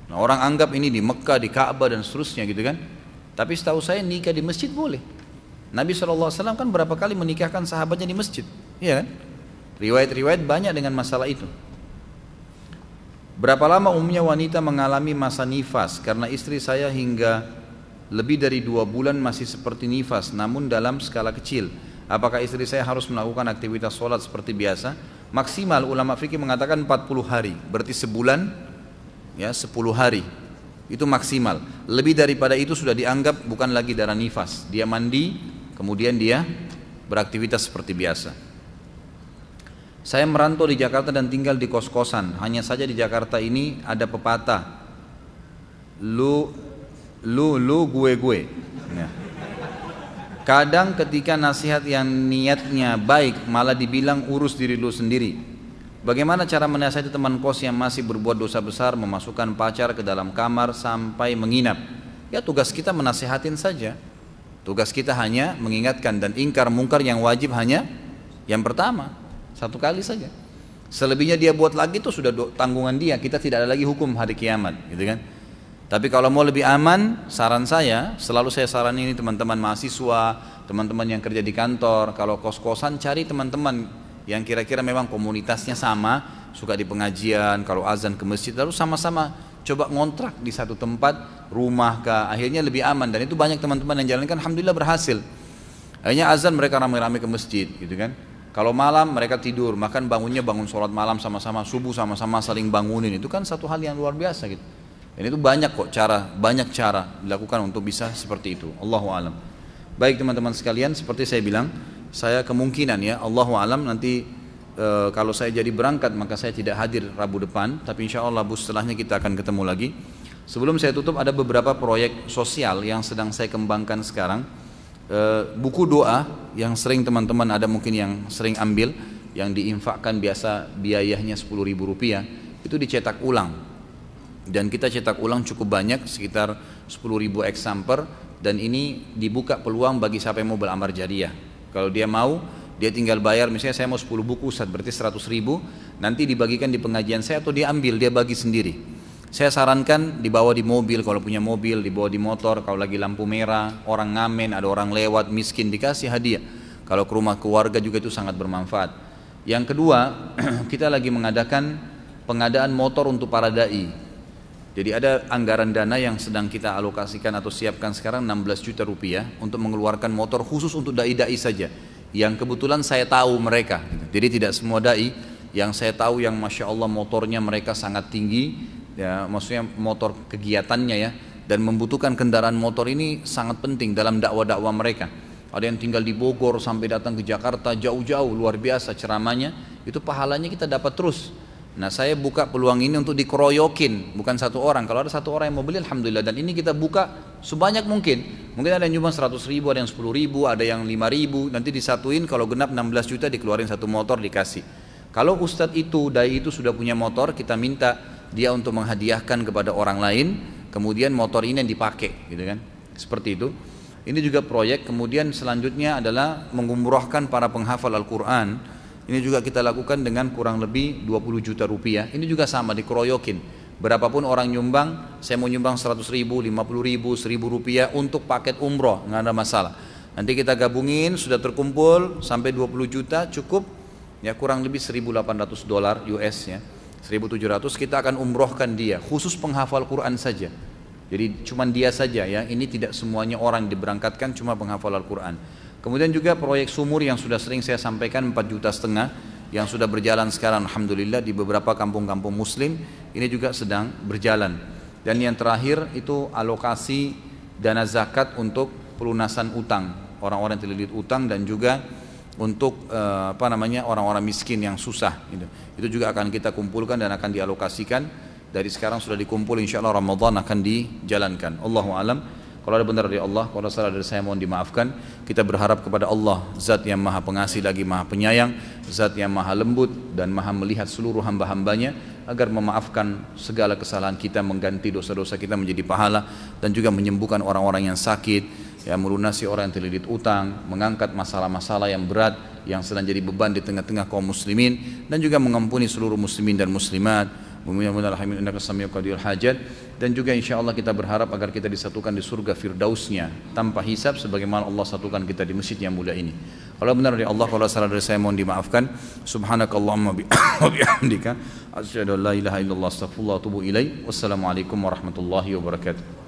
Nah, orang anggap ini di Mekah, di Ka'bah dan seterusnya gitu kan. Tapi setahu saya nikah di masjid boleh. Nabi SAW kan berapa kali menikahkan sahabatnya di masjid, iya kan? Riwayat-riwayat banyak dengan masalah itu. Berapa lama umumnya wanita mengalami masa nifas? Karena istri saya hingga lebih dari 2 bulan masih seperti nifas, namun dalam skala kecil. Apakah istri saya harus melakukan aktivitas sholat seperti biasa? Maksimal ulama fikih mengatakan 40 hari, berarti sebulan ya 10 hari. Itu maksimal. Lebih daripada itu sudah dianggap bukan lagi darah nifas. Dia mandi, kemudian dia beraktivitas seperti biasa. Saya merantau di Jakarta dan tinggal di kos-kosan. Hanya saja di Jakarta ini ada pepatah, lu lu gue. Ya. Kadang ketika nasihat yang niatnya baik malah dibilang urus diri lu sendiri. Bagaimana cara menasihati teman kos yang masih berbuat dosa besar, memasukkan pacar ke dalam kamar sampai menginap? Ya tugas kita menasihatin saja. Tugas kita hanya mengingatkan dan ingkar mungkar yang wajib hanya yang pertama, satu kali saja. Selebihnya dia buat lagi itu sudah tanggungan dia, kita tidak ada lagi hukum hari kiamat, gitu kan? Tapi kalau mau lebih aman, saran saya, selalu saya saranin ini teman-teman mahasiswa, teman-teman yang kerja di kantor, kalau kos-kosan cari teman-teman yang kira-kira memang komunitasnya sama, suka di pengajian, kalau azan ke masjid, lalu sama-sama coba ngontrak di satu tempat, rumah kah, akhirnya lebih aman. Dan itu banyak teman-teman yang jalankan, alhamdulillah berhasil. Akhirnya azan mereka rame-rame ke masjid, gitu kan. Kalau malam mereka tidur, makan bangunnya bangun sholat malam sama-sama, subuh sama-sama saling bangunin, itu kan satu hal yang luar biasa gitu. Dan itu banyak kok banyak cara dilakukan untuk bisa seperti itu. Allahu alam. Baik teman-teman sekalian, seperti saya bilang, saya kemungkinan ya, Allahu alam nanti kalau saya jadi berangkat maka saya tidak hadir Rabu depan, tapi insya Allah setelahnya kita akan ketemu lagi. Sebelum saya tutup, ada beberapa proyek sosial yang sedang saya kembangkan sekarang. Buku doa yang sering teman-teman ada mungkin yang sering ambil, yang diinfakkan biasa biayanya Rp10.000, itu dicetak ulang. Dan kita cetak ulang cukup banyak, sekitar 10.000 eksemplar, dan ini dibuka peluang bagi siapa yang mau beramal jariah. Kalau dia mau, dia tinggal bayar, misalnya saya mau 10 buku Ustaz, berarti 100.000, nanti dibagikan di pengajian saya atau dia ambil, dia bagi sendiri. Saya sarankan dibawa di mobil, kalau punya mobil, dibawa di motor, kalau lagi lampu merah, orang ngamen, ada orang lewat, miskin, dikasih hadiah. Kalau ke rumah keluarga juga itu sangat bermanfaat. Yang kedua, kita lagi mengadakan pengadaan motor untuk para da'i. Jadi ada anggaran dana yang sedang kita alokasikan atau siapkan sekarang 16 juta rupiah untuk mengeluarkan motor khusus untuk da'i-da'i saja. Yang kebetulan saya tahu mereka. Jadi tidak semua da'i yang saya tahu yang Masya Allah motornya mereka sangat tinggi, ya, maksudnya motor kegiatannya ya, dan membutuhkan kendaraan motor ini sangat penting dalam dakwah-dakwah mereka. Ada yang tinggal di Bogor sampai datang ke Jakarta jauh-jauh, luar biasa ceramahnya, itu pahalanya kita dapat terus. Nah saya buka peluang ini untuk dikeroyokin, bukan satu orang. Kalau ada satu orang yang mau beli, alhamdulillah. Dan ini kita buka sebanyak mungkin. Mungkin ada yang nyumbang 100.000, ada yang 10.000, ada yang 5.000. Nanti disatuin, kalau genap 16 juta dikeluarin satu motor dikasih. Kalau ustadz itu, dai itu sudah punya motor, kita minta dia untuk menghadiahkan kepada orang lain. Kemudian motor ini yang dipakai, gitu kan? Seperti itu. Ini juga proyek. Kemudian selanjutnya adalah mengumrohkan para penghafal Al-Quran. Ini juga kita lakukan dengan kurang lebih 20 juta rupiah. Ini juga sama, dikeroyokin. Berapapun orang nyumbang, saya mau nyumbang 100.000, 50.000, 1.000 rupiah untuk paket umroh, nggak ada masalah. Nanti kita gabungin, sudah terkumpul sampai 20 juta cukup, ya kurang lebih $1.800 US ya, 1.700 kita akan umrohkan dia, khusus penghafal Quran saja. Jadi cuma dia saja ya, ini tidak semuanya orang diberangkatkan, cuma penghafal Al-Quran. Kemudian juga proyek sumur yang sudah sering saya sampaikan 4,5 juta yang sudah berjalan sekarang alhamdulillah di beberapa kampung-kampung muslim, ini juga sedang berjalan. Dan yang terakhir itu alokasi dana zakat untuk pelunasan utang, orang-orang yang terlilit utang, dan juga untuk orang-orang miskin yang susah gitu. Itu juga akan kita kumpulkan dan akan dialokasikan. Dari sekarang sudah dikumpul, insyaallah Ramadan akan dijalankan. Allahu alam. Kalau ada benar dari Allah, kalau ada salah dari saya mohon dimaafkan. Kita berharap kepada Allah, Zat yang Maha Pengasih lagi Maha Penyayang, Zat yang Maha Lembut dan Maha melihat seluruh hamba-hambanya, agar memaafkan segala kesalahan kita, mengganti dosa-dosa kita menjadi pahala, dan juga menyembuhkan orang-orang yang sakit, ya, melunasi orang yang terlilit utang, mengangkat masalah-masalah yang berat yang sedang jadi beban di tengah-tengah kaum muslimin, dan juga mengampuni seluruh muslimin dan muslimat. Dan juga insya Allah kita berharap agar kita disatukan di surga firdausnya tanpa hisab, sebagaimana Allah satukan kita di masjid yang mulia ini. Kalau benar dari Allah, kalau salah dari saya mohon dimaafkan. Subhanakallahumma bihamdika asyhadu an la ilaha illallah astaghfirullah wa atubu ilaik. Wassalamualaikum warahmatullahi wabarakatuh.